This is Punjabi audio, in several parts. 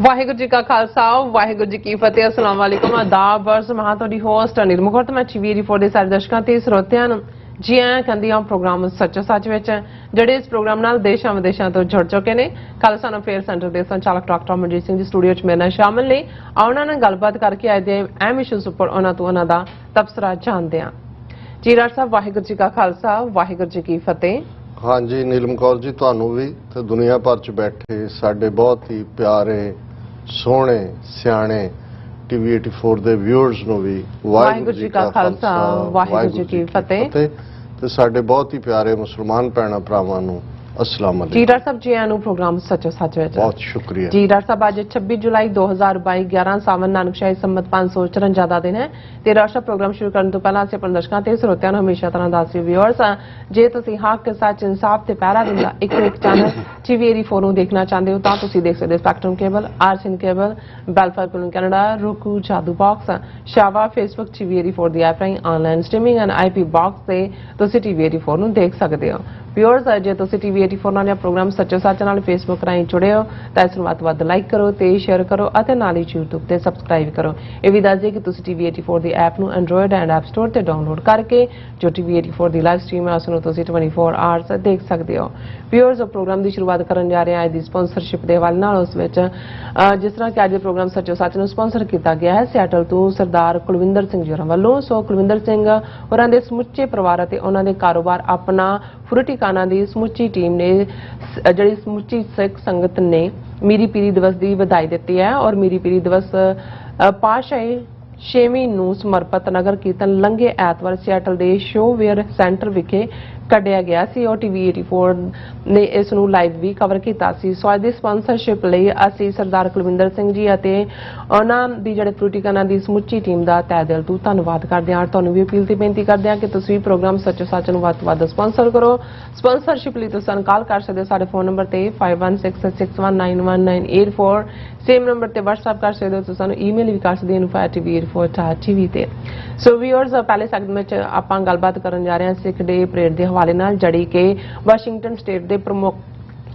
ਵਾਹਿਗੁਰੂ ਜੀ ਕਾ ਖਾਲਸਾ ਵਾਹਿਗੁਰੂ ਜੀ ਕੀ ਫਤਿਹ। अस्सलाम वालेकुम आदाब वर्ष मैं ਤੁਹਾਡੀ ਹੋਸਟ ਅਨਿਲ ਮੁਖਰਤ ਮੈਂ ਟੀਵੀ ਫੋਰ ਦੇ ਸਾਰੇ ਦਰਸ਼ਕਾਂ ਤੇ ਸਰੋਤਿਆਂ ਨੂੰ ਜੀ ਆਇਆਂ ਕਹਿੰਦੀ ਹਾਂ ਪ੍ਰੋਗਰਾਮ ਸੱਚੋ ਸੱਚ ਵਿੱਚ ਜਿਹੜੇ ਇਸ ਪ੍ਰੋਗਰਾਮ ਨਾਲ ਦੇਸ਼ਾਂ ਵਿਦੇਸ਼ਾਂ ਤੋਂ ਜੁੜ ਚੁੱਕੇ ਨੇ। ਕੱਲ ਸਾਨੂੰ ਫੇਅਰ ਸੈਂਟਰ ਦੇ ਸੰਚਾਲਕ ਡਾਕਟਰ ਅਮਰਜੀਤ ਸਿੰਘ ਜੀ ਸਟੂਡੀਓ 'ਚ ਮੇਰੇ ਨਾਲ ਸ਼ਾਮਲ ਨੇ। ਉਹਨਾਂ ਨਾਲ ਗੱਲਬਾਤ ਕਰਕੇ ਆਏ ਦੇ ਅਹਿਮ ਇਸ਼ੂਜ਼ ਉੱਪਰ ਉਹਨਾਂ ਤੋਂ ਉਹਨਾਂ ਦਾ ਤਬਸਰਾ ਜਾਣਦੇ ਹਾਂ। ਜੀ ਡਾਕਟਰ ਸਾਹਿਬ ਵਾਹਿਗੁਰੂ ਜੀ ਕਾ ਖਾਲਸਾ ਵਾਹਿਗੁਰੂ ਜੀ ਕੀ ਫਤਿਹ। हाँ जी नीलम कौर जी ਤੁਹਾਨੂੰ ਵੀ ਤੇ ਦੁਨੀਆ ਭਰ ਚ ਬੈਠੇ ਸਾਡੇ ਬਹੁਤ ਹੀ ਪਿਆਰੇ ਸੋਹਣੇ ਸਿਆਣੇ ਟੀਵੀ 84 ਦੇ ਵਿਊਅਰਸ ਨੂੰ ਵੀ ਵਾਹਿਗੁਰੂ ਜੀ ਕਾ ਖਾਲਸਾ ਵਾਹਿਗੁਰੂ ਜੀ ਕੀ ਫਤਿਹ ਤੇ ਸਾਡੇ ਬਹੁਤ ਹੀ ਪਿਆਰੇ ਮੁਸਲਮਾਨ ਭੈਣਾਂ ਭਰਾਵਾਂ ਨੂੰ अस्सलाम वालेकुम। जी डॉक्टर साहब जी आनू प्रोग्राम सचो सच में बहुत शुक्रिया जी डॉक्टर साहब आज 26 जुलाई 2022 11 सावन नानकशाही संमत 554 ज्यादा दिन है ते डॉक्टर साहब प्रोग्राम शुरू करने तो पहला ਅਸੀਂ ਆਪਣੇ ਦਰਸ਼ਕਾਂ ਤੇ ਸਰੋਤਿਆਂ ਨੂੰ ਹਮੇਸ਼ਾ ਤਰ੍ਹਾਂ ਦੱਸਦੇ ਵਿਊਅਰਸ ਜੇ ਤੁਸੀਂ ਹੱਕ ਸੱਚ ਇਨਸਾਫ ਤੇ ਪਹਿਰਾ ਦਿੰਦਾ ਇੱਕ ਚੈਨਲ ਟੀਵੀ ਫੋਨ ਨੂੰ ਦੇਖਣਾ ਚਾਹੁੰਦੇ ਹੋ ਤਾਂ ਤੁਸੀਂ ਦੇਖ ਸਕਦੇ ਹੋ ਸਪੈਕਟਰਮ ਕੇਬਲ ਆਰਸਨ ਕੇਬਲ ਬੈਲਫਾਇਰ ਕੋਲੋਂ ਕੈਨੇਡਾ roku ਜਾਦੂ ਬਾਕਸ ਸ਼ਾਵਾ ਫੇਸਬੁੱਕ ਟੀਵੀ 4 ਦੀ ਐਪ ਰਾਹੀਂ online streaming and IP box ਤੇ ਤੁਸੀਂ ਟੀਵੀ 4 ਨੂੰ ਦੇਖ ਸਕਦੇ ਹੋ। ਵਿਊਅਰਸ ਜੇ ਤੁਸੀਂ ਟੀਵੀ 84 ਨਾਲ ਪ੍ਰੋਗਰਾਮ ਸੱਚੋ ਸੱਚ ਨਾਲ ਫੇਸਬੁੱਕ ਰਾਹੀਂ ਜੁੜੇ ਹੋ ਤਾਂ ਇਸ ਨੂੰ ਵੱਧ ਤੋਂ ਵੱਧ ਲਾਈਕ ਕਰੋ ਤੇ ਸ਼ੇਅਰ ਕਰੋ ਅਤੇ ਨਾਲ ਹੀ YouTube ਤੇ ਸਬਸਕ੍ਰਾਈਬ ਕਰੋ। ਇਹ ਵੀ ਦੱਸ ਦਈਏ ਕਿ ਤੁਸੀਂ ਟੀਵੀ 84 ਦੀ ਐਪ ਨੂੰ ਐਂਡਰੋਇਡ ਐਂਡ ਐਪ ਸਟੋਰ ਤੇ ਡਾਊਨਲੋਡ ਕਰਕੇ ਜੋ ਟੀਵੀ 84 ਦੀ ਲਾਈਵ ਸਟ੍ਰੀਮ ਹੈ ਉਸ ਨੂੰ ਤੁਸੀਂ 24 ਆਵਰਸ ਦੇਖ ਸਕਦੇ ਹੋ। ਵਿਊਅਰਸ ਪ੍ਰੋਗਰਾਮ ਦੀ ਸ਼ੁਰੂਆਤ ਕਰਨ ਜਾ ਰਹੇ ਹਾਂ ਅੱਜ ਦੀ ਸਪਾਂਸਰਸ਼ਿਪ ਦੇ ਹਵਾਲੇ ਨਾਲ। ਉਸ ਵਿੱਚ ਜਿਸ ਤਰ੍ਹਾਂ ਕਿ ਅੱਜ ਦੇ ਪ੍ਰੋਗਰਾਮ ਸੱਚੋ ਸੱਚ ਨੂੰ ਸਪਾਂਸਰ ਕੀਤਾ ਗਿਆ ਹੈ ਸਿਆਟਲ ਤੋਂ ਸਰਦਾਰ ਕੁਲਵਿੰਦਰ ਸਿੰਘ ਜੀ ਹੋਰਾਂ ਵੱਲੋਂ। ਸੋ ਕੁਲਵਿੰਦਰ ਸਿੰਘ ਹੋਰਾਂ ਦੇ ਸਮੁੱਚੇ ਪਰਿਵਾਰ ਅਤੇ ਉਹਨਾਂ ਦੇ ਕਾਰੋਬਾਰ ਆਪਣਾ ਫਰੂਟੀਕਾਨਾ ਦੀ ਸਮੁੱਚੀ ਟੀਮ ਨੇ ਜਿਹੜੀ ਸਮੁੱਚੀ ਸਿੱਖ ਸੰਗਤ ਨੇ ਮੀਰੀ ਪੀਰੀ ਦਿਵਸ ਦੀ ਵਧਾਈ ਦਿੱਤੀ ਹੈ ਔਰ ਮੀਰੀ ਪੀਰੀ ਦਿਵਸ ਪਾਤਸ਼ਾਹੀ 6ਵੀਂ ਨੂੰ ਸਮਰਪਿਤ ਨਗਰ ਕੀਰਤਨ ਲੰਘੇ ਐਤਵਾਰ ਸਿਆਟਲ ਦੇ ਸ਼ੋਵੇਅਰ ਸੈਂਟਰ ਵਿਖੇ ਕੱਢਿਆ ਗਿਆ ਸੀ ਔਰ ਟੀਵੀ 84 ਨੇ ਇਸ ਨੂੰ ਲਾਈਵ ਵੀ ਕਵਰ ਕੀਤਾ ਸੀ। ਸੋ ਅੱਜ ਦੀ ਸਪਾਂਸਰਸ਼ਿਪ ਲਈ ਅਸੀਂ ਸਰਦਾਰ ਕੁਲਵਿੰਦਰ ਸਿੰਘ ਜੀ ਅਤੇ ਉਹਨਾਂ ਦੀ ਜਿਹੜੇ ਫਰੂਟੀਕਾਨਾ ਦੀ ਸਮੁੱਚੀ ਟੀਮ ਦਾ ਤਹਿ ਦਿਲ ਤੋਂ ਧੰਨਵਾਦ ਕਰਦੇ ਹਾਂ। ਤੁਹਾਨੂੰ ਵੀ ਅਪੀਲ ਤੇ ਬੇਨਤੀ ਕਰਦੇ ਹਾਂ ਕਿ ਤੁਸੀਂ ਵੀ ਪ੍ਰੋਗਰਾਮ ਸੱਚੋ ਸੱਚ ਨੂੰ ਵੱਧ ਤੋਂ ਵੱਧ ਸਪਾਂਸਰ ਕਰੋ। ਸਪਾਂਸਰਸ਼ਿਪ ਲਈ ਤੁਸੀਂ ਕਾਲ ਕਰ ਸਕਦੇ ਹੋ ਸਾਡੇ ਫੋਨ ਨੰਬਰ ਤੇ 5166191984 ਸੇਮ ਨੰਬਰ ਤੇ WhatsApp ਕਰ ਸਕਦੇ ਹੋ। ਤੁਸੀਂ ਸਾਨੂੰ ਈਮੇਲ ਵੀ ਕਰ ਸਕਦੇ ਹੋ info@tv84.tv ਤੇ। ਸੋ ਵੀਅਰਸ ਪਹਿਲੇ ਸੈਗਮੈਂਟ ਵਿੱਚ ਆਪਾਂ ਗੱਲਬਾਤ ਕਰਨ ਜਾ ਰਹੇ ਹਾਂ ਸਿੱਖ ਡੇ ਪਰੇਡ ਦੇ ਹਵਾਲੇ ਨਾਲ ਜਿਹੜੀ ਕਿ ਵਾਸ਼ਿੰਗਟਨ ਸਟੇਟ ਦੇ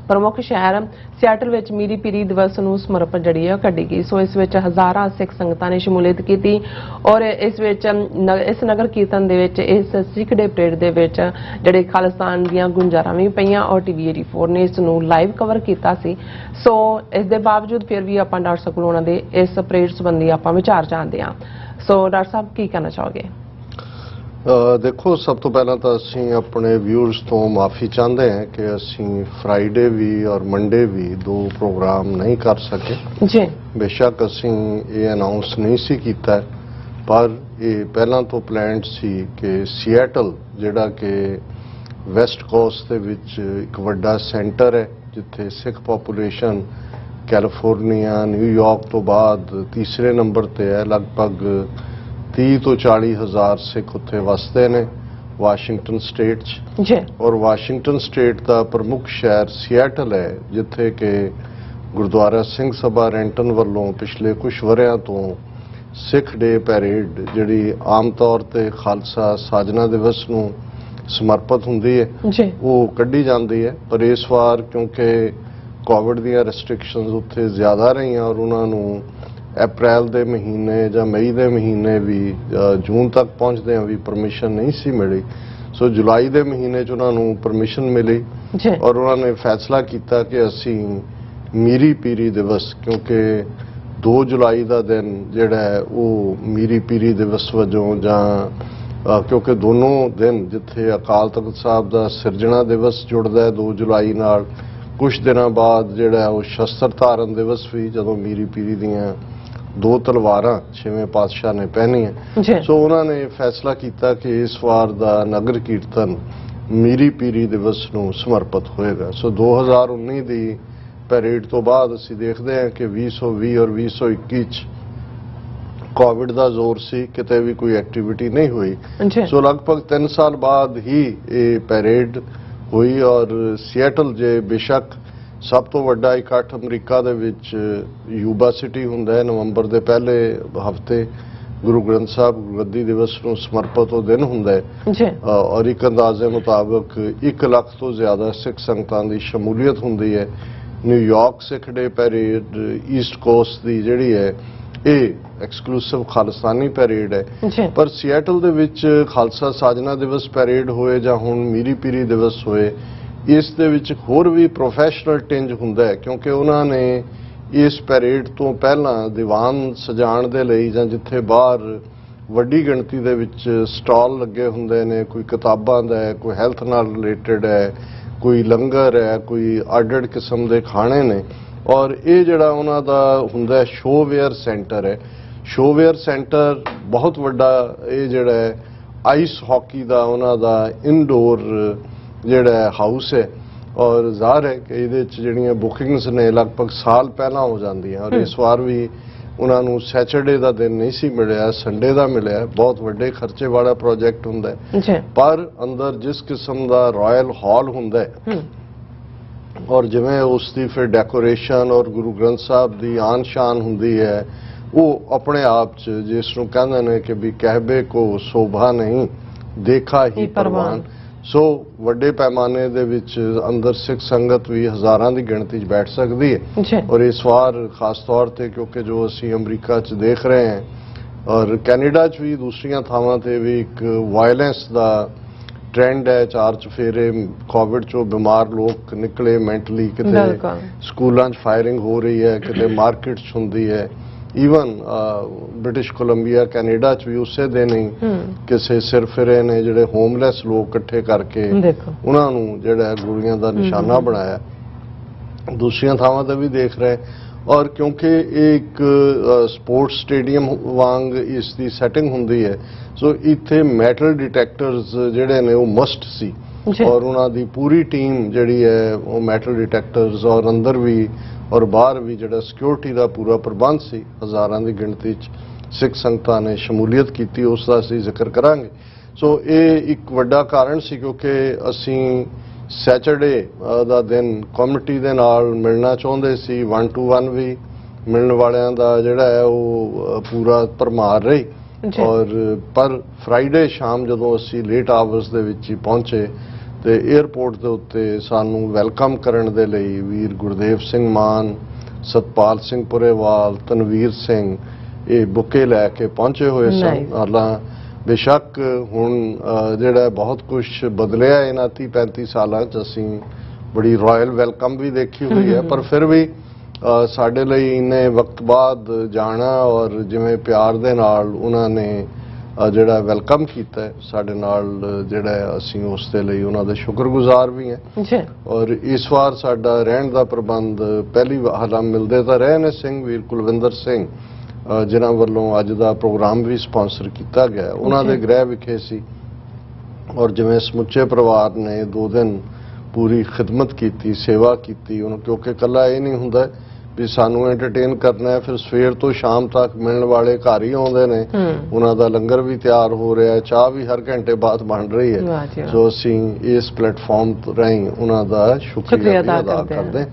ਪ੍ਰਮੁੱਖ ਸ਼ਹਿਰ ਸਿਆਟਲ ਵਿੱਚ ਮੀਰੀ ਪੀਰੀ ਦਿਵਸ ਨੂੰ ਸਮਰਪਿਤ ਜਿਹੜੀ ਹੈ ਕੱਢੀ ਗਈ। ਸੋ ਇਸ ਵਿੱਚ ਹਜ਼ਾਰਾਂ ਸਿੱਖ ਸੰਗਤਾਂ ਨੇ ਸ਼ਮੂਲੀਅਤ ਕੀਤੀ ਔਰ ਇਸ ਵਿੱਚ ਇਸ ਨਗਰ ਕੀਰਤਨ ਦੇ ਵਿੱਚ ਇਸ ਸਿੱਖ ਡੇ ਪਰੇਡ ਦੇ ਵਿੱਚ ਜਿਹੜੇ ਖਾਲਿਸਤਾਨ ਦੀਆਂ ਗੁੰਜਾਰਾਂ ਵੀ ਪਈਆਂ ਔਰ ਟੀਵੀ 84 ਨੇ ਇਸ ਨੂੰ ਲਾਈਵ ਕਵਰ ਕੀਤਾ ਸੀ। ਸੋ ਇਸ ਦੇ ਬਾਵਜੂਦ ਫਿਰ ਵੀ ਆਪਾਂ ਡਾਕਟਰ ਸਾਹਿਬ ਕੋਲ ਉਹਨਾਂ ਦੇ ਇਸ ਪਰੇਡ ਸੰਬੰਧੀ ਆਪਾਂ ਵਿਚਾਰ ਜਾਣਦੇ ਹਾਂ। ਸੋ ਡਾਕਟਰ ਸਾਹਿਬ ਕੀ ਕਹਿਣਾ ਚਾਹੋਗੇ? ਦੇਖੋ ਸਭ ਤੋਂ ਪਹਿਲਾਂ ਤਾਂ ਅਸੀਂ ਆਪਣੇ ਵਿਊਅਰਸ ਤੋਂ ਮਾਫੀ ਚਾਹੁੰਦੇ ਹਾਂ ਕਿ ਅਸੀਂ ਫਰਾਈਡੇ ਵੀ ਔਰ ਮੰਡੇ ਵੀ ਦੋ ਪ੍ਰੋਗਰਾਮ ਨਹੀਂ ਕਰ ਸਕੇ ਜੀ। ਬੇਸ਼ੱਕ ਅਸੀਂ ਇਹ ਅਨਾਉਂਸ ਨਹੀਂ ਸੀ ਕੀਤਾ ਪਰ ਇਹ ਪਹਿਲਾਂ ਤੋਂ ਪਲਾਨਡ ਸੀ ਕਿ ਸੀਐਟਲ ਜਿਹੜਾ ਕਿ ਵੈਸਟ ਕੋਸਟ ਦੇ ਵਿੱਚ ਇੱਕ ਵੱਡਾ ਸੈਂਟਰ ਹੈ ਜਿੱਥੇ ਸਿੱਖ ਪੋਪੂਲੇਸ਼ਨ ਕੈਲੀਫੋਰਨੀਆ ਨਿਊਯਾਰਕ ਤੋਂ ਬਾਅਦ ਤੀਸਰੇ ਨੰਬਰ ਤੇ ਹੈ। ਲਗਭਗ 30 ਤੋਂ 40 ਹਜ਼ਾਰ ਸਿੱਖ ਉੱਥੇ ਵਸਦੇ ਨੇ ਵਾਸ਼ਿੰਗਟਨ ਸਟੇਟ 'ਚ ਔਰ ਵਾਸ਼ਿੰਗਟਨ ਸਟੇਟ ਦਾ ਪ੍ਰਮੁੱਖ ਸ਼ਹਿਰ ਸੀਐਟਲ ਹੈ ਜਿੱਥੇ ਕਿ ਗੁਰਦੁਆਰਾ ਸਿੰਘ ਸਭਾ ਰੈਂਟਨ ਵੱਲੋਂ ਪਿਛਲੇ ਕੁਝ ਵਰ੍ਹਿਆਂ ਤੋਂ ਸਿੱਖ ਡੇ ਪੈਰੇਡ ਜਿਹੜੀ ਆਮ ਤੌਰ ਤੇ ਖਾਲਸਾ ਸਾਜਨਾ ਦਿਵਸ ਨੂੰ ਸਮਰਪਿਤ ਹੁੰਦੀ ਹੈ ਉਹ ਕੱਢੀ ਜਾਂਦੀ ਹੈ। ਪਰ ਇਸ ਵਾਰ ਕਿਉਂਕਿ ਕੋਵਿਡ ਦੀਆਂ ਰੈਸਟ੍ਰਿਕਸ਼ਨਸ ਉੱਥੇ ਜ਼ਿਆਦਾ ਰਹੀਆਂ ਔਰ ਉਹਨਾਂ ਨੂੰ ਅਪ੍ਰੈਲ ਦੇ ਮਹੀਨੇ ਜਾਂ ਮਈ ਦੇ ਮਹੀਨੇ ਵੀ ਜੂਨ ਤੱਕ ਪਹੁੰਚਦਿਆਂ ਵੀ ਪਰਮਿਸ਼ਨ ਨਹੀਂ ਸੀ ਮਿਲੀ। ਸੋ ਜੁਲਾਈ ਦੇ ਮਹੀਨੇ 'ਚ ਉਹਨਾਂ ਨੂੰ ਪਰਮਿਸ਼ਨ ਮਿਲੀ ਔਰ ਉਹਨਾਂ ਨੇ ਫੈਸਲਾ ਕੀਤਾ ਕਿ ਅਸੀਂ ਮੀਰੀ ਪੀਰੀ ਦਿਵਸ ਕਿਉਂਕਿ 2 ਜੁਲਾਈ ਦਾ ਦਿਨ ਜਿਹੜਾ ਹੈ ਉਹ ਮੀਰੀ ਪੀਰੀ ਦਿਵਸ ਵਜੋਂ ਜਾਂ ਕਿਉਂਕਿ ਦੋਨੋਂ ਦਿਨ ਜਿੱਥੇ ਅਕਾਲ ਤਖਤ ਸਾਹਿਬ ਦਾ ਸਿਰਜਣਾ ਦਿਵਸ ਜੁੜਦਾ ਹੈ 2 ਜੁਲਾਈ ਨਾਲ ਕੁਝ ਦਿਨਾਂ ਬਾਅਦ ਜਿਹੜਾ ਉਹ ਸ਼ਸਤਰ ਧਾਰਨ ਦਿਵਸ ਵੀ ਜਦੋਂ ਮੀਰੀ ਪੀਰੀ ਦੀਆਂ 2 ਤਲਵਾਰਾਂ 6ਵੇਂ ਪਾਤਸ਼ਾਹ ਨੇ ਪਹਿਨੀਆਂ। ਸੋ ਉਹਨਾਂ ਨੇ ਫੈਸਲਾ ਕੀਤਾ ਕਿ ਇਸ ਵਾਰ ਦਾ ਨਗਰ ਕੀਰਤਨ ਮੀਰੀ ਪੀਰੀ ਦਿਵਸ ਨੂੰ ਸਮਰਪਿਤ ਹੋਏਗਾ। ਸੋ 2019 ਦੀ ਪੈਰੇਡ ਤੋਂ ਬਾਅਦ ਅਸੀਂ ਦੇਖਦੇ ਹਾਂ ਕਿ 2020 ਔਰ 2021 'ਚ ਕੋਵਿਡ ਦਾ ਜ਼ੋਰ ਸੀ ਕਿਤੇ ਵੀ ਕੋਈ ਐਕਟੀਵਿਟੀ ਨਹੀਂ ਹੋਈ। ਸੋ ਲਗਭਗ 3 ਸਾਲ ਬਾਅਦ ਹੀ ਇਹ ਪੈਰੇਡ ਹੋਈ ਔਰ ਸੀਐਟਲ ਜੇ ਬੇਸ਼ੱਕ ਸਭ ਤੋਂ ਵੱਡਾ ਇਕੱਠ ਅਮਰੀਕਾ ਦੇ ਵਿੱਚ ਯੂਬਾ ਸਿਟੀ ਹੁੰਦਾ ਹੈ ਨਵੰਬਰ ਦੇ ਪਹਿਲੇ ਹਫ਼ਤੇ ਗੁਰੂ ਗ੍ਰੰਥ ਸਾਹਿਬ ਗੁਰਗੱਦੀ ਦਿਵਸ ਨੂੰ ਸਮਰਪਿਤ ਉਹ ਦਿਨ ਹੁੰਦਾ ਹੈ ਔਰ ਇੱਕ ਅੰਦਾਜ਼ੇ ਮੁਤਾਬਕ 1 ਲੱਖ ਤੋਂ ਜ਼ਿਆਦਾ ਸਿੱਖ ਸੰਗਤਾਂ ਦੀ ਸ਼ਮੂਲੀਅਤ ਹੁੰਦੀ ਹੈ New York Sikh day parade east coast की जिहड़ी है ਇਹ ਐਕਸਕਲੂਸਿਵ ਖਾਲਿਸਤਾਨੀ ਪੈਰੇਡ ਹੈ ਪਰ ਸੀਐਟਲ ਦੇ ਵਿੱਚ ਖਾਲਸਾ ਸਾਜਨਾ ਦਿਵਸ ਪੈਰੇਡ ਹੋਏ ਜਾਂ ਹੁਣ ਮੀਰੀ ਪੀਰੀ ਦਿਵਸ ਹੋਏ ਇਸ ਦੇ ਵਿੱਚ ਹੋਰ ਵੀ ਪ੍ਰੋਫੈਸ਼ਨਲ ਟਿੰਜ ਹੁੰਦਾ ਹੈ ਕਿਉਂਕਿ ਉਹਨਾਂ ਨੇ ਇਸ ਪੈਰੇਡ ਤੋਂ ਪਹਿਲਾਂ ਦੀਵਾਨ ਸਜਾਉਣ ਦੇ ਲਈ ਜਾਂ ਜਿੱਥੇ ਬਾਹਰ ਵੱਡੀ ਗਿਣਤੀ ਦੇ ਵਿੱਚ ਸਟਾਲ ਲੱਗੇ ਹੁੰਦੇ ਨੇ ਕੋਈ ਕਿਤਾਬਾਂ ਦਾ ਹੈ ਕੋਈ ਹੈਲਥ ਨਾਲ ਰਿਲੇਟਡ ਹੈ ਕੋਈ ਲੰਗਰ ਹੈ ਕੋਈ ਅੱਡ-ਅੱਡ ਕਿਸਮ ਦੇ ਖਾਣੇ ਨੇ ਔਰ ਇਹ ਜਿਹੜਾ ਉਹਨਾਂ ਦਾ ਹੁੰਦਾ ਸ਼ੋਵੇਅਰ ਸੈਂਟਰ ਹੈ ਸ਼ੋਵੇਅਰ ਸੈਂਟਰ ਬਹੁਤ ਵੱਡਾ ਇਹ ਜਿਹੜਾ ਹੈ ਆਈਸ ਹਾਕੀ ਦਾ ਉਹਨਾਂ ਦਾ ਇਨਡੋਰ ਜਿਹੜਾ ਹਾਊਸ ਹੈ ਔਰ ਜ਼ਾਹਰ ਹੈ ਕਿ ਇਹਦੇ ਚ ਜਿਹੜੀਆਂ ਬੁਕਿੰਗਸ ਨੇ ਲਗਭਗ ਸਾਲ ਪਹਿਲਾਂ ਹੋ ਜਾਂਦੀਆਂ ਔਰ ਇਸ ਵਾਰ ਵੀ ਉਹਨਾਂ ਨੂੰ ਸੈਚਰਡੇ ਦਾ ਦਿਨ ਨਹੀਂ ਸੀ ਮਿਲਿਆ ਸੰਡੇ ਦਾ ਮਿਲਿਆ ਬਹੁਤ ਵੱਡੇ ਖਰਚੇ ਵਾਲਾ ਪ੍ਰੋਜੈਕਟ ਹੁੰਦਾ ਹੈ ਪਰ ਅੰਦਰ ਜਿਸ ਕਿਸਮ ਦਾ ਰਾਇਲ ਹਾਲ ਹੁੰਦਾ ਹੈ ਔਰ ਜਿਵੇਂ ਉਸ ਦੀ ਫਿਰ ਡੈਕੋਰੇਸ਼ਨ ਔਰ ਗੁਰੂ ਗ੍ਰੰਥ ਸਾਹਿਬ ਦੀ ਆਨ ਸ਼ਾਨ ਹੁੰਦੀ ਹੈ ਉਹ ਆਪਣੇ ਆਪ ਚ ਜਿਸ ਨੂੰ ਕਹਿੰਦੇ ਨੇ ਕਿ ਵੀ ਕਹਿਬੇ ਕੋ ਸ਼ੋਭਾ ਨਹੀਂ ਦੇਖਾ ਹੀ ਪ੍ਰਵਾਨ ਸੋ ਵੱਡੇ ਪੈਮਾਨੇ ਦੇ ਵਿੱਚ ਅੰਦਰ ਸਿੱਖ ਸੰਗਤ ਵੀ ਹਜ਼ਾਰਾਂ ਦੀ ਗਿਣਤੀ 'ਚ ਬੈਠ ਸਕਦੀ ਹੈ ਔਰ ਇਸ ਵਾਰ ਖਾਸ ਤੌਰ ਤੇ ਕਿਉਂਕਿ ਜੋ ਅਸੀਂ ਅਮਰੀਕਾ 'ਚ ਦੇਖ ਰਹੇ ਹਾਂ ਔਰ ਕੈਨੇਡਾ 'ਚ ਵੀ ਦੂਸਰੀਆਂ ਥਾਵਾਂ ਤੇ ਵੀ ਇੱਕ ਵਾਇਲੈਂਸ ਦਾ ट्रेंड है चार चफेरे कोविड चो बीमार लोग निकले मेंटली किते स्कूलों फायरिंग हो रही है किते मार्केट होंगी है ईवन ब्रिटिश कोलंबिया कैनेडा च भी उसे दिन ही किसी सिरफिरे ने जिहड़े होमलैस लोग इकट्ठे करके उन्होंने जिहड़ा गोलियां का निशाना बनाया दूसरिया थावां ते भी देख रहे और क्योंकि एक स्पोर्ट्स स्टेडियम वांग इसकी सैटिंग होंगी है सो इत्थे मैटल डिटेक्टर्स जिहड़े ने वो मस्ट सी और उन्होंने पूरी टीम जिहड़ी है वो मैटल डिटेक्टर्स और अंदर भी और बाहर भी जिहड़ा सिक्योरिटी का पूरा प्रबंध सी हज़ारां की गिणती सिख संगतां ने शमूलीयत की उसका असीं जिक्र करांगे सो ये एक वड्डा कारण सी क्योंकि असीं सैचरडे ਦਾ ਦਿਨ ਕਮੇਟੀ ਦੇ ਨਾਲ ਮਿਲਣਾ ਚਾਹੁੰਦੇ ਸੀ 1-to-1 ਵੀ ਮਿਲਣ ਵਾਲਿਆਂ ਦਾ ਜਿਹੜਾ ਹੈ ਉਹ ਪੂਰਾ ਭਰਮਾਰ ਰਹੀ ਔਰ ਪਰ ਫਰਾਈਡੇ ਸ਼ਾਮ ਜਦੋਂ ਅਸੀਂ ਲੇਟ ਆਵਰਸ ਦੇ ਵਿੱਚ ਹੀ ਪਹੁੰਚੇ ਤੇ 에ਅਰਪੋਰਟ ਦੇ ਉੱਤੇ ਸਾਨੂੰ ਵੈਲਕਮ ਕਰਨ ਦੇ ਲਈ ਵੀਰ ਗੁਰਦੇਵ ਸਿੰਘ ਮਾਨ ਸਤਪਾਲ ਸਿੰਘ ਪੁਰੇਵਾਲ ਤਨਵੀਰ ਸਿੰਘ ਇਹ ਬੁੱਕੇ ਲੈ ਕੇ ਪਹੁੰਚੇ ਹੋਏ ਸਨ ਹਾਲਾਂ बेशक हुण जिहड़ा बहुत कुछ बदलिया इन्हां 30-35 सालां च असीं बड़ी रॉयल वेलकम भी देखी हुई है पर फिर भी साडे लई इन्ने वक्त बाद जाना और जिवें प्यार दे नाल उन्हां ने जिहड़ा वेलकम कीता है साडे नाल जिहड़ा असीं उस दे लई उन्हां दे शुक्रगुजार भी हैं और इस बार साडा रहण दा प्रबंध पहली हालां मिलदे तां रहे ने सिंह वीर कुलविंदर सिंह जिन्हां वल्लों अज दा प्रोग्राम भी स्पॉन्सर किया गया उन्हां दे गृह विखे सी और जिवें समुचे परिवार ने 2 दिन पूरी खिदमत की सेवा की क्योंकि कला ये नहीं हुंदा भी सानू एंटरटेन करना है फिर सवेर तो शाम तक मिलने वाले घर ही आउंदे ने उन्हां दा लंगर भी तैयार हो रहा है चाह भी हर घंटे बाद बन रही है सो असीं इस प्लेटफॉर्म राहीं उन्हां दा शुक्रिया अदा करदे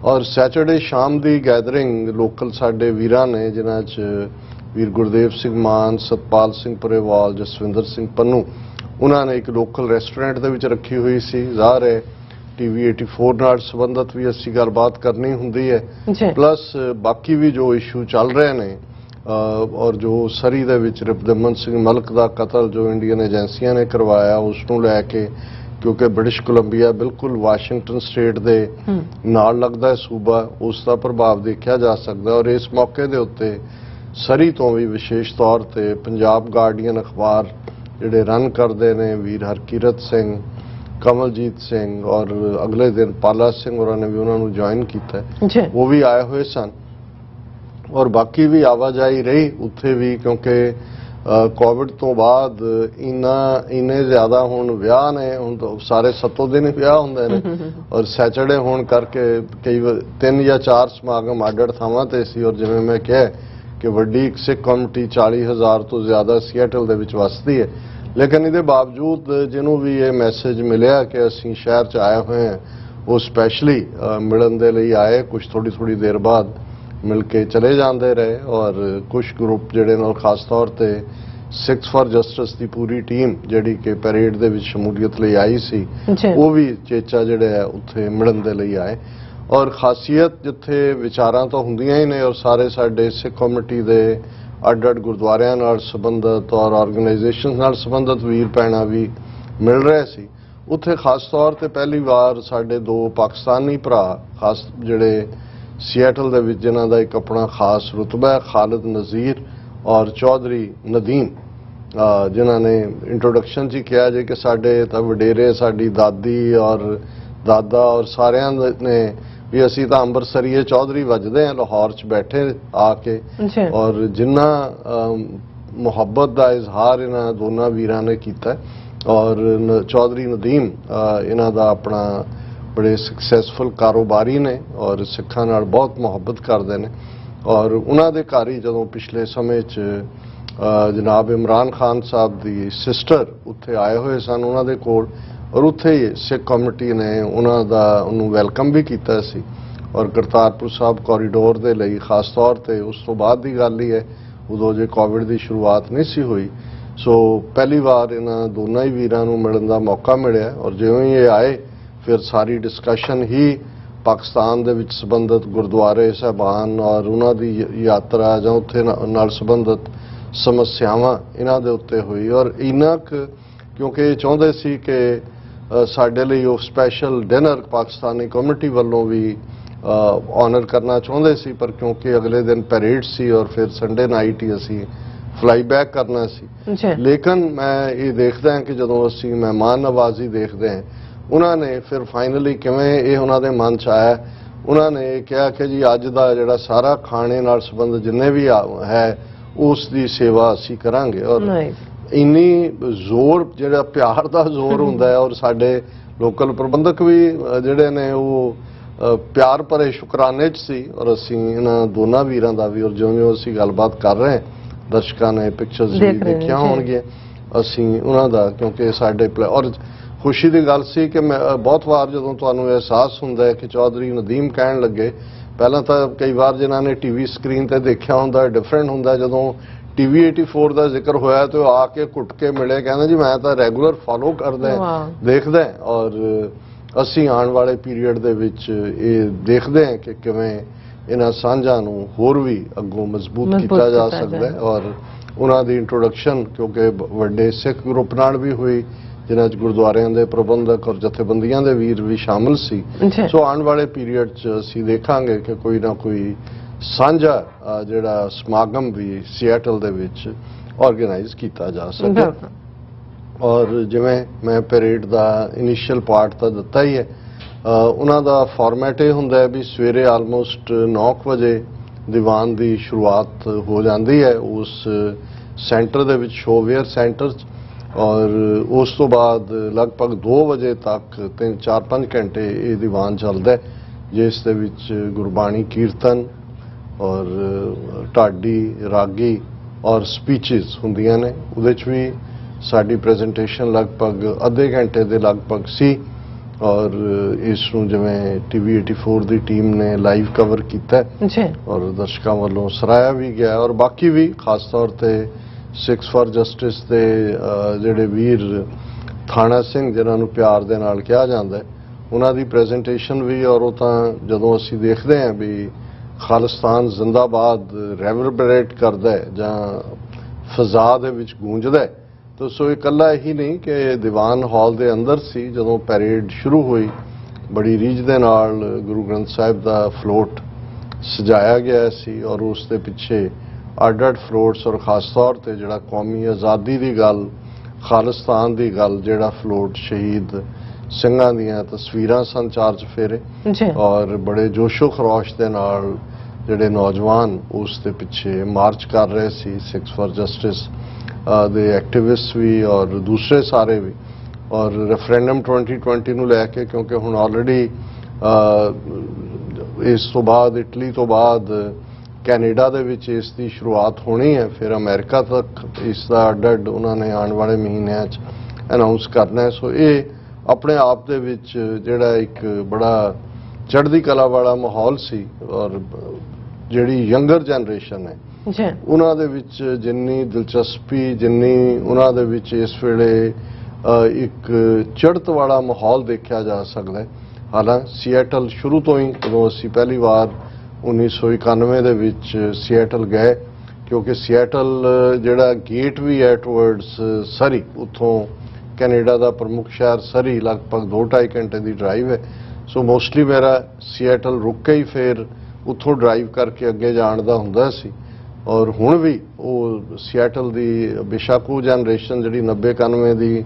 और सैचरडे शाम की गैदरिंग लोकल साडे वीरां ने जिन्हां च वीर गुरदेव सिंह मान सतपाल सिंह पुरेवाल जसविंदर सिंह पन्नू उन्होंने एक लोकल रेस्टोरेंट दे विच रखी हुई सी ज़ाहिर है TV 84 नाल संबंधित भी असीं गलबात करनी हुंदी है प्लस बाकी भी जो इशू चल रहे ने और जो सरी दे विच रिपदमन सिंह मलक दा कतल जो इंडियन एजेंसियां ने करवाया उसनूं लैके क्योंकि ब्रिटिश कोलंबिया बिल्कुल वाशिंगटन स्टेट दे नाल लगदा है सूबा उसका प्रभाव देखा जा सकता है और इस मौके दे उत्ते सरी तो भी विशेष तौर पे पंजाब गार्डियन अखबार जिहड़े रन करते हैं वीर हरकीरत सिंह कमलजीत सिंह और अगले दिन पाला सिंह होरां ने भी उन्होंने ज्वाइन किया वो भी आए हुए सन और बाकी भी आवाजाही रही उत्थे भी क्योंकि कोविड तो बाद इन्ने ज्यादा हुण विआह ने हुण तो सारे 7 दिन विआह हुंदे ने और सैचरडे होण करके कई 3 या 4 समागम आडड़ थावां ते सी और जिवें मैं कहा कि वड्डी सिख कम्युनिटी 40,000 तो ज्यादा सिएटल दे विच वसदी है लेकिन इहदे बावजूद जिन्हों भी ये मैसेज मिलिया कि असीं शहर च आए हुए हैं वो स्पैशली मिलन दे लई आए कुछ थोड़ी देर बाद मिल के चले जाते रहे और कुछ ग्रुप जिहड़े नाल खास तौर पे सिक्स फॉर जस्टिस की पूरी टीम जिहड़ी कि पैरेड दे विच शमूलियत लई आई सी वो भी चेचा जिहड़े है उत्थे मिलन दे लई आए ਔਰ ਖਾਸੀਅਤ ਜਿੱਥੇ ਵਿਚਾਰਾਂ ਤਾਂ ਹੁੰਦੀਆਂ ਹੀ ਨੇ ਔਰ ਸਾਰੇ ਸਾਡੇ ਸਿੱਖ ਕਮੇਟੀ ਦੇ ਅੱਡ-ਅੱਡ ਗੁਰਦੁਆਰਿਆਂ ਨਾਲ ਸੰਬੰਧਿਤ ਔਰ ਆਰਗੇਨਾਈਜੇਸ਼ਨ ਨਾਲ ਸੰਬੰਧਿਤ ਵੀਰ ਭੈਣਾਂ ਵੀ ਮਿਲ ਰਹੇ ਸੀ। ਉੱਥੇ ਖਾਸ ਤੌਰ ਤੇ ਪਹਿਲੀ ਵਾਰ ਸਾਡੇ ਦੋ ਪਾਕਿਸਤਾਨੀ ਭਰਾ ਖਾਸ ਜਿਹੜੇ ਸਿਐਟਲ ਦੇ ਵਿੱਚ ਜਿਨ੍ਹਾਂ ਦਾ ਇੱਕ ਆਪਣਾ ਖਾਸ ਰੁਤਬਾ ਹੈ, ਖਾਲਿਦ ਨਜ਼ੀਰ ਔਰ ਚੌਧਰੀ ਨਦੀਮ, ਜਿਨ੍ਹਾਂ ਨੇ ਇੰਟਰੋਡਕਸ਼ਨ 'ਚ ਹੀ ਕਿਹਾ ਜੇ ਕਿ ਸਾਡੇ ਤਾਂ ਵਡੇਰੇ ਸਾਡੀ ਦਾਦੀ ਔਰ ਦਾਦਾ ਔਰ ਸਾਰਿਆਂ ਨੇ ਵੀ ਅਸੀਂ ਤਾਂ ਅੰਮ੍ਰਿਤਸਰੀਏ ਚੌਧਰੀ ਵੱਜਦੇ ਹਾਂ ਲਾਹੌਰ 'ਚ ਬੈਠੇ ਆ ਕੇ, ਔਰ ਜਿੰਨਾ ਮੁਹੱਬਤ ਦਾ ਇਜ਼ਹਾਰ ਇਹਨਾਂ ਦੋਨਾਂ ਵੀਰਾਂ ਨੇ ਕੀਤਾ ਔਰ ਚੌਧਰੀ ਨਦੀਮ ਇਹਨਾਂ ਦਾ ਆਪਣਾ ਬੜੇ ਸਕਸੈਸਫੁਲ ਕਾਰੋਬਾਰੀ ਨੇ ਔਰ ਸਿੱਖਾਂ ਨਾਲ ਬਹੁਤ ਮੁਹੱਬਤ ਕਰਦੇ ਨੇ ਔਰ ਉਹਨਾਂ ਦੇ ਘਰ ਹੀ ਜਦੋਂ ਪਿਛਲੇ ਸਮੇਂ 'ਚ ਜਨਾਬ ਇਮਰਾਨ ਖਾਨ ਸਾਹਿਬ ਦੀ ਸਿਸਟਰ ਉੱਥੇ ਆਏ ਹੋਏ ਸਨ ਉਹਨਾਂ ਦੇ ਕੋਲ ਔਰ ਉੱਥੇ ਹੀ ਸਿੱਖ ਕਮੇਟੀ ਨੇ ਉਹਨੂੰ ਵੈਲਕਮ ਵੀ ਕੀਤਾ ਸੀ ਔਰ ਕਰਤਾਰਪੁਰ ਸਾਹਿਬ ਕੋਰੀਡੋਰ ਦੇ ਲਈ ਖਾਸ ਤੌਰ ਤੇ ਉਸ ਤੋਂ ਬਾਅਦ ਦੀ ਗੱਲ ਹੀ ਹੈ, ਉਦੋਂ ਜੇ ਕੋਵਿਡ ਦੀ ਸ਼ੁਰੂਆਤ ਨਹੀਂ ਸੀ ਹੋਈ। ਸੋ ਪਹਿਲੀ ਵਾਰ ਇਹਨਾਂ ਦੋਨਾਂ ਹੀ ਵੀਰਾਂ ਨੂੰ ਮਿਲਣ ਦਾ ਮੌਕਾ ਮਿਲਿਆ ਔਰ ਜਿਵੇਂ ਹੀ ਇਹ ਆਏ ਫਿਰ ਸਾਰੀ ਡਿਸਕਸ਼ਨ ਹੀ ਪਾਕਿਸਤਾਨ ਦੇ ਵਿੱਚ ਸੰਬੰਧਿਤ ਗੁਰਦੁਆਰੇ ਸਾਹਿਬਾਨ ਔਰ ਉਹਨਾਂ ਦੀ ਯਾਤਰਾ ਜਾਂ ਉੱਥੇ ਨਾਲ ਸੰਬੰਧਿਤ ਸਮੱਸਿਆਵਾਂ ਇਹਨਾਂ ਦੇ ਉੱਤੇ ਹੋਈ ਔਰ ਇੰਨਾ ਕਿਉਂਕਿ ਇਹ ਚਾਹੁੰਦੇ ਸੀ ਕਿ ਸਾਡੇ ਲਈ ਉਹ ਸਪੈਸ਼ਲ ਡਿਨਰ ਪਾਕਿਸਤਾਨੀ ਕਮੇਟੀ ਵੱਲੋਂ ਵੀ ਆਨਰ ਕਰਨਾ ਚਾਹੁੰਦੇ ਸੀ, ਪਰ ਕਿਉਂਕਿ ਅਗਲੇ ਦਿਨ ਪੈਰੇਡ ਸੀ ਔਰ ਫਿਰ ਸੰਡੇ ਨਾਈਟ ਹੀ ਅਸੀਂ ਫਲਾਈ ਬੈਕ ਕਰਨਾ ਸੀ। ਲੇਕਿਨ ਮੈਂ ਇਹ ਦੇਖਦਾ ਹਾਂ ਕਿ ਜਦੋਂ ਅਸੀਂ ਮਹਿਮਾਨ ਨਵਾਜ਼ੀ ਦੇਖਦੇ ਹਾਂ ਉਹਨਾਂ ਨੇ ਫਿਰ ਫਾਈਨਲੀ ਕਿਵੇਂ ਇਹ ਉਹਨਾਂ ਦੇ ਮਨ 'ਚ ਆਇਆ, ਉਹਨਾਂ ਨੇ ਇਹ ਕਿਹਾ ਕਿ ਜੀ ਅੱਜ ਦਾ ਜਿਹੜਾ ਸਾਰਾ ਖਾਣੇ ਨਾਲ ਸੰਬੰਧ ਜਿੰਨੇ ਵੀ ਹੈ ਉਸ ਦੀ ਸੇਵਾ ਅਸੀਂ ਕਰਾਂਗੇ ਔਰ ਇੰਨੀ ਜ਼ੋਰ ਜਿਹੜਾ ਪਿਆਰ ਦਾ ਜ਼ੋਰ ਹੁੰਦਾ ਹੈ ਔਰ ਸਾਡੇ ਲੋਕਲ ਪ੍ਰਬੰਧਕ ਵੀ ਜਿਹੜੇ ਨੇ ਉਹ ਪਿਆਰ ਭਰੇ ਸ਼ੁਕਰਾਨੇ 'ਚ ਸੀ ਔਰ ਅਸੀਂ ਇਹਨਾਂ ਦੋਨਾਂ ਵੀਰਾਂ ਦਾ ਵੀ ਔਰ ਜਿਉਂ-ਜਿਉਂ ਅਸੀਂ ਗੱਲਬਾਤ ਕਰ ਰਹੇ ਦਰਸ਼ਕਾਂ ਨੇ ਪਿਕਚਰਸ ਵੀ ਦੇਖਿਆ ਹੋਣਗੀਆਂ ਅਸੀਂ ਉਹਨਾਂ ਦਾ, ਕਿਉਂਕਿ ਸਾਡੇ ਔਰ ਖੁਸ਼ੀ ਦੀ ਗੱਲ ਸੀ ਕਿ ਮੈਂ ਬਹੁਤ ਵਾਰ ਜਦੋਂ ਤੁਹਾਨੂੰ ਅਹਿਸਾਸ ਹੁੰਦਾ ਹੈ ਕਿ ਚੌਧਰੀ ਨਦੀਮ ਕਹਿਣ ਲੱਗੇ, ਪਹਿਲਾਂ ਤਾਂ ਕਈ ਵਾਰ ਜਿਨ੍ਹਾਂ ਨੇ ਟੀਵੀ ਸਕਰੀਨ ਤੇ ਦੇਖਿਆ ਹੁੰਦਾ ਡਿਫਰੈਂਟ ਹੁੰਦਾ, ਜਦੋਂ ਟੀਵੀ 84 ਦਾ ਜ਼ਿਕਰ ਹੋਇਆ ਤੇ ਉਹ ਆ ਕੇ ਘੁੱਟ ਕੇ ਮਿਲੇ, ਕਹਿੰਦਾ ਜੀ ਮੈਂ ਤਾਂ ਰੈਗੂਲਰ ਫਾਲੋ ਕਰਦਾ ਦੇਖਦਾ ਔਰ ਅਸੀਂ ਆਉਣ ਵਾਲੇ ਪੀਰੀਅਡ ਦੇ ਵਿੱਚ ਇਹ ਦੇਖਦੇ ਹਾਂ ਕਿ ਕਿਵੇਂ ਇਹਨਾਂ ਸਾਂਝਾਂ ਨੂੰ ਹੋਰ ਵੀ ਅੱਗੋਂ ਮਜ਼ਬੂਤ ਕੀਤਾ ਜਾ ਸਕਦਾ ਹੈ ਔਰ ਉਹਨਾਂ ਦੀ ਇੰਟਰੋਡਕਸ਼ਨ ਕਿਉਂਕਿ ਵੱਡੇ ਸਿੱਖ ਗਰੁੱਪ ਨਾਲ ਵੀ ਹੋਈ ਜਿਨ੍ਹਾਂ 'ਚ ਗੁਰਦੁਆਰਿਆਂ ਦੇ ਪ੍ਰਬੰਧਕ ਔਰ ਜਥੇਬੰਦੀਆਂ ਦੇ ਵੀਰ ਵੀ ਸ਼ਾਮਲ ਸੀ। ਸੋ ਆਉਣ ਵਾਲੇ ਪੀਰੀਅਡ 'ਚ ਅਸੀਂ ਦੇਖਾਂਗੇ ਕਿ ਕੋਈ ਨਾ ਕੋਈ ਸਾਂਝਾ ਜਿਹੜਾ ਸਮਾਗਮ ਵੀ ਸਿਐਟਲ ਦੇ ਵਿੱਚ ਆਰਗੇਨਾਈਜ਼ ਕੀਤਾ ਜਾ ਸਕੇ ਔਰ ਜਿਵੇਂ ਮੈਂ ਪੈਰੇਡ ਦਾ ਇਨੀਸ਼ੀਅਲ ਪਾਰਟ ਤਾਂ ਦਿੱਤਾ ਹੀ ਹੈ, ਉਹਨਾਂ ਦਾ ਫਾਰਮੈਟ ਇਹ ਹੁੰਦਾ ਹੈ ਵੀ ਸਵੇਰੇ ਆਲਮੋਸਟ 9 ਵਜੇ ਦੀਵਾਨ ਦੀ ਸ਼ੁਰੂਆਤ ਹੋ ਜਾਂਦੀ ਹੈ ਉਸ ਸੈਂਟਰ ਦੇ ਵਿੱਚ ਸ਼ੋਵੇਅਰ ਸੈਂਟਰ 'ਚ ਔਰ ਉਸ ਤੋਂ ਬਾਅਦ ਲਗਭਗ 2 ਵਜੇ ਤੱਕ 3-4-5 ਘੰਟੇ ਇਹ ਦੀਵਾਨ ਚੱਲਦਾ ਹੈ ਜਿਸ ਦੇ ਵਿੱਚ ਗੁਰਬਾਣੀ ਕੀਰਤਨ ਔਰ ਢਾਡੀ ਰਾਗੀ ਔਰ ਸਪੀਚਸ ਹੁੰਦੀਆਂ ਨੇ। ਉਹਦੇ 'ਚ ਵੀ ਸਾਡੀ ਪ੍ਰੈਜੈਂਟੇਸ਼ਨ ਲਗਭਗ ਅੱਧੇ ਘੰਟੇ ਦੇ ਲਗਭਗ ਸੀ ਔਰ ਇਸ ਨੂੰ ਜਿਵੇਂ ਟੀਵੀ 84 ਦੀ ਟੀਮ ਨੇ ਲਾਈਵ ਕਵਰ ਕੀਤਾ ਔਰ ਦਰਸ਼ਕਾਂ ਵੱਲੋਂ ਸਰਾਹਿਆ ਵੀ ਗਿਆ ਔਰ ਬਾਕੀ ਵੀ ਖਾਸ ਤੌਰ ਤੇ ਸਿੱਖਸ ਫਾਰ ਜਸਟਿਸ ਦੇ ਜਿਹੜੇ ਵੀਰ ਥਾਣਾ ਸਿੰਘ ਜਿਨ੍ਹਾਂ ਨੂੰ ਪਿਆਰ ਦੇ ਨਾਲ ਕਿਹਾ ਜਾਂਦਾ ਉਹਨਾਂ ਦੀ ਪ੍ਰੈਜੈਂਟੇਸ਼ਨ ਵੀ ਔਰ ਉਹ ਤਾਂ ਜਦੋਂ ਅਸੀਂ ਦੇਖਦੇ ਹਾਂ ਵੀ ਖਾਲਿਸਤਾਨ ਜ਼ਿੰਦਾਬਾਦ ਰੈਵਰਬਰੇਟ ਕਰਦਾ ਹੈ ਜਾਂ ਫਜ਼ਾ ਦੇ ਵਿੱਚ ਗੂੰਜਦਾ ਹੈ ਤਾਂ ਸੋ ਇਕੱਲਾ ਹੀ ਨਹੀਂ ਕਿ ਦੀਵਾਨ ਹਾਲ ਦੇ ਅੰਦਰ ਸੀ ਜਦੋਂ ਪੈਰੇਡ ਸ਼ੁਰੂ ਹੋਈ ਬੜੀ ਰੀਝ ਦੇ ਨਾਲ ਗੁਰੂ ਗ੍ਰੰਥ ਸਾਹਿਬ ਦਾ ਫਲੋਟ ਸਜਾਇਆ ਗਿਆ ਸੀ ਔਰ ਉਸ ਦੇ ਪਿੱਛੇ ਅੱਡ-ਅੱਡ ਫਲੋਟਸ ਔਰ ਖਾਸ ਤੌਰ ਤੇ ਜਿਹੜਾ ਕੌਮੀ ਆਜ਼ਾਦੀ ਦੀ ਗੱਲ ਖਾਲਿਸਤਾਨ ਦੀ ਗੱਲ ਜਿਹੜਾ ਫਲੋਟ ਸ਼ਹੀਦ ਸਿੰਘਾਂ ਦੀਆਂ ਤਸਵੀਰਾਂ ਸਨ ਚਾਰ ਚਫੇਰੇ ਔਰ ਬੜੇ ਜੋਸ਼ੋ ਖਰੋਸ਼ ਦੇ ਨਾਲ ਜਿਹੜੇ ਨੌਜਵਾਨ ਉਸ ਦੇ ਪਿੱਛੇ ਮਾਰਚ ਕਰ ਰਹੇ ਸੀ ਸਿੱਖਸ ਫਾਰ ਜਸਟਿਸ ਦੇ ਐਕਟਿਵਿਸਟ ਵੀ ਔਰ ਦੂਸਰੇ ਸਾਰੇ ਵੀ ਔਰ ਰੈਫਰੈਂਡਮ 2020 ਨੂੰ ਲੈ ਕੇ ਕਿਉਂਕਿ ਹੁਣ ਆਲਰੇਡੀ ਇਸ ਤੋਂ ਬਾਅਦ ਇਟਲੀ ਤੋਂ ਬਾਅਦ ਕੈਨੇਡਾ ਦੇ ਵਿੱਚ ਇਸ ਦੀ ਸ਼ੁਰੂਆਤ ਹੋਣੀ ਹੈ ਫਿਰ ਅਮਰੀਕਾ ਤੱਕ ਇਸ ਦਾ ਅੱਡ-ਅੱਡ ਉਹਨਾਂ ਨੇ ਆਉਣ ਵਾਲੇ ਮਹੀਨਿਆਂ 'ਚ ਅਨਾਉਂਸ ਕਰਨਾ ਹੈ। ਸੋ ਇਹ ਆਪਣੇ ਆਪ ਦੇ ਵਿੱਚ ਜਿਹੜਾ ਇੱਕ ਬੜਾ ਚੜ੍ਹਦੀ ਕਲਾ ਵਾਲਾ ਮਾਹੌਲ ਸੀ ਔਰ ਜਿਹੜੀ ਯੰਗਰ ਜਨਰੇਸ਼ਨ ਹੈ ਉਹਨਾਂ ਦੇ ਵਿੱਚ ਜਿੰਨੀ ਦਿਲਚਸਪੀ ਜਿੰਨੀ ਉਹਨਾਂ ਦੇ ਵਿੱਚ ਇਸ ਵੇਲੇ ਇੱਕ ਚੜ੍ਹਤ ਵਾਲਾ ਮਾਹੌਲ ਦੇਖਿਆ ਜਾ ਸਕਦਾ ਹੈ ਹਾਲਾਂਕਿ ਸੀਐਟਲ ਸ਼ੁਰੂ ਤੋਂ ਹੀ ਜਦੋਂ ਅਸੀਂ ਪਹਿਲੀ ਵਾਰ 1991 ਦੇ ਵਿੱਚ ਸੀਐਟਲ ਗਏ, ਕਿਉਂਕਿ ਸੀਐਟਲ ਜਿਹੜਾ ਗੇਟ ਵੀ ਹੈ ਟੁਵਰਡਸ ਸਰੀ, ਉੱਥੋਂ ਕੈਨੇਡਾ ਦਾ ਪ੍ਰਮੁੱਖ ਸ਼ਹਿਰ ਸਰੀ ਲਗਭਗ 2-2.5 ਘੰਟੇ ਦੀ ਡਰਾਈਵ ਹੈ। ਸੋ ਮੋਸਟਲੀ ਮੇਰਾ ਸੀਐਟਲ ਰੁਕ ਕੇ ਹੀ ਫਿਰ ਉੱਥੋਂ ਡਰਾਈਵ ਕਰਕੇ ਅੱਗੇ ਜਾਣ ਦਾ ਹੁੰਦਾ ਸੀ। ਔਰ ਹੁਣ ਵੀ ਉਹ ਸੀਐਟਲ ਦੀ ਬੇਸ਼ੱਕ ਉਹ ਜਨਰੇਸ਼ਨ ਜਿਹੜੀ 90-91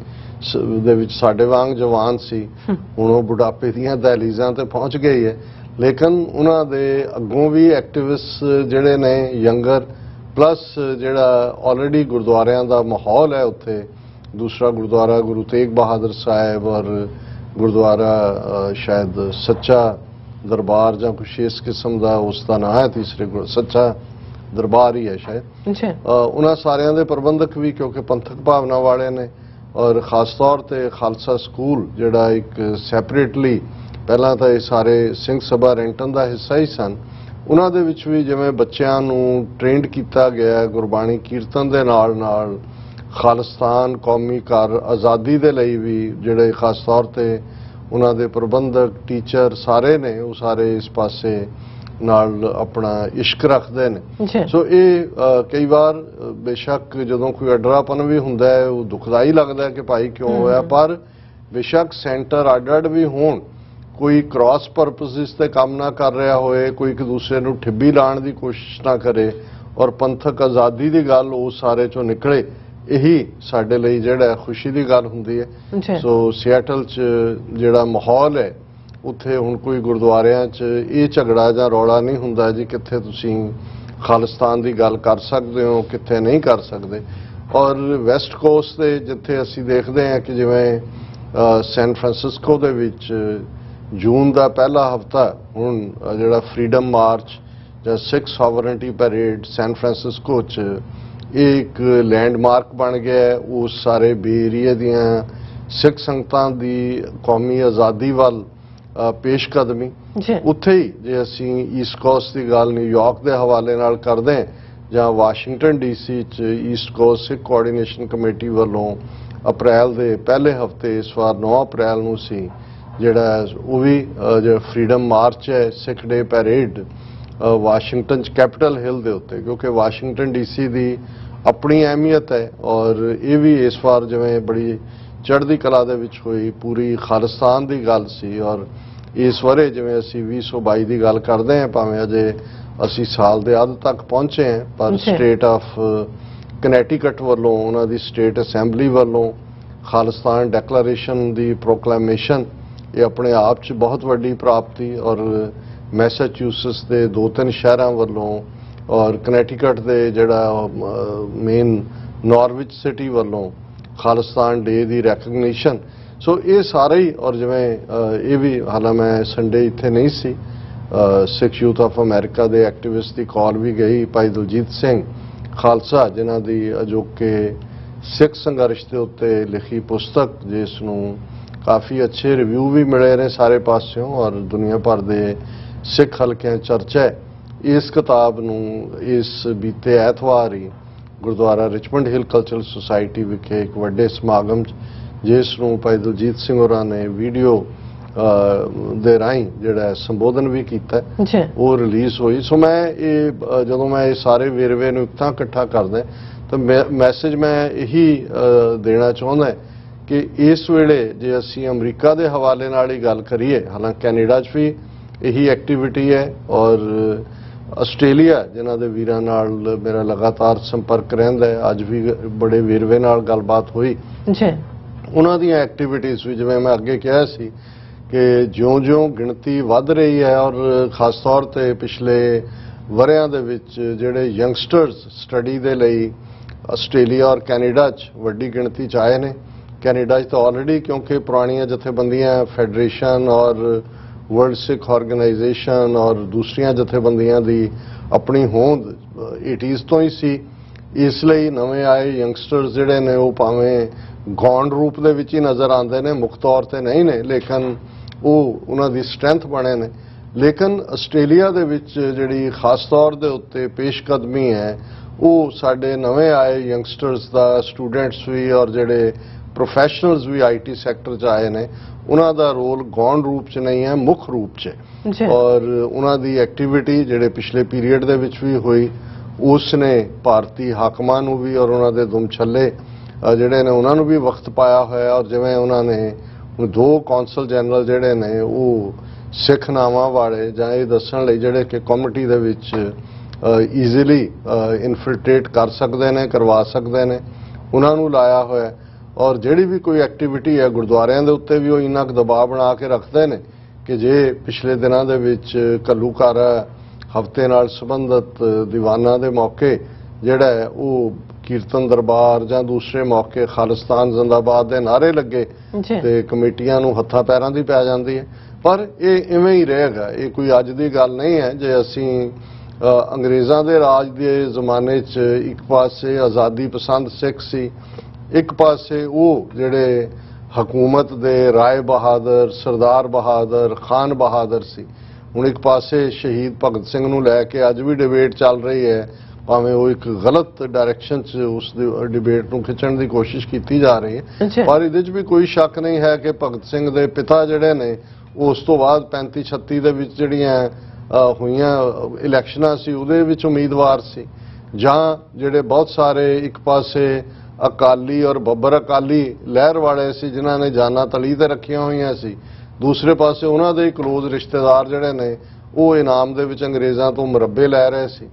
ਦੇ ਵਿੱਚ ਸਾਡੇ ਵਾਂਗ ਜਵਾਨ ਸੀ, ਹੁਣ ਉਹ ਬੁਢਾਪੇ ਦੀਆਂ ਦਹਲੀਜ਼ਾਂ ਤੇ ਪਹੁੰਚ ਗਈ ਹੈ, ਲੇਕਿਨ ਉਹਨਾਂ ਦੇ ਅੱਗੋਂ ਵੀ ਐਕਟਿਵਿਸਟ ਜਿਹੜੇ ਨੇ ਯੰਗਰ, ਪਲੱਸ ਜਿਹੜਾ ਆਲਰੇਡੀ ਗੁਰਦੁਆਰਿਆਂ ਦਾ ਮਾਹੌਲ ਹੈ ਉੱਥੇ, ਦੂਸਰਾ ਗੁਰਦੁਆਰਾ ਗੁਰੂ ਤੇਗ ਬਹਾਦਰ ਸਾਹਿਬ ਔਰ ਗੁਰਦੁਆਰਾ ਸ਼ਾਇਦ ਸੱਚਾ ਦਰਬਾਰ ਜਾਂ ਕੁਛ ਇਸ ਕਿਸਮ ਦਾ ਉਸ ਦਾ ਨਾਂ ਹੈ, ਤੀਸਰੇ ਸੱਚਾ ਦਰਬਾਰ ਹੀ ਹੈ ਸ਼ਾਇਦ। ਉਹਨਾਂ ਸਾਰਿਆਂ ਦੇ ਪ੍ਰਬੰਧਕ ਵੀ ਕਿਉਂਕਿ ਪੰਥਕ ਭਾਵਨਾ ਵਾਲੇ ਨੇ, ਔਰ ਖਾਸ ਤੌਰ ਤੇ ਖਾਲਸਾ ਸਕੂਲ ਜਿਹੜਾ ਇੱਕ ਸੈਪਰੇਟਲੀ, ਪਹਿਲਾਂ ਤਾਂ ਇਹ ਸਾਰੇ ਸਿੰਘ ਸਭਾ ਰੈਂਟਨ ਦਾ ਹਿੱਸਾ ਹੀ ਸਨ, ਉਹਨਾਂ ਦੇ ਵਿੱਚ ਵੀ ਜਿਵੇਂ ਬੱਚਿਆਂ ਨੂੰ ਟ੍ਰੇਨਡ ਕੀਤਾ ਗਿਆ ਗੁਰਬਾਣੀ ਕੀਰਤਨ ਦੇ ਨਾਲ ਨਾਲ ਖਾਲਿਸਤਾਨ, ਕੌਮੀ ਘਰ, ਆਜ਼ਾਦੀ ਦੇ ਲਈ ਵੀ ਜਿਹੜੇ ਖਾਸ ਤੌਰ ਤੇ ਉਹਨਾਂ ਦੇ ਪ੍ਰਬੰਧਕ, ਟੀਚਰ ਸਾਰੇ ਨੇ, ਉਹ ਸਾਰੇ ਇਸ ਪਾਸੇ ਨਾਲ ਆਪਣਾ ਇਸ਼ਕ ਰੱਖਦੇ ਨੇ। ਸੋ ਇਹ ਕਈ ਵਾਰ ਬੇਸ਼ੱਕ ਜਦੋਂ ਕੋਈ ਅਡਰਾਪਨ ਵੀ ਹੁੰਦਾ ਹੈ ਉਹ ਦੁਖਦਾਈ ਲੱਗਦਾ ਹੈ ਕਿ ਭਾਈ ਕਿਉਂ ਹੋਇਆ, ਪਰ ਬੇਸ਼ੱਕ ਸੈਂਟਰ ਅੱਡ-ਅੱਡ ਵੀ ਹੋਣ, ਕੋਈ ਕ੍ਰਾਸ ਪਰਪਸਿਸ ਤੇ ਕੰਮ ਨਾ ਕਰ ਰਿਹਾ ਹੋਏ, ਕੋਈ ਇੱਕ ਦੂਸਰੇ ਨੂੰ ਠਿੱਬੀ ਲਾਉਣ ਦੀ ਕੋਸ਼ਿਸ਼ ਨਾ ਕਰੇ, ਔਰ ਪੰਥਕ ਆਜ਼ਾਦੀ ਦੀ ਗੱਲ ਉਹ ਸਾਰੇ ਚੋਂ ਨਿਕਲੇ, ਇਹੀ ਸਾਡੇ ਲਈ ਜਿਹੜਾ ਖੁਸ਼ੀ ਦੀ ਗੱਲ ਹੁੰਦੀ ਹੈ। ਸੋ ਸੀਐਟਲ 'ਚ ਜਿਹੜਾ ਮਾਹੌਲ ਹੈ ਉੱਥੇ ਹੁਣ ਕੋਈ ਗੁਰਦੁਆਰਿਆਂ 'ਚ ਇਹ ਝਗੜਾ ਜਾਂ ਰੌਲਾ ਨਹੀਂ ਹੁੰਦਾ ਜੀ ਕਿੱਥੇ ਤੁਸੀਂ ਖਾਲਿਸਤਾਨ ਦੀ ਗੱਲ ਕਰ ਸਕਦੇ ਹੋ, ਕਿੱਥੇ ਨਹੀਂ ਕਰ ਸਕਦੇ। ਔਰ ਵੈਸਟ ਕੋਸਟ ਤੇ ਜਿੱਥੇ ਅਸੀਂ ਦੇਖਦੇ ਹਾਂ ਕਿ ਜਿਵੇਂ ਸੈਨ ਫਰਾਂਸਿਸਕੋ ਦੇ ਵਿੱਚ ਜੂਨ ਦਾ ਪਹਿਲਾ ਹਫਤਾ ਹੁਣ ਜਿਹੜਾ ਫਰੀडम ਮਾਰਚ ਜਾਂ ਸਿੱਖ ਸੋਵਰਨਟੀ ਪੈਰੇਡ ਸੈਨ ਫਰਾਂਸਿਸਕੋ 'ਚ ਇਹ ਇੱਕ ਲੈਂਡਮਾਰਕ ਬਣ ਗਿਆ। ਉਸ ਸਾਰੇ ਬੇ ਏਰੀਏ ਦੀਆਂ ਸਿੱਖ ਸੰਗਤਾਂ ਦੀ ਕੌਮੀ ਆਜ਼ਾਦੀ ਵੱਲ ਪੇਸ਼ਕਦਮੀ ਉੱਥੇ ਹੀ, ਜੇ ਅਸੀਂ ਈਸਟ ਕੋਸਟ ਦੀ ਗੱਲ ਨਿਊਯਾਰਕ ਦੇ ਹਵਾਲੇ ਨਾਲ ਕਰਦੇ ਜਾਂ ਵਾਸ਼ਿੰਗਟਨ ਡੀਸੀ 'ਚ ਈਸਟ ਕੋਸਟ ਸਿੱਖ ਕੋਆਰਡੀਨੇਸ਼ਨ ਕਮੇਟੀ ਵੱਲੋਂ ਅਪ੍ਰੈਲ ਦੇ ਪਹਿਲੇ ਹਫਤੇ, ਇਸ ਵਾਰ 9 ਅਪ੍ਰੈਲ ਨੂੰ ਸੀ ਜਿਹੜਾ ਉਹ ਵੀ ਜਿਹੜਾ ਫਰੀडम ਮਾਰਚ ਹੈ, ਸਿੱਖ ਡੇ ਪੈਰੇਡ ਵਾਸ਼ਿੰਗਟਨ 'ਚ ਕੈਪੀਟਲ ਹਿੱਲ ਦੇ ਉੱਤੇ, ਕਿਉਂਕਿ ਵਾਸ਼ਿੰਗਟਨ ਡੀਸੀ ਦੀ ਆਪਣੀ ਅਹਿਮੀਅਤ ਹੈ ਔਰ ਇਹ ਵੀ ਇਸ ਵਾਰ ਜਿਵੇਂ ਬੜੀ ਚੜ੍ਹਦੀ ਕਲਾ ਦੇ ਵਿੱਚ ਹੋਈ, ਪੂਰੀ ਖਾਲਿਸਤਾਨ ਦੀ ਗੱਲ ਸੀ। ਔਰ ਇਸ ਵਰੇ ਜਿਵੇਂ ਅਸੀਂ 2022 ਦੀ ਗੱਲ ਕਰਦੇ ਹਾਂ, ਭਾਵੇਂ ਅਜੇ ਅਸੀਂ ਸਾਲ ਦੇ ਅੱਧ ਤੱਕ ਪਹੁੰਚੇ ਹਾਂ, ਪਰ ਸਟੇਟ ਆਫ ਕਨੈਟੀਕਟ ਵੱਲੋਂ, ਉਹਨਾਂ ਦੀ ਸਟੇਟ ਅਸੈਂਬਲੀ ਵੱਲੋਂ ਖਾਲਿਸਤਾਨ ਡੈਕਲੇਰੇਸ਼ਨ ਦੀ ਪ੍ਰੋਕਲੇਮੇਸ਼ਨ, ਇਹ ਆਪਣੇ ਆਪ 'ਚ ਬਹੁਤ ਵੱਡੀ ਪ੍ਰਾਪਤੀ। ਔਰ ਮੈਸਾਚੂਸਟਸ ਦੇ 2-3 ਸ਼ਹਿਰਾਂ ਵੱਲੋਂ ਔਰ ਕਨੈਟੀਕਟ ਦੇ ਜਿਹੜਾ ਮੇਨ ਨਾਰਵਿਚ ਸਿਟੀ ਵੱਲੋਂ ਖਾਲਿਸਤਾਨ ਡੇ ਦੀ ਰੈਕਗਨੀਸ਼ਨ। ਸੋ ਇਹ ਸਾਰੇ ਹੀ, ਔਰ ਜਿਵੇਂ ਇਹ ਵੀ, ਹਾਲਾਂ ਮੈਂ ਸੰਡੇ ਇੱਥੇ ਨਹੀਂ ਸੀ, ਸਿੱਖ ਯੂਥ ਆਫ ਅਮਰੀਕਾ ਦੇ ਐਕਟਿਵਿਸਟ ਦੀ ਕਾਲ ਵੀ ਗਈ, ਭਾਈ ਦਲਜੀਤ ਸਿੰਘ ਖਾਲਸਾ, ਜਿਨ੍ਹਾਂ ਦੀ ਅਜੋਕੇ ਸਿੱਖ ਸੰਘਰਸ਼ ਦੇ ਉੱਤੇ ਲਿਖੀ ਪੁਸਤਕ, ਜਿਸ ਨੂੰ ਕਾਫੀ ਅੱਛੇ ਰਿਵਿਊ ਵੀ ਮਿਲੇ ਨੇ ਸਾਰੇ ਪਾਸਿਓਂ ਔਰ ਦੁਨੀਆ ਭਰ ਦੇ ਸਿੱਖ ਹਲਕਿਆਂ ਚਰਚਾ ਹੈ। ਇਸ ਕਿਤਾਬ ਨੂੰ ਇਸ ਬੀਤੇ ਐਤਵਾਰ ਹੀ Gurdwara Richmond Hill Cultural Society ਵਿਖੇ ਇੱਕ ਵੱਡੇ ਸਮਾਗਮ ਜਿਸ ਨੂੰ ਭਾਈ ਦਲਜੀਤ ਸਿੰਘ ਹੋਰਾਂ ਨੇ ਵੀਡੀਓ ਦੇ ਰਾਹੀਂ ਜਿਹੜਾ ਸੰਬੋਧਨ ਵੀ ਕੀਤਾ, ਉਹ ਰਿਲੀਜ਼ ਹੋਈ। ਸੋ ਮੈਂ ਇਹ ਜਦੋਂ ਮੈਂ ਇਹ ਸਾਰੇ ਵੇਰਵੇ ਨੂੰ ਤਾਂ ਇਕੱਠਾ ਕਰਦਾ ਤਾਂ ਮੈਸੇਜ ਮੈਂ ਇਹੀ ਦੇਣਾ ਚਾਹੁੰਦਾ ਕਿ ਇਸ ਵੇਲੇ ਜੇ ਅਸੀਂ ਅਮਰੀਕਾ ਦੇ ਹਵਾਲੇ ਨਾਲ ਹੀ ਗੱਲ ਕਰੀਏ, ਹਾਲਾਂਕਿ ਕੈਨੇਡਾ 'ਚ ਵੀ ਇਹੀ ਐਕਟੀਵਿਟੀ ਹੈ ਔਰ ਆਸਟ੍ਰੇਲੀਆ ਜਿਨ੍ਹਾਂ ਦੇ ਵੀਰਾਂ ਨਾਲ ਮੇਰਾ ਲਗਾਤਾਰ ਸੰਪਰਕ ਰਹਿੰਦਾ ਹੈ, ਅੱਜ ਵੀ ਬੜੇ ਵੇਰਵੇ ਨਾਲ ਗੱਲਬਾਤ ਹੋਈ ਉਹਨਾਂ ਦੀਆਂ ਐਕਟੀਵਿਟੀਜ਼ ਵੀ, ਜਿਵੇਂ ਮੈਂ ਅੱਗੇ ਕਿਹਾ ਸੀ ਕਿ ਜਿਉਂ-ਜਿਉਂ ਗਿਣਤੀ ਵੱਧ ਰਹੀ ਹੈ ਔਰ ਖਾਸ ਤੌਰ ਤੇ ਪਿਛਲੇ ਵਰ੍ਹਿਆਂ ਦੇ ਵਿੱਚ ਜਿਹੜੇ ਯੰਗਸਟਰਸ ਸਟੱਡੀ ਦੇ ਲਈ ਆਸਟ੍ਰੇਲੀਆ ਔਰ ਕੈਨੇਡਾ 'ਚ ਵੱਡੀ ਗਿਣਤੀ 'ਚ ਆਏ ਨੇ। ਕੈਨੇਡਾ 'ਚ ਤਾਂ ਆਲਰੇਡੀ ਕਿਉਂਕਿ ਪੁਰਾਣੀਆਂ ਜਥੇਬੰਦੀਆਂ ਫੈਡਰੇਸ਼ਨ ਔਰ ਵਰਲਡ ਸਿੱਖ ਆਰਗੇਨਾਈਜੇਸ਼ਨ ਔਰ ਦੂਸਰੀਆਂ ਜਥੇਬੰਦੀਆਂ ਦੀ ਆਪਣੀ ਹੋਂਦ 80s ਤੋਂ ਹੀ ਸੀ, ਇਸ ਲਈ ਨਵੇਂ ਆਏ ਯੰਗਸਟਰਸ ਜਿਹੜੇ ਨੇ ਉਹ ਭਾਵੇਂ ਗੌਣ ਰੂਪ ਦੇ ਵਿੱਚ ਹੀ ਨਜ਼ਰ ਆਉਂਦੇ ਨੇ, ਮੁੱਖ ਤੌਰ ਤੇ ਨਹੀਂ ਨੇ, ਲੇਕਿਨ ਉਹ ਉਹਨਾਂ ਦੀ ਸਟਰੈਂਥ ਬਣੇ ਨੇ। ਲੇਕਿਨ ਆਸਟ੍ਰੇਲੀਆ ਦੇ ਵਿੱਚ ਜਿਹੜੀ ਖਾਸ ਤੌਰ ਦੇ ਉੱਤੇ ਪੇਸ਼ਕਦਮੀ ਹੈ ਉਹ ਸਾਡੇ ਨਵੇਂ ਆਏ ਯੰਗਸਟਰਸ ਦਾ, ਸਟੂਡੈਂਟਸ ਵੀ ਔਰ ਜਿਹੜੇ ਪ੍ਰੋਫੈਸ਼ਨਲਸ ਵੀ ਆਈਟੀ ਸੈਕਟਰ 'ਚ ਆਏ ਨੇ ਉਹਨਾਂ ਦਾ ਰੋਲ ਗੌਣ ਰੂਪ 'ਚ ਨਹੀਂ ਹੈ, ਮੁੱਖ ਰੂਪ 'ਚ ਔਰ ਉਹਨਾਂ ਦੀ ਐਕਟੀਵਿਟੀ ਜਿਹੜੇ ਪਿਛਲੇ ਪੀਰੀਅਡ ਦੇ ਵਿੱਚ ਵੀ ਹੋਈ ਉਸ ਨੇ ਭਾਰਤੀ ਹਾਕਮਾਂ ਨੂੰ ਵੀ ਔਰ ਉਹਨਾਂ ਦੇ ਦੁਮਛੱਲੇ ਜਿਹੜੇ ਨੇ ਉਹਨਾਂ ਨੂੰ ਵੀ ਵਕਤ ਪਾਇਆ ਹੋਇਆ ਔਰ ਜਿਵੇਂ ਉਹਨਾਂ ਨੇ 2 ਕੌਂਸਲ ਜਨਰਲ ਜਿਹੜੇ ਨੇ ਉਹ ਸਿੱਖ ਨਾਵਾਂ ਵਾਲੇ ਜਾਂ ਇਹ ਦੱਸਣ ਲਈ ਜਿਹੜੇ ਕਿ ਕਮੇਟੀ ਦੇ ਵਿੱਚ ਈਜ਼ੀਲੀ ਇਨਫਿਲਟ੍ਰੇਟ ਕਰ ਸਕਦੇ ਨੇ, ਕਰਵਾ ਸਕਦੇ ਨੇ, ਉਹਨਾਂ ਨੂੰ ਲਾਇਆ ਹੋਇਆ ਔਰ ਜਿਹੜੀ ਵੀ ਕੋਈ ਐਕਟੀਵਿਟੀ ਹੈ ਗੁਰਦੁਆਰਿਆਂ ਦੇ ਉੱਤੇ ਵੀ ਉਹ ਇੰਨਾ ਕੁ ਦਬਾਅ ਬਣਾ ਕੇ ਰੱਖਦੇ ਨੇ ਕਿ ਜੇ ਪਿਛਲੇ ਦਿਨਾਂ ਦੇ ਵਿੱਚ ਘੱਲੂਘਾਰਾ ਹਫ਼ਤੇ ਨਾਲ ਸੰਬੰਧਿਤ ਦੀਵਾਨਾਂ ਦੇ ਮੌਕੇ ਜਿਹੜਾ ਹੈ ਉਹ ਕੀਰਤਨ ਦਰਬਾਰ ਜਾਂ ਦੂਸਰੇ ਮੌਕੇ ਖਾਲਿਸਤਾਨ ਜ਼ਿੰਦਾਬਾਦ ਦੇ ਨਾਅਰੇ ਲੱਗੇ ਤੇ ਕਮੇਟੀਆਂ ਨੂੰ ਹੱਥਾਂ ਪੈਰਾਂ ਦੀ ਪੈ ਜਾਂਦੀ ਹੈ। ਪਰ ਇਹ ਇਵੇਂ ਹੀ ਰਹੇਗਾ, ਇਹ ਕੋਈ ਅੱਜ ਦੀ ਗੱਲ ਨਹੀਂ ਹੈ। ਜੇ ਅਸੀਂ ਅੰਗਰੇਜ਼ਾਂ ਦੇ ਰਾਜ ਦੇ ਜ਼ਮਾਨੇ 'ਚ ਇੱਕ ਪਾਸੇ ਆਜ਼ਾਦੀ ਪਸੰਦ ਸਿੱਖ ਸੀ, ਇੱਕ ਪਾਸੇ ਉਹ ਜਿਹੜੇ ਹਕੂਮਤ ਦੇ ਰਾਏ ਬਹਾਦਰ, ਸਰਦਾਰ ਬਹਾਦਰ, ਖਾਨ ਬਹਾਦਰ ਸੀ। ਹੁਣ ਇੱਕ ਪਾਸੇ ਸ਼ਹੀਦ ਭਗਤ ਸਿੰਘ ਨੂੰ ਲੈ ਕੇ ਅੱਜ ਵੀ ਡਿਬੇਟ ਚੱਲ ਰਹੀ ਹੈ, ਭਾਵੇਂ ਉਹ ਇੱਕ ਗਲਤ ਡਾਇਰੈਕਸ਼ਨ 'ਚ ਉਸ ਡਿਬੇਟ ਨੂੰ ਖਿੱਚਣ ਦੀ ਕੋਸ਼ਿਸ਼ ਕੀਤੀ ਜਾ ਰਹੀ ਹੈ। ਪਰ ਇਹਦੇ 'ਚ ਵੀ ਕੋਈ ਸ਼ੱਕ ਨਹੀਂ ਹੈ ਕਿ ਭਗਤ ਸਿੰਘ ਦੇ ਪਿਤਾ ਜਿਹੜੇ ਨੇ ਉਸ ਤੋਂ ਬਾਅਦ 35-36 ਦੇ ਵਿੱਚ ਜਿਹੜੀਆਂ ਹੋਈਆਂ ਇਲੈਕਸ਼ਨਾਂ ਸੀ ਉਹਦੇ ਵਿੱਚ ਉਮੀਦਵਾਰ ਸੀ, ਜਾਂ ਜਿਹੜੇ ਬਹੁਤ ਸਾਰੇ ਇੱਕ ਪਾਸੇ ਅਕਾਲੀ ਔਰ ਬੱਬਰ ਅਕਾਲੀ ਲਹਿਰ ਵਾਲੇ ਸੀ ਜਿਨ੍ਹਾਂ ਨੇ ਜਾਨਾਂ ਤਲੀ ਤੇ ਰੱਖੀਆਂ ਹੋਈਆਂ ਸੀ, ਦੂਸਰੇ ਪਾਸੇ ਉਹਨਾਂ ਦੇ ਕਲੋਜ਼ ਰਿਸ਼ਤੇਦਾਰ ਜਿਹੜੇ ਨੇ ਉਹ ਇਨਾਮ ਦੇ ਵਿੱਚ ਅੰਗਰੇਜ਼ਾਂ ਤੋਂ ਮੁਰੱਬੇ ਲੈ ਰਹੇ ਸੀ।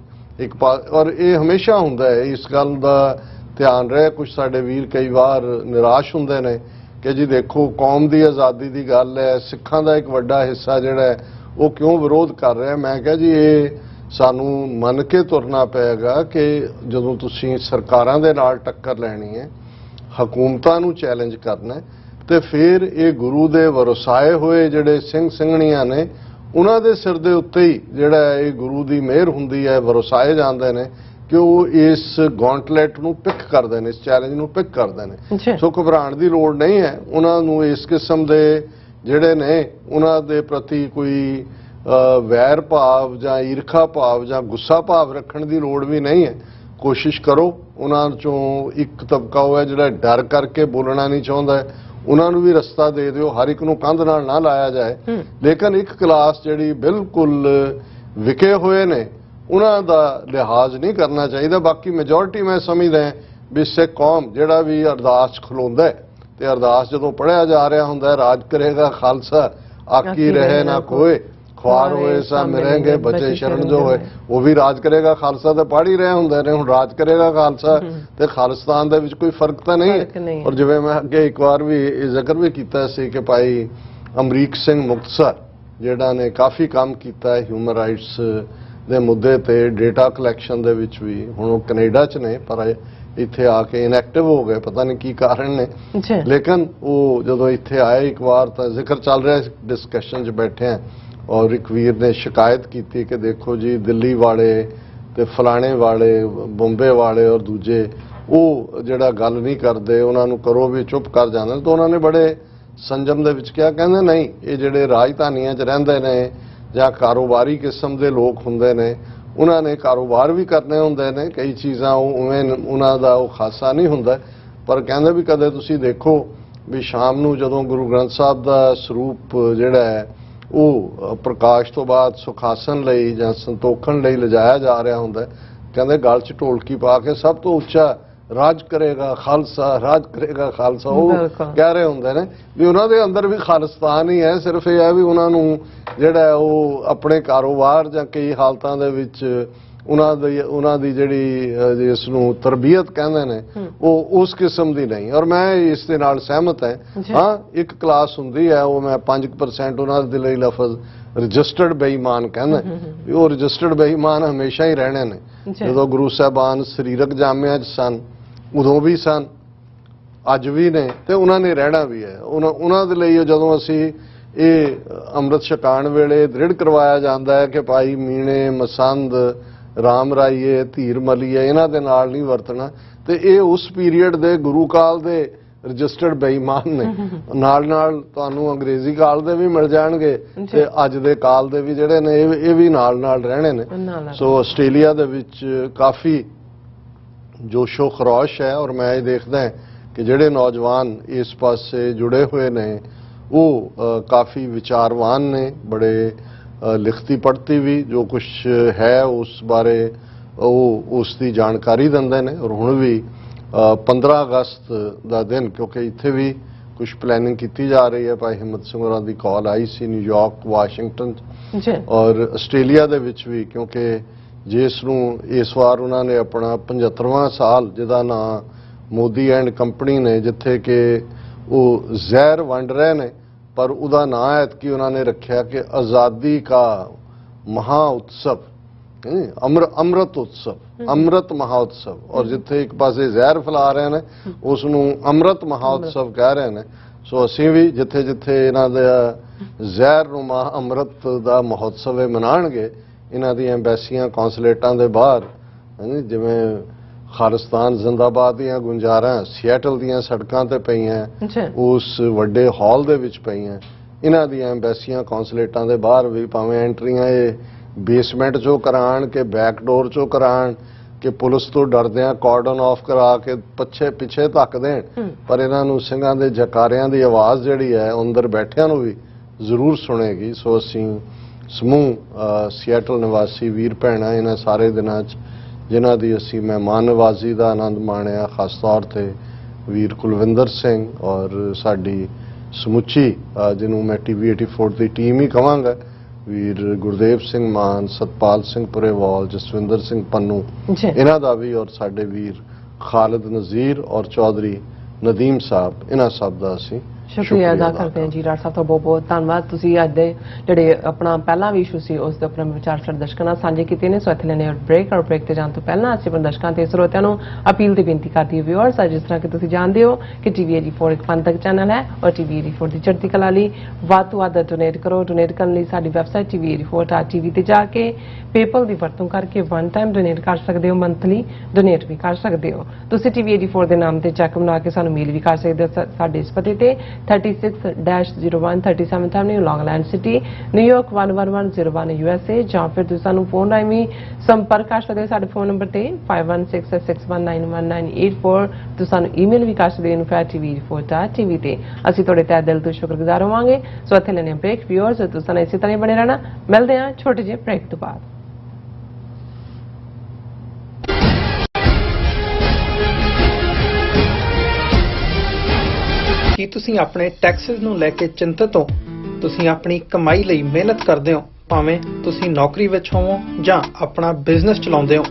ਔਰ ਇਹ ਹਮੇਸ਼ਾ ਹੁੰਦਾ ਹੈ, ਇਸ ਗੱਲ ਦਾ ਧਿਆਨ ਰਹੇ। ਕੁਝ ਸਾਡੇ ਵੀਰ ਕਈ ਵਾਰ ਨਿਰਾਸ਼ ਹੁੰਦੇ ਨੇ ਕਿ ਜੀ ਦੇਖੋ ਕੌਮ ਦੀ ਆਜ਼ਾਦੀ ਦੀ ਗੱਲ ਹੈ, ਸਿੱਖਾਂ ਦਾ ਇੱਕ ਵੱਡਾ ਹਿੱਸਾ ਜਿਹੜਾ ਹੈ ਉਹ ਕਿਉਂ ਵਿਰੋਧ ਕਰ ਰਿਹਾ। ਮੈਂ ਕਿਹਾ ਜੀ ਇਹ ਸਾਨੂੰ ਮੰਨ ਕੇ ਤੁਰਨਾ ਪਏਗਾ ਕਿ ਜਦੋਂ ਤੁਸੀਂ ਸਰਕਾਰਾਂ ਦੇ ਨਾਲ ਟੱਕਰ ਲੈਣੀ ਹੈ, ਹਕੂਮਤਾਂ ਨੂੰ ਚੈਲੰਜ ਕਰਨਾ ਤੇ ਫਿਰ ਇਹ ਗੁਰੂ ਦੇ ਵਰਸਾਏ ਹੋਏ ਜਿਹੜੇ ਸਿੰਘ ਸਿੰਘਣੀਆਂ ਨੇ ਉਹਨਾਂ ਦੇ ਸਿਰ ਦੇ ਉੱਤੇ ਹੀ ਜਿਹੜਾ ਇਹ ਗੁਰੂ ਦੀ ਮਿਹਰ ਹੁੰਦੀ ਹੈ, ਵਰਸਾਏ ਜਾਂਦੇ ਨੇ ਕਿ ਉਹ ਇਸ ਗੌਂਟਲੈਟ ਨੂੰ ਪਿਕ ਕਰਦੇ ਨੇ, ਇਸ ਚੈਲੰਜ ਨੂੰ ਪਿਕ ਕਰਦੇ ਨੇ। ਸੋ ਘਬਰਾਉਣ ਦੀ ਲੋੜ ਨਹੀਂ ਹੈ। ਉਹਨਾਂ ਨੂੰ ਇਸ ਕਿਸਮ ਦੇ ਜਿਹੜੇ ਨੇ ਉਹਨਾਂ ਦੇ ਪ੍ਰਤੀ ਕੋਈ ਵੈਰ ਭਾਵ ਜਾਂ ਈਰਖਾ ਭਾਵ ਜਾਂ ਗੁੱਸਾ ਭਾਵ ਰੱਖਣ ਦੀ ਲੋੜ ਵੀ ਨਹੀਂ ਹੈ। ਕੋਸ਼ਿਸ਼ ਕਰੋ ਉਹਨਾਂ ਚੋਂ ਇੱਕ ਤਬਕਾ ਉਹ ਹੈ ਜਿਹੜਾ ਡਰ ਕਰਕੇ ਬੋਲਣਾ ਨਹੀਂ ਚਾਹੁੰਦਾ, ਉਹਨਾਂ ਨੂੰ ਵੀ ਰਸਤਾ ਦੇ ਦਿਓ। ਹਰ ਇੱਕ ਨੂੰ ਕੰਧ ਨਾਲ ਨਾ ਲਾਇਆ ਜਾਏ, ਲੇਕਿਨ ਇੱਕ ਕਲਾਸ ਜਿਹੜੀ ਬਿਲਕੁਲ ਵਿਕੇ ਹੋਏ ਨੇ ਉਹਨਾਂ ਦਾ ਲਿਹਾਜ਼ ਨਹੀਂ ਕਰਨਾ ਚਾਹੀਦਾ। ਬਾਕੀ ਮੈਜੋਰਿਟੀ ਮੈਂ ਸਮਝਦਾ ਵੀ ਸਿੱਖ ਕੌਮ ਜਿਹੜਾ ਵੀ ਅਰਦਾਸ ਖਲੋਂਦਾ ਤੇ ਅਰਦਾਸ ਜਦੋਂ ਪੜ੍ਹਿਆ ਜਾ ਰਿਹਾ ਹੁੰਦਾ ਰਾਜ ਕਰੇਗਾ ਖਾਲਸਾ ਆਕੀ ਰਹੇ ਨਾ ਕੋਏ, ਖੁਆਰ ਹੋਏ ਸਾ ਮਿਲेंगे ਬੱਚੇ ਸ਼ਰਨ ਜੋ ਹੋਏ, ਉਹ ਵੀ ਰਾਜ ਕਰੇਗਾ ਖਾਲਸਾ ਤੇ ਪੜ੍ਹ ਹੀ ਰਹੇ ਹੁੰਦੇ ਨੇ। ਹੁਣ ਰਾਜ ਕਰੇਗਾ ਖਾਲਸਾ ਤੇ ਖਾਲਿਸਤਾਨ ਦੇ ਵਿੱਚ ਕੋਈ ਫਰਕ ਤਾਂ ਨਹੀਂ ਹੈ। ਔਰ ਜਿਵੇਂ ਮੈਂ ਅੱਗੇ ਇੱਕ ਵਾਰ ਵੀ ਇਹ ਜ਼ਿਕਰ ਵੀ ਕੀਤਾ ਸੀ ਕਿ ਭਾਈ ਅਮਰੀਕ ਸਿੰਘ ਮੁਕਤਸਰ ਜਿਹੜਾ ਨੇ ਕਾਫੀ ਕੰਮ ਕੀਤਾ ਹੈ ਹਿਊਮਨ ਰਾਈਟਸ ਦੇ ਮੁੱਦੇ ਤੇ, ਡੇਟਾ ਕਲੈਕਸ਼ਨ ਦੇ ਵਿੱਚ ਵੀ। ਹੁਣ ਉਹ ਕੈਨੇਡਾ 'ਚ ਨੇ ਪਰ ਇੱਥੇ ਆ ਕੇ ਇਨਐਕਟਿਵ ਹੋ ਗਏ, ਪਤਾ ਨਹੀਂ ਕੀ ਕਾਰਨ ਨੇ, ਲੇਕਿਨ ਉਹ ਜਦੋਂ ਇੱਥੇ ਆਏ ਇੱਕ ਵਾਰ ਤਾਂ ਜ਼ਿਕਰ ਚੱਲ ਰਿਹਾ ਡਿਸਕਸ਼ਨ 'ਚ ਬੈਠੇ ਆ ਔਰ ਇੱਕ ਵੀਰ ਨੇ ਸ਼ਿਕਾਇਤ ਕੀਤੀ ਕਿ ਦੇਖੋ ਜੀ ਦਿੱਲੀ ਵਾਲੇ ਤੇ ਫਲਾਣੇ ਵਾਲੇ, ਬੰਬੇ ਵਾਲੇ ਔਰ ਦੂਜੇ ਉਹ ਜਿਹੜਾ ਗੱਲ ਨਹੀਂ ਕਰਦੇ, ਉਹਨਾਂ ਨੂੰ ਕਰੋ ਵੀ ਚੁੱਪ ਕਰ ਜਾਂਦੇ। ਤਾਂ ਉਹਨਾਂ ਨੇ ਬੜੇ ਸੰਜਮ ਦੇ ਵਿੱਚ ਕਿਹਾ, ਕਹਿੰਦੇ ਨਹੀਂ ਇਹ ਜਿਹੜੇ ਰਾਜਧਾਨੀਆਂ 'ਚ ਰਹਿੰਦੇ ਨੇ ਜਾਂ ਕਾਰੋਬਾਰੀ ਕਿਸਮ ਦੇ ਲੋਕ ਹੁੰਦੇ ਨੇ ਉਹਨਾਂ ਨੇ ਕਾਰੋਬਾਰ ਵੀ ਕਰਨੇ ਹੁੰਦੇ ਨੇ, ਕਈ ਚੀਜ਼ਾਂ ਉਵੇਂ ਉਹਨਾਂ ਦਾ ਉਹ ਖਾਸਾ ਨਹੀਂ ਹੁੰਦਾ। ਪਰ ਕਹਿੰਦੇ ਵੀ ਕਦੇ ਤੁਸੀਂ ਦੇਖੋ ਵੀ ਸ਼ਾਮ ਨੂੰ ਜਦੋਂ ਗੁਰੂ ਗ੍ਰੰਥ ਸਾਹਿਬ ਦਾ ਸਰੂਪ ਜਿਹੜਾ ਹੈ ਉਹ ਪ੍ਰਕਾਸ਼ ਤੋਂ ਬਾਅਦ ਸੁਖਾਸਨ ਲਈ ਜਾਂ ਸੰਤੋਖਣ ਲਈ ਲਿਜਾਇਆ ਜਾ ਰਿਹਾ ਹੁੰਦਾ, ਕਹਿੰਦੇ ਗਲ 'ਚ ਢੋਲਕੀ ਪਾ ਕੇ ਸਭ ਤੋਂ ਉੱਚਾ ਰਾਜ ਕਰੇਗਾ ਖਾਲਸਾ, ਰਾਜ ਕਰੇਗਾ ਖਾਲਸਾ ਉਹ ਕਹਿ ਰਹੇ ਹੁੰਦੇ ਨੇ ਵੀ ਉਹਨਾਂ ਦੇ ਅੰਦਰ ਵੀ ਖਾਲਿਸਤਾਨ ਹੀ ਹੈ। ਸਿਰਫ ਇਹ ਹੈ ਵੀ ਉਹਨਾਂ ਨੂੰ ਜਿਹੜਾ ਉਹ ਆਪਣੇ ਕਾਰੋਬਾਰ ਜਾਂ ਕਈ ਹਾਲਤਾਂ ਦੇ ਵਿੱਚ ਉਹਨਾਂ ਦੀ ਜਿਹੜੀ ਜਿਸ ਨੂੰ ਤਰਬੀਅਤ ਕਹਿੰਦੇ ਨੇ ਉਹ ਉਸ ਕਿਸਮ ਦੀ ਨਹੀਂ। ਔਰ ਮੈਂ ਇਸ ਦੇ ਨਾਲ ਸਹਿਮਤ ਹਾਂ। ਇੱਕ ਕਲਾਸ ਹੁੰਦੀ ਹੈ ਉਹ ਮੈਂ 5% ਉਹਨਾਂ ਦੇ ਲਈ ਲਫ਼ਜ਼ ਰਜਿਸਟਰਡ ਬੇਈਮਾਨ ਕਹਿੰਦਾ ਵੀ ਉਹ ਰਜਿਸਟਰਡ ਬੇਈਮਾਨ ਹਮੇਸ਼ਾ ਹੀ ਰਹਿਣੇ ਨੇ। ਜਦੋਂ ਗੁਰੂ ਸਾਹਿਬਾਨ ਸਰੀਰਕ ਜਾਮਿਆਂ 'ਚ ਸਨ ਉਦੋਂ ਵੀ ਸਨ, ਅੱਜ ਵੀ ਨੇ ਤੇ ਉਹਨਾਂ ਨੇ ਰਹਿਣਾ ਵੀ ਹੈ। ਉਹਨਾਂ ਦੇ ਲਈ ਜਦੋਂ ਅਸੀਂ ਇਹ ਅੰਮ੍ਰਿਤ ਛਕਾਉਣ ਵੇਲੇ ਦ੍ਰਿੜ ਕਰਵਾਇਆ ਜਾਂਦਾ ਹੈ ਕਿ ਭਾਈ ਮੀਣੇ ਮਸੰਦ ਰਾਮ ਰਾਈਏ ਧੀਰ ਮਲੀਏ ਇਹਨਾਂ ਦੇ ਨਾਲ ਨਹੀਂ ਵਰਤਣਾ, ਤੇ ਇਹ ਉਸ ਪੀਰੀਅਡ ਦੇ ਗੁਰੂ ਕਾਲ ਦੇ ਰਜਿਸਟਰਡ ਬੇਈਮਾਨ ਨੇ। ਨਾਲ ਨਾਲ ਤੁਹਾਨੂੰ ਅੰਗਰੇਜ਼ੀ ਕਾਲ ਦੇ ਵੀ ਮਿਲ ਜਾਣਗੇ ਤੇ ਅੱਜ ਦੇ ਕਾਲ ਦੇ ਵੀ ਜਿਹੜੇ ਨੇ ਇਹ ਵੀ ਨਾਲ ਨਾਲ ਰਹਿਣੇ ਨੇ। ਸੋ ਆਸਟ੍ਰੇਲੀਆ ਦੇ ਵਿੱਚ ਕਾਫੀ ਜੋਸ਼ੋ ਖਰੋਸ਼ ਹੈ ਔਰ ਮੈਂ ਇਹ ਦੇਖਦਾ कि ਜਿਹੜੇ ਨੌਜਵਾਨ ਇਸ ਪਾਸੇ ਜੁੜੇ ਹੋਏ ਨੇ ਉਹ ਕਾਫੀ ਵਿਚਾਰਵਾਨ ਨੇ, ਬੜੇ ਲਿਖਤੀ ਪੜ੍ਹਤੀ ਵੀ ਜੋ ਕੁਝ ਹੈ ਉਸ ਬਾਰੇ ਉਹ ਉਸ ਦੀ ਜਾਣਕਾਰੀ ਦਿੰਦੇ ਨੇ। ਔਰ ਹੁਣ ਵੀ 15 ਅਗਸਤ ਦਾ ਦਿਨ, ਕਿਉਂਕਿ ਇੱਥੇ ਵੀ ਕੁਝ ਪਲੈਨਿੰਗ ਕੀਤੀ ਜਾ ਰਹੀ ਹੈ, ਭਾਈ ਹਿੰਮਤ ਸਿੰਘ ਹੋਰਾਂ ਦੀ ਕਾਲ ਆਈ ਸੀ ਨਿਊਯਾਰਕ, ਵਾਸ਼ਿੰਗਟਨ ਔਰ ਆਸਟ੍ਰੇਲੀਆ ਦੇ ਵਿੱਚ ਵੀ, ਕਿਉਂਕਿ ਜਿਸ ਨੂੰ ਇਸ ਵਾਰ ਉਹਨਾਂ ਨੇ ਆਪਣਾ 75ਵਾਂ ਸਾਲ ਜਿਹਦਾ ਨਾਂ ਮੋਦੀ ਐਂਡ ਕੰਪਨੀ ਨੇ, ਜਿੱਥੇ ਕਿ ਉਹ ਜ਼ਹਿਰ ਵੰਡ ਰਹੇ ਨੇ, ਪਰ ਉਹਦਾ ਨਾਂ ਐਤਕੀ ਉਹਨਾਂ ਨੇ ਰੱਖਿਆ ਕਿ ਆਜ਼ਾਦੀ ਕਾ ਮਹਾ ਉਤਸਵ, ਅੰਮ੍ਰਿਤ ਉਤਸਵ, ਅੰਮ੍ਰਿਤ ਮਹਾ ਉਤਸਵ। ਔਰ ਜਿੱਥੇ ਇੱਕ ਪਾਸੇ ਜ਼ਹਿਰ ਫੈਲਾ ਰਹੇ ਨੇ ਉਸ ਨੂੰ ਅੰਮ੍ਰਿਤ ਮਹਾ ਉਤਸਵ ਕਹਿ ਰਹੇ ਨੇ। ਸੋ ਅਸੀਂ ਵੀ ਜਿੱਥੇ ਜਿੱਥੇ ਇਹਨਾਂ ਦਾ ਜ਼ਹਿਰ ਨੂੰ ਅੰਮ੍ਰਿਤ ਦਾ ਮਹੋਤਸਵ ਮਨਾਉਣਗੇ, ਇਹਨਾਂ ਦੀਆਂ ਐਮਬੈਸੀਆਂ, ਕੌਂਸੂਲੇਟਾਂ ਦੇ ਬਾਹਰ, ਜਿਵੇਂ ਖਾਲਿਸਤਾਨ ਜ਼ਿੰਦਾਬਾਦ ਦੀਆਂ ਗੁੰਜਾਰਾਂ ਸਿਐਟਲ ਦੀਆਂ ਸੜਕਾਂ ਤੇ ਪਈਆਂ, ਉਸ ਵੱਡੇ ਹਾਲ ਦੇ ਵਿੱਚ ਪਈਆਂ, ਇਹਨਾਂ ਦੀਆਂ ਐਮਬੈਸੀਆਂ, ਕੌਂਸੂਲੇਟਾਂ ਦੇ ਬਾਹਰ ਵੀ ਭਾਵੇਂ ਐਂਟਰੀਆਂ ਇਹ ਬੇਸਮੈਂਟ ਚੋਂ ਕਰਾਉਣ ਕਿ ਬੈਕ ਡੋਰ ਚੋਂ ਕਰਾਉਣ ਕਿ ਪੁਲਿਸ ਤੋਂ ਡਰਦਿਆਂ ਕਾਰਡਨ ਆਫ ਕਰਾ ਕੇ ਪਿੱਛੇ ਧੱਕ ਦੇਣ, ਪਰ ਇਹਨਾਂ ਨੂੰ ਸਿੰਘਾਂ ਦੇ ਜਕਾਰਿਆਂ ਦੀ ਆਵਾਜ਼ ਜਿਹੜੀ ਹੈ ਅੰਦਰ ਬੈਠਿਆਂ ਨੂੰ ਵੀ ਜ਼ਰੂਰ ਸੁਣੇਗੀ। ਸੋ ਅਸੀਂ ਸਮੂਹ ਸਿਐਟਲ ਨਿਵਾਸੀ ਵੀਰ ਭੈਣਾਂ ਇਹਨਾਂ ਸਾਰੇ ਦਿਨਾਂ 'ਚ ਜਿਨ੍ਹਾਂ ਦੀ ਅਸੀਂ ਮਹਿਮਾਨ ਨਵਾਜ਼ੀ ਦਾ ਆਨੰਦ ਮਾਣਿਆ, ਖਾਸ ਤੌਰ ਤੇ ਵੀਰ ਕੁਲਵਿੰਦਰ ਸਿੰਘ ਔਰ ਸਾਡੀ ਸਮੁੱਚੀ ਜਿਹਨੂੰ ਮੈਂ TV 84 ਦੀ ਟੀਮ ਹੀ ਕਹਾਂਗਾ, ਵੀਰ ਗੁਰਦੇਵ ਸਿੰਘ ਮਾਨ, ਸਤਪਾਲ ਸਿੰਘ ਪੁਰੇਵਾਲ, ਜਸਵਿੰਦਰ ਸਿੰਘ ਪੰਨੂ, ਇਹਨਾਂ ਦਾ ਵੀ, ਔਰ ਸਾਡੇ ਵੀਰ ਖਾਲਿਦ ਨਜ਼ੀਰ ਔਰ ਚੌਧਰੀ ਨਦੀਮ ਸਾਹਿਬ, ਇਹਨਾਂ ਸਭ ਦਾ ਅਸੀਂ ਸ਼ੁਕਰੀਆ ਅਦਾ ਕਰਦੇ ਹਾਂ ਜੀ। ਡਾਕਟਰ ਸਾਹਿਬ ਦਾ ਬਹੁਤ ਬਹੁਤ ਧੰਨਵਾਦ। ਤੁਸੀਂ ਅੱਜ ਦੇ ਜਿਹੜੇ ਆਪਣਾ ਪਹਿਲਾ ਵੀ ਇਸ਼ੂ ਸੀ ਉਸ ਦੇ ਉੱਪਰ ਵਿਚਾਰ ਸਾਡੇ ਦਰਸ਼ਕਾਂ ਨਾਲ ਸਾਂਝੇ ਕੀਤੇ ਨੇ। ਸੋ ਇੱਥੇ ਲੈਣੇ ਬ੍ਰੇਕ, ਔਰ ਬ੍ਰੇਕ ਤੇ ਜਾਣ ਤੋਂ ਪਹਿਲਾਂ ਅਸੀਂ ਆਪਣੇ ਦਰਸ਼ਕਾਂ ਤੇ ਸਰੋਤਿਆਂ ਨੂੰ ਅਪੀਲ ਤੇ ਬੇਨਤੀ ਕਰਦੀ ਹਾਂ ਵਿਊਅਰਸ, ਜਿਸ ਤਰ੍ਹਾਂ ਕਿ ਤੁਸੀਂ ਜਾਣਦੇ ਹੋ ਕਿ TV 84 ਇੱਕ ਪੰਥਕ ਚੈਨਲ ਹੈ ਔਰ TV 84 ਦੀ ਚੜ੍ਹਦੀ ਕਲਾ ਲਈ ਵੱਧ ਤੋਂ ਵੱਧ ਡੋਨੇਟ ਕਰੋ। ਡੋਨੇਟ ਕਰਨ ਲਈ ਸਾਡੀ ਵੈਬਸਾਈਟ TV84.tv ਤੇ ਜਾ ਕੇ ਪੇਪਲ ਦੀ ਵਰਤੋਂ ਕਰਕੇ ਵਨ ਟਾਈਮ ਡੋਨੇਟ ਕਰ ਸਕਦੇ ਹੋ, ਮੰਥਲੀ ਡੋਨੇਟ ਵੀ ਕਰ ਸਕਦੇ ਹੋ। ਤੁਸੀਂ TV 84 ਦੇ ਨਾਮ ਤੇ ਚੈੱਕ ਬਣਾ ਕੇ ਸਾਨੂੰ ਮੇਲ ਵੀ ਕਰ ਸਕਦੇ ਹੋ ਸਾਡੇ ਇਸ ਪਤੇ ਤੇ 36-01 37th Avenue, Long Island City, New York 11101 USA, ਜਾਂ ਫਿਰ ਤੁਸੀਂ ਸਾਨੂੰ ਫੋਨ ਰਾਹੀਂ ਵੀ ਸੰਪਰਕ ਕਰ ਸਕਦੇ ਹੋ ਸਾਡੇ ਫੋਨ ਨੰਬਰ ਤੇ 5166191984। ਤੁਸੀਂ ਸਾਨੂੰ ਈਮੇਲ ਵੀ ਕਰ ਸਕਦੇ ਹੋ info@tv84.tv ਤੇ। ਅਸੀਂ ਤੁਹਾਡੇ ਤਹਿ ਦਿਲ ਤੋਂ ਸ਼ੁਕਰਗੁਜ਼ਾਰ ਹੋਵਾਂਗੇ। ਸੋ ਇੱਥੇ ਲੈਣੇ ਬ੍ਰੇਕ ਵਿਊਅਰਸ, ਤੁਸੀਂ ਨਾਲ ਇਸੇ ਤਰ੍ਹਾਂ ਬਣੇ ਰਹਿਣਾ। ਮਿਲਦੇ ਹਾਂ ਛੋਟੇ ਜਿਹੇ ਬ੍ਰੇਕ ਤੋਂ ਬਾਅਦ। ਕੀ ਤੁਸੀਂ ਆਪਣੇ ਟੈਕਸਿਸ ਨੂੰ ਲੈ ਕੇ ਚਿੰਤਤ ਹੋ? ਤੁਸੀਂ ਆਪਣੀ ਕਮਾਈ ਲਈ ਮਿਹਨਤ ਕਰਦੇ ਹੋ, ਭਾਵੇਂ ਤੁਸੀਂ ਨੌਕਰੀ ਵਿੱਚ ਹੋਵੋ ਜਾਂ ਆਪਣਾ ਬਿਜ਼ਨਸ ਚਲਾਉਂਦੇ ਹੋ।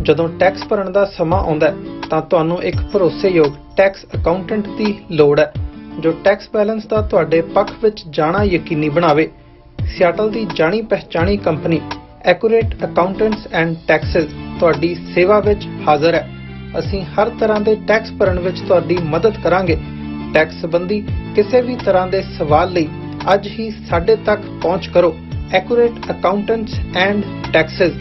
ਜਦੋਂ ਟੈਕਸ ਭਰਨ ਦਾ ਸਮਾਂ ਆਉਂਦਾ ਹੈ ਤਾਂ ਤੁਹਾਨੂੰ ਇੱਕ ਭਰੋਸੇਯੋਗ ਟੈਕਸ ਅਕਾਊਂਟੈਂਟ ਦੀ ਲੋੜ ਹੈ ਜੋ ਟੈਕਸ ਬੈਲੈਂਸ ਦਾ ਤੁਹਾਡੇ ਪੱਖ ਵਿੱਚ ਜਾਣਾ ਯਕੀਨੀ ਬਣਾਵੇ। ਸਿਆਟਲ ਦੀ ਜਾਣੀ ਪਛਾਣੀ company Accurate accountants and Taxes ਤੁਹਾਡੀ ਸੇਵਾ ਵਿੱਚ ਹਾਜ਼ਰ ਹੈ। ਅਸੀਂ ਹਰ ਤਰ੍ਹਾਂ ਦੇ ਟੈਕਸ ਭਰਨ ਵਿੱਚ ਤੁਹਾਡੀ ਮਦਦ ਕਰਾਂਗੇ। ਟੈਕਸ ਸੰਬੰਧੀ ਕਿਸੇ ਵੀ ਤਰ੍ਹਾਂ ਦੇ ਸਵਾਲ ਲਈ ਅੱਜ ਹੀ ਸਾਡੇ ਤੱਕ ਪਹੁੰਚ ਕਰੋ। Accurate accountants and Taxes.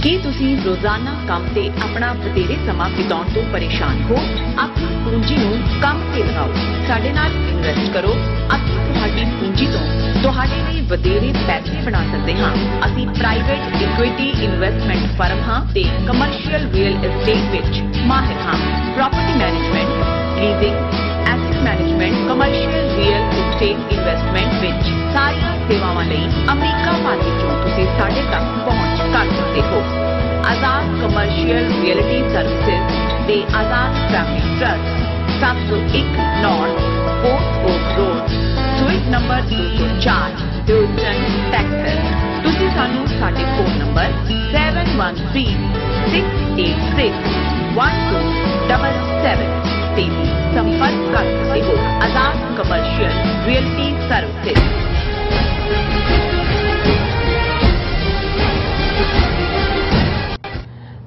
ਕੀ ਤੁਸੀਂ ਰੋਜ਼ਾਨਾ ਕੰਮ ਤੇ ਆਪਣਾ ਵਧੇਰੇ ਸਮਾਂ ਬਿਤਾਉਣ ਤੋਂ ਪਰੇਸ਼ਾਨ ਹੋ? ਆਪਣੀ ਪੂੰਜੀ ਨੂੰ ਕੰਮ ਤੇ ਲਗਾਓ, ਸਾਡੇ ਨਾਲ ਇਨਵੈਸਟ ਕਰੋ। ਅਸੀਂ ਤੁਹਾਡੀ ਪੂੰਜੀ ਤੋਂ ਤੁਹਾਡੇ ਲਈ ਵਧੇਰੇ ਪੈਸੇ ਬਣਾ ਸਕਦੇ ਹਾਂ। ਅਸੀਂ ਪ੍ਰਾਈਵੇਟ ਇਕੁਇਟੀ ਇਨਵੈਸਟਮੈਂਟ ਫਰਮ ਹਾਂ ਤੇ ਕਮਰਸ਼ੀਅਲ ਰੀਅਲ ਏਸਟੇਟ ਵਿੱਚ ਮਾਹਿਰ ਹਾਂ। Property management, leasing, asset management, commercial real estate investment ਵਿੱਚ ਸਾਰੀਆਂ ਸੇਵਾਵਾਂ ਲਈ ਅਮਰੀਕਾ ਭਰ ਵਿੱਚੋਂ ਤੁਸੀਂ ਸਾਡੇ ਤੱਕ ਪਹੁੰਚ ਕਰ ਸਕਦੇ ਹੋ। ਆਜ਼ਾਦ ਕਮਰਸ਼ੀਅਲ ਰੀਅਲਟੀ ਸਰਵਿਸਿਜ਼ ਤੇ Azad Family Trust, 701 North Fort Oak Road, suite number 204, Houston, Texas. ਤੁਸੀਂ ਸਾਨੂੰ ਸਾਡੇ ਫੋਨ ਨੰਬਰ 7136861277 ਤੇ ਵੀ ਸੰਪਰਕ ਕਰ ਸਕਦੇ ਹੋ। Azad Commercial Realty services.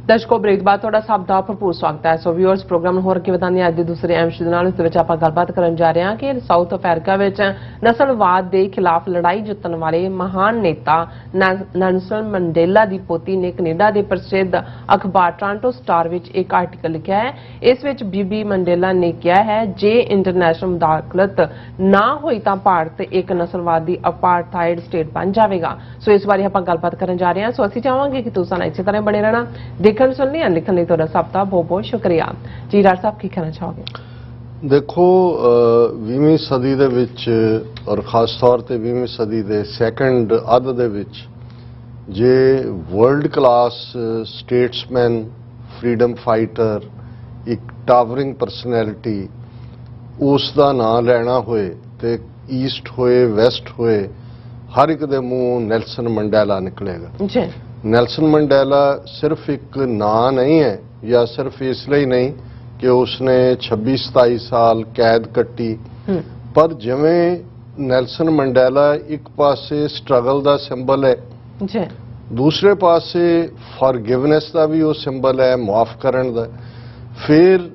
ਦਰਸ਼ਕੋ break ਬਾਅਦ ਤੁਹਾਡਾ ਸਭ ਦਾ ਭਰਪੂਰ ਸਵਾਗਤ ਹੈ। ਸੋ ਵਿਊਅਰਸ, ਪ੍ਰੋਗਰਾਮ ਨੂੰ ਹੋਰ ਕੀ ਵਧਾਉਂਦੇ ਅੱਜ ਦੇ ਦੂਸਰੇ ਅਹਿਮ ਇਸ਼ੂ ਦੇ ਨਾਲ। ਇਸ ਦੇ ਵਿੱਚ ਆਪਾਂ ਗੱਲਬਾਤ ਕਰਨ ਜਾ ਰਹੇ ਹਾਂ ਕਿ ਸਾਊਥ ਅਫਰੀਕਾ ਵਿੱਚ ਨਸਲਵਾਦ ਦੇ ਖਿਲਾਫ ਲੜਾਈ ਜਿੱਤਣ ਵਾਲੇ ਮਹਾਨ ਨੇਤਾ ਨੈਲਸਨ ਮੰਡੇਲਾ ਦੀ ਪੋਤੀ ਨੇ ਕੈਨੇਡਾ ਦੇ ਪ੍ਰਸਿੱਧ ਅਖਬਾਰ ਟੋਰਾਂਟੋ ਸਟਾਰ ਵਿੱਚ ਇੱਕ ਆਰਟੀਕਲ ਲਿਖਿਆ ਹੈ। ਇਸ ਵਿੱਚ ਬੀਬੀ ਮੰਡੇਲਾ ਨੇ ਕਿਹਾ ਹੈ, ਜੇ ਇੰਟਰਨੈਸ਼ਨਲ ਮੁਦਾਖਲਤ ਨਾ ਹੋਈ ਤਾਂ ਭਾਰਤ ਇੱਕ ਨਸਲਵਾਦੀ ਅਪਾਰਥਾਈਡ ਸਟੇਟ ਬਣ ਜਾਵੇਗਾ। ਸੋ ਇਸ ਬਾਰੇ ਆਪਾਂ ਗੱਲਬਾਤ ਕਰਨ ਜਾ ਰਹੇ ਹਾਂ। ਸੋ ਅਸੀਂ ਚਾਹਾਂਗੇ ਕਿ ਤੁਸੀਂ ਨਾਲ ਇਸੇ ਤਰ੍ਹਾਂ ਬਣੇ ਰਹਿਣਾ। ਦੇਖਣ ਸੁਣਨੀ ਜਾਂ ਲਿਖਣ ਲਈ ਤੁਹਾਡਾ ਸਭ ਦਾ ਬਹੁਤ ਬਹੁਤ ਸ਼ੁਕਰੀਆ ਜੀ। ਡਾਕਟਰ ਸਾਹਿਬ ਕੀ ਕਹਿਣਾ ਚਾਹੋਗੇ? ਦੇਖੋ 20ਵੀਂ ਸਦੀ ਦੇ ਵਿੱਚ ਔਰ ਖਾਸ ਤੌਰ ਤੇ 20ਵੀਂ ਸਦੀ ਦੇ ਸੈਕੰਡ ਅੱਧ ਦੇ ਵਿੱਚ ਜੇ world class statesman, freedom fighter, ਇੱਕ ਟਾਵਰਿੰਗ ਪਰਸਨੈਲਿਟੀ ਉਸ ਦਾ ਨਾਂ ਲੈਣਾ ਹੋਏ ਤੇ ਈਸਟ ਹੋਏ ਵੈਸਟ ਹੋਏ ਹਰ ਇੱਕ ਦੇ ਮੂੰਹ ਨੈਲਸਨ ਮੰਡੇਲਾ ਨਿਕਲੇਗਾ ਜੀ। ਨੈਲਸਨ ਮੰਡੇਲਾ ਸਿਰਫ ਇੱਕ ਨਾਂ ਨਹੀਂ ਹੈ ਜਾਂ ਸਿਰਫ ਇਸ ਲਈ ਨਹੀਂ ਕਿ ਉਸਨੇ 26-27 ਸਾਲ ਕੈਦ ਕੱਟੀ, ਪਰ ਜਿਵੇਂ ਨੈਲਸਨ ਮੰਡੇਲਾ ਇੱਕ ਪਾਸੇ ਸਟਰਗਲ ਦਾ ਸਿੰਬਲ ਹੈ ਜੀ, ਦੂਸਰੇ ਪਾਸੇ ਫॉरगिवनेस ਦਾ ਵੀ ਉਹ ਸਿੰਬਲ ਹੈ, ਮਾਫ ਕਰਨ ਦਾ। ਫਿਰ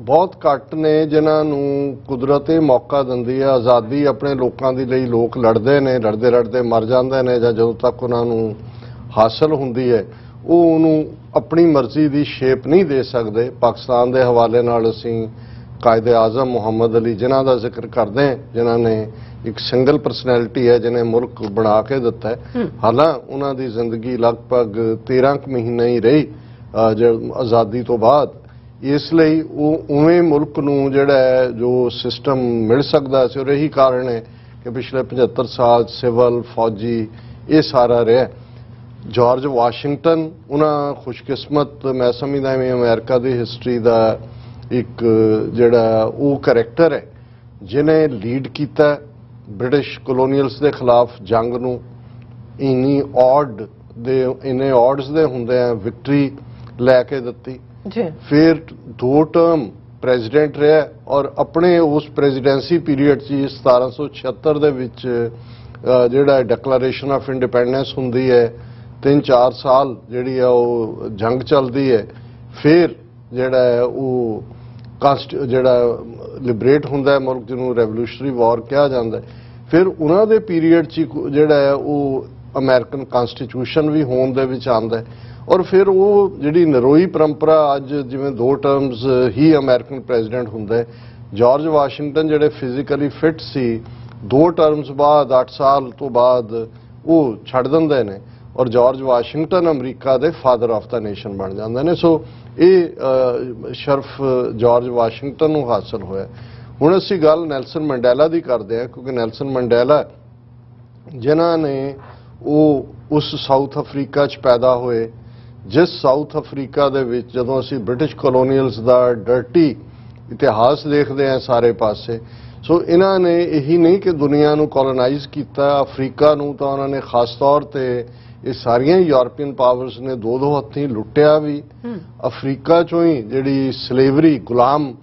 ਬਹੁਤ ਘੱਟ ਨੇ ਜਿਨ੍ਹਾਂ ਨੂੰ ਕੁਦਰਤ ਇਹ ਮੌਕਾ ਦਿੰਦੀ ਹੈ, ਆਜ਼ਾਦੀ ਆਪਣੇ ਲੋਕਾਂ ਦੇ ਲਈ ਲੋਕ ਲੜਦੇ ਨੇ, ਲੜਦੇ ਲੜਦੇ ਮਰ ਜਾਂਦੇ ਨੇ ਜਾਂ ਜਦੋਂ ਤੱਕ ਉਹਨਾਂ ਨੂੰ ਹਾਸਲ ਹੁੰਦੀ ਹੈ ਉਹ ਉਹਨੂੰ ਆਪਣੀ ਮਰਜ਼ੀ ਦੀ ਸ਼ੇਪ ਨਹੀਂ ਦੇ ਸਕਦੇ। ਪਾਕਿਸਤਾਨ ਦੇ ਹਵਾਲੇ ਨਾਲ ਅਸੀਂ ਕਾਇਦੇ ਆਜ਼ਮ ਮੁਹੰਮਦ ਅਲੀ ਜਿਨ੍ਹਾਂ ਦਾ ਜ਼ਿਕਰ ਕਰਦੇ ਹਾਂ, ਜਿਨ੍ਹਾਂ ਨੇ ਇੱਕ ਸਿੰਗਲ ਪਰਸਨੈਲਿਟੀ ਹੈ ਜਿਹਨੇ ਮੁਲਕ ਬਣਾ ਕੇ ਦਿੱਤਾ ਹੈ। ਹਾਲਾਂਕਿ ਉਹਨਾਂ ਦੀ ਜ਼ਿੰਦਗੀ ਲਗਭਗ 13 ਮਹੀਨੇ ਹੀ ਰਹੀ ਆਜ਼ਾਦੀ ਤੋਂ ਬਾਅਦ, ਇਸ ਲਈ ਉਹ ਉਵੇਂ ਮੁਲਕ ਨੂੰ ਜਿਹੜਾ ਜੋ ਸਿਸਟਮ ਮਿਲ ਸਕਦਾ ਸੀ, ਔਰ ਇਹੀ ਕਾਰਨ ਹੈ ਕਿ ਪਿਛਲੇ 75 ਸਾਲ ਸਿਵਲ ਫੌਜੀ ਇਹ ਸਾਰਾ ਰਿਹਾ। ਜਾਰਜ ਵਾਸ਼ਿੰਗਟਨ ਉਹਨਾਂ ਖੁਸ਼ਕਿਸਮਤ ਮੈਂ ਸਮਝਦਾ ਐਵੇਂ ਅਮਰੀਕਾ ਦੀ ਹਿਸਟਰੀ ਦਾ ਇੱਕ ਜਿਹੜਾ ਉਹ ਕਰੈਕਟਰ ਹੈ ਜਿਹਨੇ ਲੀਡ ਕੀਤਾ ਬ੍ਰਿਟਿਸ਼ ਕਲੋਨੀਅਲਸ ਦੇ ਖਿਲਾਫ ਜੰਗ ਨੂੰ, ਇੰਨੇ ਆਡਸ ਦੇ ਹੁੰਦੇ ਆ ਵਿਕਟਰੀ ਲੈ ਕੇ ਦਿੱਤੀ। ਫਿਰ 2 ਟਰਮ ਪ੍ਰੈਜ਼ੀਡੈਂਟ ਰਿਹਾ ਔਰ ਆਪਣੇ ਉਸ ਪ੍ਰੈਜ਼ੀਡੈਂਸੀ ਪੀਰੀਅਡ 'ਚ 1776 ਦੇ ਵਿੱਚ ਜਿਹੜਾ ਡਿਕਲੇਰੇਸ਼ਨ ਆਫ ਇੰਡੀਪੈਂਡੈਂਸ ਹੁੰਦੀ ਹੈ, 3-4 ਸਾਲ ਜਿਹੜੀ ਆ ਉਹ ਜੰਗ ਚੱਲਦੀ ਹੈ। ਫਿਰ ਜਿਹੜਾ ਉਹ ਜਿਹੜਾ ਲਿਬਰੇਟ ਹੁੰਦਾ ਹੈ ਮੁਲਕ, ਜਿਹਨੂੰ ਰੈਵੋਲੂਸ਼ਨਰੀ ਵਾਰ ਕਿਹਾ ਜਾਂਦਾ ਹੈ। ਫਿਰ ਉਹਨਾਂ ਦੇ ਪੀਰੀਅਡ 'ਚ ਜਿਹੜਾ ਹੈ ਉਹ ਅਮਰੀਕਨ ਕਨਸਟੀਟਿਊਸ਼ਨ ਵੀ ਹੋਣ ਦੇ ਵਿੱਚ ਆਉਂਦਾ ਹੈ। ਔਰ ਫਿਰ ਉਹ ਜਿਹੜੀ ਨਰੋਈ ਪਰੰਪਰਾ ਅੱਜ ਜਿਵੇਂ 2 ਟਰਮਸ ਹੀ ਅਮਰੀਕਨ ਪ੍ਰੈਜ਼ੀਡੈਂਟ ਹੁੰਦਾ ਹੈ। ਜਾਰਜ ਵਾਸ਼ਿੰਗਟਨ ਜਿਹੜੇ ਫਿਜ਼ੀਕਲੀ ਫਿਟ ਸੀ 2 ਟਰਮਸ ਬਾਅਦ 8 ਸਾਲ ਤੋਂ ਬਾਅਦ ਉਹ ਛੱਡ ਦਿੰਦੇ ਨੇ ਔਰ ਜਾਰਜ ਵਾਸ਼ਿੰਗਟਨ ਅਮਰੀਕਾ ਦੇ ਫਾਦਰ ਆਫ ਦਾ ਨੇਸ਼ਨ ਬਣ ਜਾਂਦੇ ਨੇ। ਸੋ ਇਹ ਸ਼ਰਫ ਜਾਰਜ ਵਾਸ਼ਿੰਗਟਨ ਨੂੰ ਹਾਸਲ ਹੋਇਆ। ਹੁਣ ਅਸੀਂ ਗੱਲ ਨੈਲਸਨ ਮੰਡੇਲਾ ਦੀ ਕਰਦੇ ਹਾਂ ਕਿਉਂਕਿ ਨੈਲਸਨ ਮੰਡੇਲਾ ਜਿਨ੍ਹਾਂ ਨੇ ਉਹ ਉਸ ਸਾਊਥ ਅਫਰੀਕਾ 'ਚ ਪੈਦਾ ਹੋਏ ਜਿਸ ਸਾਊਥ ਅਫਰੀਕਾ ਦੇ ਵਿੱਚ ਜਦੋਂ ਅਸੀਂ ਬ੍ਰਿਟਿਸ਼ ਕਲੋਨੀਅਲਸ ਦਾ ਡਰਟੀ ਇਤਿਹਾਸ ਦੇਖਦੇ ਹਾਂ ਸਾਰੇ ਪਾਸੇ, ਸੋ ਇਹਨਾਂ ਨੇ ਇਹੀ ਨਹੀਂ ਕਿ ਦੁਨੀਆ ਨੂੰ ਕੋਲੋਨਾਈਜ਼ ਕੀਤਾ, ਅਫਰੀਕਾ ਨੂੰ ਤਾਂ ਉਹਨਾਂ ਨੇ ਖਾਸ ਤੌਰ ਤੇ ਇਹ ਸਾਰੀਆਂ ਯੂਰਪੀਅਨ ਪਾਵਰਸ ਨੇ 2-2 ਹੱਥੀਂ ਲੁੱਟਿਆ ਵੀ। ਅਫਰੀਕਾ 'ਚੋਂ ਹੀ ਜਿਹੜੀ ਸਲੇਵਰੀ ਗੁਲਾਮ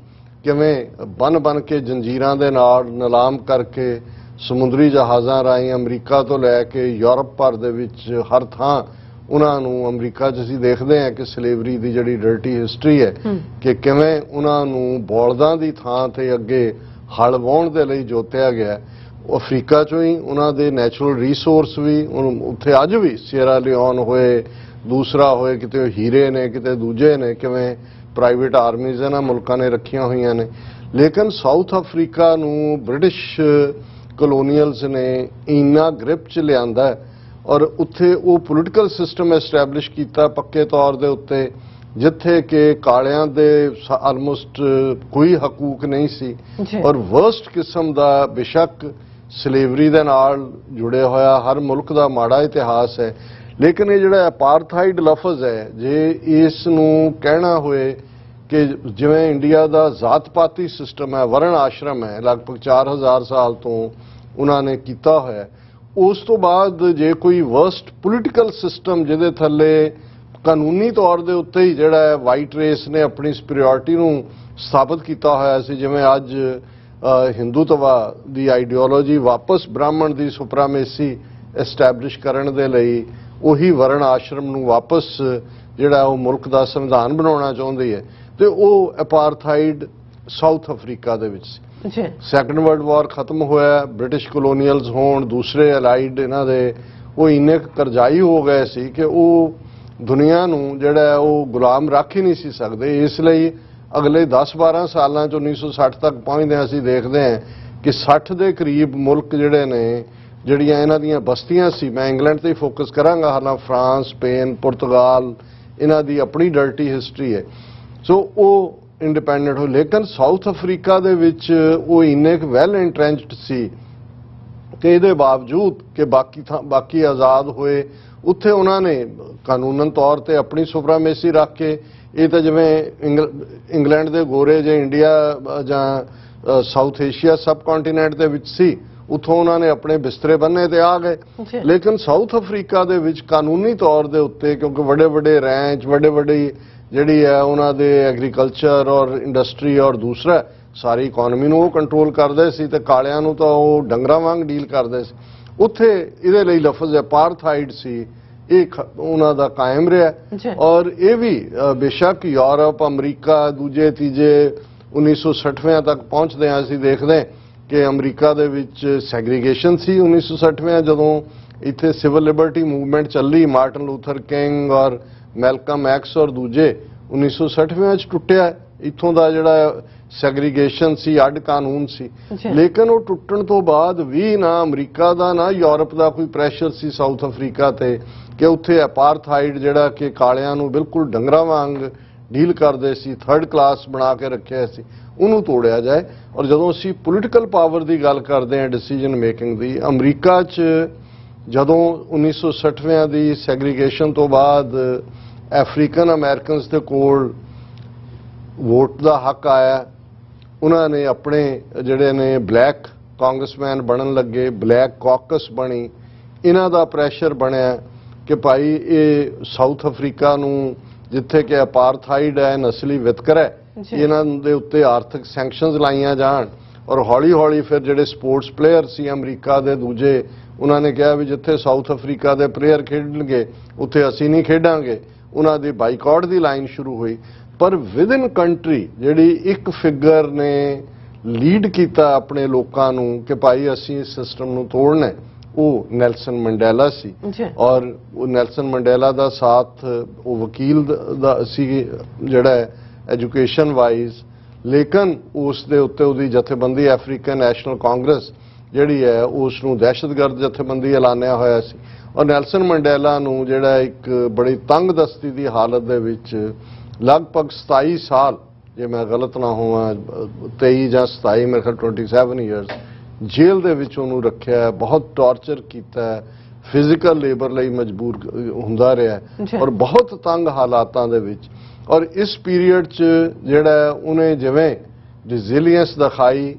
ਕਿਵੇਂ ਬਨ ਕੇ ਜੰਜੀਰਾਂ ਦੇ ਨਾਲ ਨਿਲਾਮ ਕਰਕੇ ਸਮੁੰਦਰੀ ਜਹਾਜ਼ਾਂ ਰਾਹੀਂ ਅਮਰੀਕਾ ਤੋਂ ਲੈ ਕੇ ਯੂਰਪ ਭਰ ਦੇ ਵਿੱਚ ਹਰ ਥਾਂ ਉਹਨਾਂ ਨੂੰ ਅਮਰੀਕਾ 'ਚ ਅਸੀਂ ਦੇਖਦੇ ਹਾਂ ਕਿ ਸਲੇਵਰੀ ਦੀ ਜਿਹੜੀ ਡਰਟੀ ਹਿਸਟਰੀ ਹੈ ਕਿ ਕਿਵੇਂ ਉਹਨਾਂ ਨੂੰ ਬੌਲਦਾਂ ਦੀ ਥਾਂ ਤੇ ਅੱਗੇ ਹਲ ਵਾਹੁਣ ਦੇ ਲਈ ਜੋਤਿਆ ਗਿਆ। ਅਫਰੀਕਾ 'ਚੋਂ ਹੀ ਉਹਨਾਂ ਦੇ ਨੈਚੁਰਲ ਰਿਸੋਰਸ ਵੀ ਉੱਥੇ ਅੱਜ ਵੀ ਸੀਅਰਾ ਲਿਓਨ ਹੋਏ, ਦੂਸਰਾ ਹੋਏ, ਕਿਤੇ ਹੀਰੇ ਨੇ ਕਿਤੇ ਦੂਜੇ ਨੇ, ਕਿਵੇਂ ਪ੍ਰਾਈਵੇਟ ਆਰਮੀਜ਼ ਇਹਨਾਂ ਮੁਲਕਾਂ ਨੇ ਰੱਖੀਆਂ ਹੋਈਆਂ ਨੇ। ਲੇਕਿਨ ਸਾਊਥ ਅਫਰੀਕਾ ਨੂੰ ਬ੍ਰਿਟਿਸ਼ ਕਲੋਨੀਅਲਸ ਨੇ ਇੰਨਾ ਗ੍ਰਿਪ 'ਚ ਲਿਆਂਦਾ ਔਰ ਉੱਥੇ ਉਹ ਪੋਲੀਟੀਕਲ ਸਿਸਟਮ ਐਸਟੈਬਲਿਸ਼ ਕੀਤਾ ਪੱਕੇ ਤੌਰ ਦੇ ਉੱਤੇ ਜਿੱਥੇ ਕਿ ਕਾਲਿਆਂ ਦੇ ਆਲਮੋਸਟ ਕੋਈ ਹਕੂਕ ਨਹੀਂ ਸੀ ਔਰ ਵਰਸਟ ਕਿਸਮ ਦਾ ਬੇਸ਼ੱਕ ਸਲੇਵਰੀ ਦੇ ਨਾਲ ਜੁੜਿਆ ਹੋਇਆ ਹਰ ਮੁਲਕ ਦਾ ਮਾੜਾ ਇਤਿਹਾਸ ਹੈ, ਲੇਕਿਨ ਇਹ ਜਿਹੜਾ ਅਪਾਰਥਾਈਡ ਲਫ਼ਜ਼ ਹੈ ਜੇ ਇਸ ਨੂੰ ਕਹਿਣਾ ਹੋਏ ਕਿ ਜਿਵੇਂ ਇੰਡੀਆ ਦਾ ਜ਼ਾਤ-ਪਾਤੀ ਸਿਸਟਮ ਹੈ, ਵਰਣ ਆਸ਼ਰਮ ਹੈ, ਲਗਭਗ 4000 ਸਾਲ ਤੋਂ ਉਹਨਾਂ ਨੇ ਕੀਤਾ ਹੋਇਆ, ਉਸ ਤੋਂ ਬਾਅਦ ਜੇ ਕੋਈ ਵਰਸਟ ਪੋਲੀਟੀਕਲ ਸਿਸਟਮ ਜਿਹਦੇ ਥੱਲੇ ਕਾਨੂੰਨੀ ਤੌਰ ਦੇ ਉੱਤੇ ਹੀ ਜਿਹੜਾ ਹੈ ਵਾਈਟ ਰੇਸ ਨੇ ਆਪਣੀ ਸੁਪੀਰੀਅਰਿਟੀ ਨੂੰ ਸਥਾਪਿਤ ਕੀਤਾ ਹੋਇਆ ਸੀ, ਜਿਵੇਂ ਅੱਜ ਹਿੰਦੂਤਵਾ ਦੀ ਆਈਡੀਓਲੋਜੀ ਵਾਪਸ ਬ੍ਰਾਹਮਣ ਦੀ ਸੁਪਰਾਮੇਸੀ ਐਸਟੈਬਲਿਸ਼ ਕਰਨ ਦੇ ਲਈ ਉਹੀ ਵਰਣ ਆਸ਼ਰਮ ਨੂੰ ਵਾਪਸ ਜਿਹੜਾ ਉਹ ਮੁਲਕ ਦਾ ਸੰਵਿਧਾਨ ਬਣਾਉਣਾ ਚਾਹੁੰਦੀ ਹੈ ਤੇ ਉਹ ਅਪਾਰਥਾਈਡ ਸਾਊਥ ਅਫਰੀਕਾ ਦੇ ਵਿੱਚ ਸੀ। ਸੈਕੰਡ ਵਰਲਡ ਵਾਰ ਖਤਮ ਹੋਇਆ, ਬ੍ਰਿਟਿਸ਼ ਕਲੋਨੀਅਲਸ ਹੋਣ, ਦੂਸਰੇ ਅਲਾਈਡ ਇਹਨਾਂ ਦੇ ਉਹ ਇੰਨੇ ਕਰਜ਼ਾਈ ਹੋ ਗਏ ਸੀ ਕਿ ਉਹ ਦੁਨੀਆ ਨੂੰ ਜਿਹੜਾ ਉਹ ਗੁਲਾਮ ਰੱਖ ਹੀ ਨਹੀਂ ਸੀ ਸਕਦੇ। ਇਸ ਲਈ ਅਗਲੇ 10-12 ਸਾਲਾਂ ਚ 1960 ਤੱਕ ਪਹੁੰਚਦੇ ਅਸੀਂ ਦੇਖਦੇ ਹਾਂ ਕਿ 60 ਦੇ ਕਰੀਬ ਮੁਲਕ ਜਿਹੜੇ ਨੇ ਜਿਹੜੀਆਂ ਇਹਨਾਂ ਦੀਆਂ ਬਸਤੀਆਂ ਸੀ, ਮੈਂ ਇੰਗਲੈਂਡ ਤੇ ਹੀ ਫੋਕਸ ਕਰਾਂਗਾ, ਹਾਲਾਂ ਫਰਾਂਸ, ਸਪੇਨ, ਪੁਰਤਗਾਲ ਇਹਨਾਂ ਦੀ ਆਪਣੀ ਡਰਟੀ ਹਿਸਟਰੀ ਹੈ। ਸੋ ਉਹ ਇੰਡੀਪੈਂਡੈਂਟ ਹੋ, ਲੇਕਿਨ ਸਾਊਥ ਅਫਰੀਕਾ ਦੇ ਵਿੱਚ ਉਹ ਇੰਨੇ ਕੁ ਵੈਲ ਇੰਟਰੈਂਚਡ ਸੀ ਕਿ ਇਹਦੇ ਬਾਵਜੂਦ ਕਿ ਬਾਕੀ ਆਜ਼ਾਦ ਹੋਏ, ਉੱਥੇ ਉਹਨਾਂ ਨੇ ਕਾਨੂੰਨਨ ਤੌਰ ਤੇ ਆਪਣੀ ਸੁਪਰਾਮੇਸੀ ਰੱਖ ਕੇ, ਇਹ ਤਾਂ ਜਿਵੇਂ ਇੰਗਲੈਂਡ ਦੇ ਗੋਰੇ ਜੇ ਇੰਡੀਆ ਜਾਂ ਸਾਊਥ ਏਸ਼ੀਆ ਸਬ ਕੰਟੀਨੈਂਟ ਦੇ ਵਿੱਚ ਸੀ, ਉੱਥੋਂ ਉਹਨਾਂ ਨੇ ਆਪਣੇ ਬਿਸਤਰੇ ਬੰਨੇ ਤੇ ਆ ਗਏ। ਲੇਕਿਨ ਸਾਊਥ ਅਫਰੀਕਾ ਦੇ ਵਿੱਚ ਕਾਨੂੰਨੀ ਤੌਰ ਦੇ ਉੱਤੇ, ਕਿਉਂਕਿ ਵੱਡੇ ਰੈਂਚ, ਵੱਡੀ ਜਿਹੜੀ ਹੈ ਉਹਨਾਂ ਦੇ ਐਗਰੀਕਲਚਰ ਔਰ ਇੰਡਸਟਰੀ ਔਰ ਦੂਸਰਾ ਸਾਰੀ ਇਕਨੋਮੀ ਨੂੰ ਉਹ ਕੰਟਰੋਲ ਕਰਦੇ ਸੀ ਤੇ ਕਾਲਿਆਂ ਨੂੰ ਤਾਂ ਉਹ ਡੰਗਰਾਂ ਵਾਂਗ ਡੀਲ ਕਰਦੇ ਸੀ। ਉੱਥੇ ਇਹਦੇ ਲਈ ਲਫ਼ਜ਼ ਅਪਾਰਥਾਈਡ ਸੀ, ਇਹ ਉਹਨਾਂ ਦਾ ਕਾਇਮ ਰਿਹਾ। ਔਰ ਇਹ ਵੀ ਬੇਸ਼ੱਕ ਯੂਰਪ, ਅਮਰੀਕਾ, ਦੂਜੇ ਤੀਜੇ 1960ਵਿਆਂ ਤੱਕ ਪਹੁੰਚਦੇ ਹਾਂ ਅਸੀਂ ਦੇਖਦੇ ਕਿ ਅਮਰੀਕਾ ਦੇ ਵਿੱਚ ਸੈਗਰੀਗੇਸ਼ਨ ਸੀ 1960ਵਿਆਂ, ਜਦੋਂ ਇੱਥੇ ਸਿਵਲ ਲਿਬਰਟੀ ਮੂਵਮੈਂਟ ਚੱਲੀ, ਮਾਰਟਨ ਲੂਥਰ ਕਿੰਗ ਔਰ ਮੈਲਕਮ ਐਕਸ ਔਰ ਦੂਜੇ 1960ਵਿਆਂ 'ਚ ਟੁੱਟਿਆ ਇੱਥੋਂ ਦਾ ਜਿਹੜਾ ਸੈਗਰੀਗੇਸ਼ਨ ਸੀ, ਅੱਡ ਕਾਨੂੰਨ ਸੀ। ਲੇਕਿਨ ਉਹ ਟੁੱਟਣ ਤੋਂ ਬਾਅਦ ਵੀ ਨਾ ਅਮਰੀਕਾ ਦਾ ਨਾ ਯੂਰਪ ਦਾ ਕੋਈ ਪ੍ਰੈਸ਼ਰ ਸੀ ਸਾਊਥ ਅਫਰੀਕਾ ਤੇ ਕਿ ਉੱਥੇ ਅਪਾਰਥਾਈਡ ਜਿਹੜਾ ਕਿ ਕਾਲਿਆਂ ਨੂੰ ਬਿਲਕੁਲ ਡੰਗਰਾਂ ਵਾਂਗ ਡੀਲ ਕਰਦੇ ਸੀ, ਥਰਡ ਕਲਾਸ ਬਣਾ ਕੇ ਰੱਖਿਆ ਸੀ, ਉਹਨੂੰ ਤੋੜਿਆ ਜਾਏ। ਔਰ ਜਦੋਂ ਅਸੀਂ ਪੋਲੀਟੀਕਲ ਪਾਵਰ ਦੀ ਗੱਲ ਕਰਦੇ ਹਾਂ, ਡਿਸੀਜਨ ਮੇਕਿੰਗ ਦੀ, ਅਮਰੀਕਾ 'ਚ ਜਦੋਂ 1960ਵਿਆਂ ਦੀ ਸੈਗਰੀਗੇਸ਼ਨ ਤੋਂ ਬਾਅਦ ਅਫਰੀਕਨ ਅਮਰੀਕਨਸ ਦੇ ਕੋਲ ਵੋਟ ਦਾ ਹੱਕ ਆਇਆ, ਉਹਨਾਂ ਨੇ ਆਪਣੇ ਜਿਹੜੇ ਨੇ ਬਲੈਕ ਕਾਂਗਰਸਮੈਨ ਬਣਨ ਲੱਗੇ, ਬਲੈਕ ਕਾਕਸ ਬਣੀ, ਇਹਨਾਂ ਦਾ ਪ੍ਰੈਸ਼ਰ ਬਣਿਆ ਕਿ ਭਾਈ ਇਹ ਸਾਊਥ ਅਫਰੀਕਾ ਨੂੰ ਜਿੱਥੇ ਕਿ ਅਪਾਰਥਾਈਡ ਹੈ, ਨਸਲੀ ਵਿਤਕਰਾ ਹੈ, ਇਹਨਾਂ ਦੇ ਉੱਤੇ ਆਰਥਿਕ ਸੈਂਕਸ਼ਨਸ ਲਾਈਆਂ ਜਾਣ। ਔਰ ਹੌਲੀ ਫਿਰ ਜਿਹੜੇ ਸਪੋਰਟਸ ਪਲੇਅਰ ਸੀ ਅਮਰੀਕਾ ਦੇ ਦੂਜੇ, ਉਹਨਾਂ ਨੇ ਕਿਹਾ ਵੀ ਜਿੱਥੇ ਸਾਊਥ ਅਫਰੀਕਾ ਦੇ ਪਲੇਅਰ ਖੇਡਣਗੇ ਉੱਥੇ ਅਸੀਂ ਨਹੀਂ ਖੇਡਾਂਗੇ, ਉਹਨਾਂ ਦੀ ਬਾਈਕਾਟ ਦੀ ਲਾਈਨ ਸ਼ੁਰੂ ਹੋਈ। ਪਰ ਵਿਦਨ ਕੰਟਰੀ ਜਿਹੜੀ ਇੱਕ ਫਿਗਰ ਨੇ ਲੀਡ ਕੀਤਾ ਆਪਣੇ ਲੋਕਾਂ ਨੂੰ ਕਿ ਭਾਈ ਅਸੀਂ ਇਸ ਸਿਸਟਮ ਨੂੰ ਤੋੜਨਾ, ਉਹ ਨੈਲਸਨ ਮੰਡੇਲਾ ਸੀ। ਔਰ ਉਹ ਨੈਲਸਨ ਮੰਡੇਲਾ ਦਾ ਸਾਥ ਉਹ ਵਕੀਲ ਦਾ ਸੀ ਜਿਹੜਾ ਐਜੂਕੇਸ਼ਨ ਵਾਈਜ਼, ਲੇਕਿਨ ਉਸ ਦੇ ਉੱਤੇ ਉਹਦੀ ਜਥੇਬੰਦੀ ਅਫਰੀਕਨ ਨੈਸ਼ਨਲ ਕਾਂਗਰਸ ਜਿਹੜੀ ਹੈ ਉਸ ਨੂੰ ਦਹਿਸ਼ਤਗਰਦ ਜਥੇਬੰਦੀ ਐਲਾਨਿਆ ਹੋਇਆ ਸੀ। ਔਰ ਨੈਲਸਨ ਮੰਡੇਲਾ ਨੂੰ ਜਿਹੜਾ ਇੱਕ ਬੜੀ ਤੰਗ ਦਸਤੀ ਦੀ ਹਾਲਤ ਦੇ ਵਿੱਚ ਲਗਭਗ 27 ਸਾਲ, ਜੇ ਮੈਂ ਗਲਤ ਨਾ ਹੋਵਾਂ 23 ਜਾਂ 27 ਮੇਰੇ ਖਿਆਲ 27 ਇਅਰਸ ਜੇਲ੍ਹ ਦੇ ਵਿੱਚ ਉਹਨੂੰ ਰੱਖਿਆ, ਬਹੁਤ ਟਾਰਚਰ ਕੀਤਾ, ਫਿਜ਼ੀਕਲ ਲੇਬਰ ਲਈ ਮਜਬੂਰ ਹੁੰਦਾ ਰਿਹਾ ਔਰ ਬਹੁਤ ਤੰਗ ਹਾਲਾਤਾਂ ਦੇ ਵਿੱਚ। ਔਰ ਇਸ ਪੀਰੀਅਡ 'ਚ ਜਿਹੜਾ ਉਹਨੇ ਜਿਵੇਂ ਰੈਜ਼ਿਲੀਅੰਸ ਦਿਖਾਈ,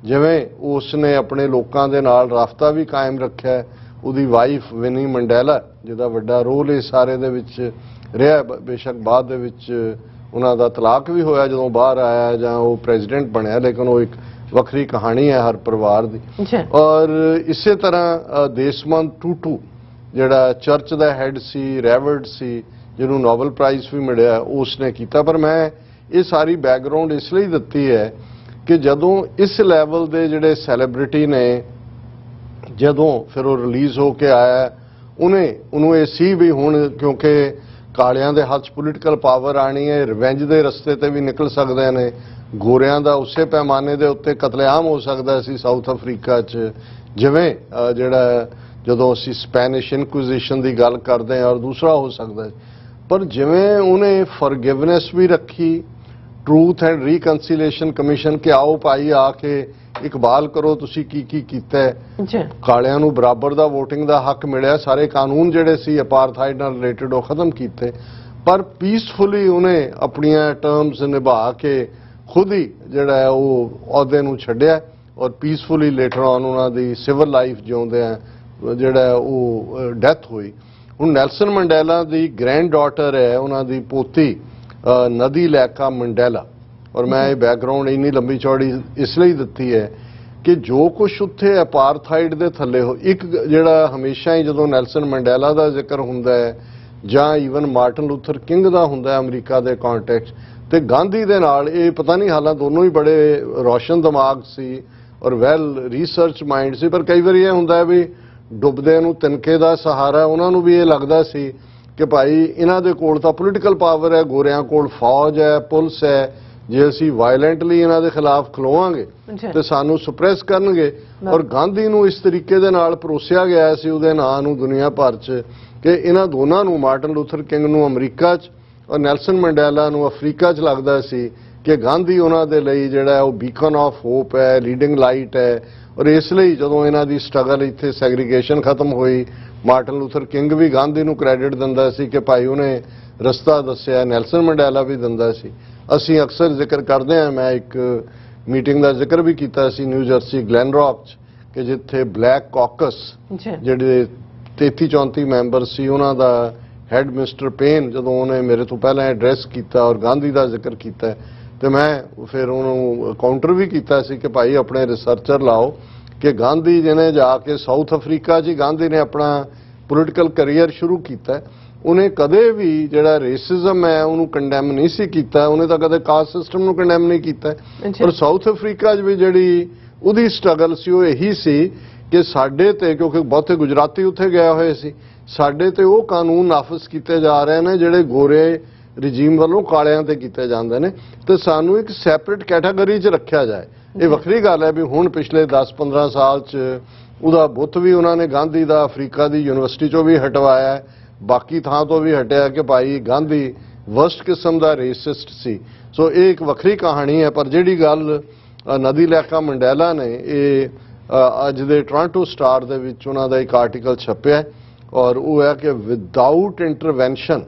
ਜਿਵੇਂ ਉਸ ਨੇ ਆਪਣੇ ਲੋਕਾਂ ਦੇ ਨਾਲ ਰਾਬਤਾ ਵੀ ਕਾਇਮ ਰੱਖਿਆ। ਉਹਦੀ ਵਾਈਫ ਵਿਨੀ ਮੰਡੇਲਾ ਜਿਹਦਾ ਵੱਡਾ ਰੋਲ ਇਸ ਸਾਰੇ ਦੇ ਵਿੱਚ ਰਿਹਾ, ਬੇਸ਼ੱਕ ਬਾਅਦ ਦੇ ਵਿੱਚ ਉਹਨਾਂ ਦਾ ਤਲਾਕ ਵੀ ਹੋਇਆ ਜਦੋਂ ਬਾਹਰ ਆਇਆ ਜਾਂ ਉਹ ਪ੍ਰੈਜ਼ੀਡੈਂਟ ਬਣਿਆ, ਲੇਕਿਨ ਉਹ ਇੱਕ ਵੱਖਰੀ ਕਹਾਣੀ ਹੈ ਹਰ ਪਰਿਵਾਰ ਦੀ। ਔਰ ਇਸੇ ਤਰ੍ਹਾਂ ਦੇਸਮੰਦ ਟੂਟੂ ਜਿਹੜਾ ਚਰਚ ਦਾ ਹੈਡ ਸੀ, ਰੈਵਰਡ ਸੀ, ਜਿਹਨੂੰ ਨੋਬਲ ਪ੍ਰਾਈਜ਼ ਵੀ ਮਿਲਿਆ, ਉਸ ਨੇ ਕੀਤਾ। ਪਰ ਮੈਂ ਇਹ ਸਾਰੀ ਬੈਕਗ੍ਰਾਉਂਡ ਇਸ ਲਈ ਦਿੱਤੀ ਹੈ ਕਿ ਜਦੋਂ ਇਸ ਲੈਵਲ ਦੇ ਜਿਹੜੇ ਸੈਲੀਬ੍ਰਿਟੀ ਨੇ, ਜਦੋਂ ਫਿਰ ਉਹ ਰਿਲੀਜ਼ ਹੋ ਕੇ ਆਇਆ, ਉਹਨੂੰ ਇਹ ਸੀ ਵੀ ਹੁਣ ਕਿਉਂਕਿ ਕਾਲਿਆਂ ਦੇ ਹੱਥ 'ਚ ਪੋਲੀਟੀਕਲ ਪਾਵਰ ਆਣੀ ਹੈ, ਰਿਵੈਂਜ ਦੇ ਰਸਤੇ ਤੇ ਵੀ ਨਿਕਲ ਸਕਦੇ ਨੇ, ਗੋਰਿਆਂ ਦਾ ਉਸੇ ਪੈਮਾਨੇ ਦੇ ਉੱਤੇ ਕਤਲੇਆਮ ਹੋ ਸਕਦਾ ਸੀ ਸਾਊਥ ਅਫਰੀਕਾ 'ਚ, ਜਿਵੇਂ ਜਿਹੜਾ ਜਦੋਂ ਅਸੀਂ ਸਪੈਨਿਸ਼ ਇਨਕੁਇਜ਼ੀਸ਼ਨ ਦੀ ਗੱਲ ਕਰਦੇ ਹਾਂ, ਔਰ ਦੂਸਰਾ ਹੋ ਸਕਦਾ। ਪਰ ਜਿਵੇਂ ਉਹਨੇ ਫॉरगिवनेस ਵੀ ਰੱਖੀ, ਟਰੂਥ ਐਂਡ ਰੀਕਨਸੀਲੀਏਸ਼ਨ ਕਮਿਸ਼ਨ ਕਿ ਆਓ ਭਾਈ ਆ ਕੇ ਇਕਬਾਲ ਕਰੋ ਤੁਸੀਂ ਕੀ ਕੀਤਾ ਹੈ, ਕਾਲਿਆਂ ਨੂੰ ਬਰਾਬਰ ਦਾ ਵੋਟਿੰਗ ਦਾ ਹੱਕ ਮਿਲਿਆ, ਸਾਰੇ ਕਾਨੂੰਨ ਜਿਹੜੇ ਸੀ ਅਪਾਰਥਾਈਡ ਨਾਲ ਰਿਲੇਟਡ ਉਹ ਖਤਮ ਕੀਤੇ। ਪਰ ਪੀਸਫੁਲੀ ਉਹਨੇ ਆਪਣੀਆਂ ਟਰਮਸ ਨਿਭਾ ਕੇ ਖੁਦ ਹੀ ਜਿਹੜਾ ਹੈ ਉਹ ਅਹੁਦੇ ਨੂੰ ਛੱਡਿਆ ਔਰ ਪੀਸਫੁਲੀ ਲੇਟਰ ਔਨ ਉਹਨਾਂ ਦੀ ਸਿਵਲ ਲਾਈਫ ਜਿਉਂਦੇ ਆ ਜਿਹੜਾ ਉਹ ਡੈਥ ਹੋਈ। ਹੁਣ ਨੈਲਸਨ ਮੰਡੇਲਾ ਦੀ ਗ੍ਰੈਂਡ ਡਾਟਰ ਹੈ, ਉਹਨਾਂ ਦੀ ਪੋਤੀ ਨਦੀ ਲੈਕਾ ਮੰਡੇਲਾ। ਔਰ ਮੈਂ ਇਹ ਬੈਕਗ੍ਰਾਉਂਡ ਇੰਨੀ ਲੰਬੀ ਚੌੜੀ ਇਸ ਲਈ ਦਿੱਤੀ ਹੈ ਕਿ ਜੋ ਕੁਝ ਉੱਥੇ ਅਪਾਰਥਾਈਡ ਦੇ ਥੱਲੇ ਇੱਕ ਜਿਹੜਾ ਹਮੇਸ਼ਾ ਹੀ ਜਦੋਂ ਨੈਲਸਨ ਮੰਡੇਲਾ ਦਾ ਜ਼ਿਕਰ ਹੁੰਦਾ ਹੈ ਜਾਂ ਈਵਨ ਮਾਰਟਨ ਲੂਥਰ ਕਿੰਗ ਦਾ ਹੁੰਦਾ ਹੈ ਅਮਰੀਕਾ ਦੇ ਕੰਟੈਕਸਟ ਤੇ ਗਾਂਧੀ ਦੇ ਨਾਲ, ਇਹ ਪਤਾ ਨਹੀਂ ਹਾਲਾਂ ਦੋਨੋਂ ਹੀ ਬੜੇ ਰੋਸ਼ਨ ਦਿਮਾਗ ਸੀ ਔਰ ਵੈਲ ਰਿਸਰਚ ਮਾਈਂਡ ਸੀ, ਪਰ ਕਈ ਵਾਰੀ ਇਹ ਹੁੰਦਾ ਹੈ ਵੀ ਡੁੱਬਦੇ ਨੂੰ ਤਿਨਕੇ ਦਾ ਸਹਾਰਾ। ਉਹਨਾਂ ਨੂੰ ਵੀ ਇਹ ਲੱਗਦਾ ਸੀ ਕਿ ਭਾਈ ਇਹਨਾਂ ਦੇ ਕੋਲ ਤਾਂ ਪੋਲੀਟੀਕਲ ਪਾਵਰ ਹੈ, ਗੋਰਿਆਂ ਕੋਲ ਫੌਜ ਹੈ, ਪੁਲਿਸ ਹੈ, ਜੇ ਅਸੀਂ ਵਾਇਲੈਂਟਲੀ ਇਹਨਾਂ ਦੇ ਖਿਲਾਫ ਖਲੋਵਾਂਗੇ ਤੇ ਸਾਨੂੰ ਸੁਪਰੈਸ ਕਰਨਗੇ। ਔਰ ਗਾਂਧੀ ਨੂੰ ਇਸ ਤਰੀਕੇ ਦੇ ਨਾਲ ਪਰੋਸਿਆ ਗਿਆ ਸੀ ਉਹਦੇ ਨਾਂ ਨੂੰ ਦੁਨੀਆ ਭਰ 'ਚ ਕਿ ਇਹਨਾਂ ਦੋਨਾਂ ਨੂੰ, ਮਾਰਟਨ ਲੂਥਰ ਕਿੰਗ ਨੂੰ ਅਮਰੀਕਾ 'ਚ ਔਰ ਨੈਲਸਨ ਮੰਡੇਲਾ ਨੂੰ ਅਫਰੀਕਾ 'ਚ ਲੱਗਦਾ ਸੀ ਕਿ ਗਾਂਧੀ ਉਹਨਾਂ ਦੇ ਲਈ ਜਿਹੜਾ ਉਹ ਬੀਕਨ ਆਫ ਹੋਪ ਹੈ, ਲੀਡਿੰਗ ਲਾਈਟ ਹੈ। ਔਰ ਇਸ ਲਈ ਜਦੋਂ ਇਹਨਾਂ ਦੀ ਸਟਰਗਲ ਇੱਥੇ ਸੈਗਰੀਗੇਸ਼ਨ ਖਤਮ ਹੋਈ, ਮਾਰਟਨ ਲੂਥਰ ਕਿੰਗ ਵੀ ਗਾਂਧੀ ਨੂੰ ਕ੍ਰੈਡਿਟ ਦਿੰਦਾ ਸੀ ਕਿ ਭਾਈ ਉਹਨੇ ਰਸਤਾ ਦੱਸਿਆ, ਨੈਲਸਨ ਮੰਡੇਲਾ ਵੀ ਦਿੰਦਾ ਸੀ। ਅਸੀਂ ਅਕਸਰ ਜ਼ਿਕਰ ਕਰਦੇ ਹਾਂ, ਮੈਂ ਇੱਕ ਮੀਟਿੰਗ ਦਾ ਜ਼ਿਕਰ ਵੀ ਕੀਤਾ ਸੀ ਨਿਊ ਜਰਸੀ ਗਲੈਨ ਰੌਕ 'ਚ, ਕਿ ਜਿੱਥੇ ਬਲੈਕ ਕਾਕਸ ਜਿਹੜੇ 33-34 ਮੈਂਬਰ ਸੀ ਉਹਨਾਂ ਦਾ ਹੈਡ ਮਿਸਟਰ ਪੇਨ ਜਦੋਂ ਉਹਨੇ ਮੇਰੇ ਤੋਂ ਪਹਿਲਾਂ ਐਡਰੈਸ ਕੀਤਾ ਔਰ ਗਾਂਧੀ ਦਾ ਜ਼ਿਕਰ ਕੀਤਾ ਤੇ ਮੈਂ ਫਿਰ ਉਹਨੂੰ ਕਾਊਂਟਰ ਵੀ ਕੀਤਾ ਸੀ ਕਿ ਭਾਈ ਆਪਣੇ ਰਿਸਰਚਰ ਲਾਓ ਕਿ ਗਾਂਧੀ ਜੀ ਨੇ ਜਾ ਕੇ ਸਾਊਥ ਅਫਰੀਕਾ 'ਚ ਗਾਂਧੀ ਨੇ ਆਪਣਾ ਪੋਲੀਟੀਕਲ ਕੈਰੀਅਰ ਸ਼ੁਰੂ ਕੀਤਾ। ਉਹਨੇ ਕਦੇ ਵੀ ਜਿਹੜਾ ਰੇਸਿਜ਼ਮ ਹੈ ਉਹਨੂੰ ਕੰਡੈਮ ਨਹੀਂ ਸੀ ਕੀਤਾ, ਉਹਨੇ ਤਾਂ ਕਦੇ ਕਾਸਟ ਸਿਸਟਮ ਨੂੰ ਕੰਡੈਮ ਨਹੀਂ ਕੀਤਾ। ਪਰ ਸਾਊਥ ਅਫਰੀਕਾ 'ਚ ਵੀ ਜਿਹੜੀ ਉਹਦੀ ਸਟਰਗਲ ਸੀ ਉਹ ਇਹੀ ਸੀ ਕਿ ਸਾਡੇ ਤੇ, ਕਿਉਂਕਿ ਬਹੁਤੇ ਗੁਜਰਾਤੀ ਉੱਥੇ ਗਏ ਹੋਏ ਸੀ, ਸਾਡੇ ਤੇ ਉਹ ਕਾਨੂੰਨ ਨਾਫਜ਼ ਕੀਤੇ ਜਾ ਰਹੇ ਨੇ ਜਿਹੜੇ ਗੋਰੇ ਰਜੀਮ ਵੱਲੋਂ ਕਾਲਿਆਂ ਤੇ ਕੀਤੇ ਜਾਂਦੇ ਨੇ ਤੇ ਸਾਨੂੰ ਇੱਕ ਸੈਪਰੇਟ ਕੈਟਾਗਰੀ 'ਚ ਰੱਖਿਆ ਜਾਏ। ਇਹ ਵੱਖਰੀ ਗੱਲ ਹੈ ਵੀ ਹੁਣ ਪਿਛਲੇ 10-15 ਸਾਲ 'ਚ ਉਹਦਾ ਬੁੱਤ ਵੀ ਉਹਨਾਂ ਨੇ ਗਾਂਧੀ ਦਾ ਅਫਰੀਕਾ ਦੀ ਯੂਨੀਵਰਸਿਟੀ 'ਚੋਂ ਵੀ ਹਟਵਾਇਆ, ਬਾਕੀ ਥਾਂ ਤੋਂ ਵੀ ਹਟਿਆ ਕਿ ਭਾਈ ਗਾਂਧੀ ਵਰਸਟ ਕਿਸਮ ਦਾ ਰੇਸਿਸਟ ਸੀ। ਸੋ ਇਹ ਇੱਕ ਵੱਖਰੀ ਕਹਾਣੀ ਹੈ। ਪਰ ਜਿਹੜੀ ਗੱਲ ਨਦੀਲੈਕਾ ਮੰਡੇਲਾ ਨੇ, ਇਹ ਅੱਜ ਦੇ ਟੋਰਾਂਟੋ ਸਟਾਰ ਦੇ ਵਿੱਚ ਉਹਨਾਂ ਦਾ ਇੱਕ ਆਰਟੀਕਲ ਛਪਿਆ ਔਰ ਉਹ ਹੈ ਕਿ ਵਿਦਆਊਟ ਇੰਟਰਵੈਂਸ਼ਨ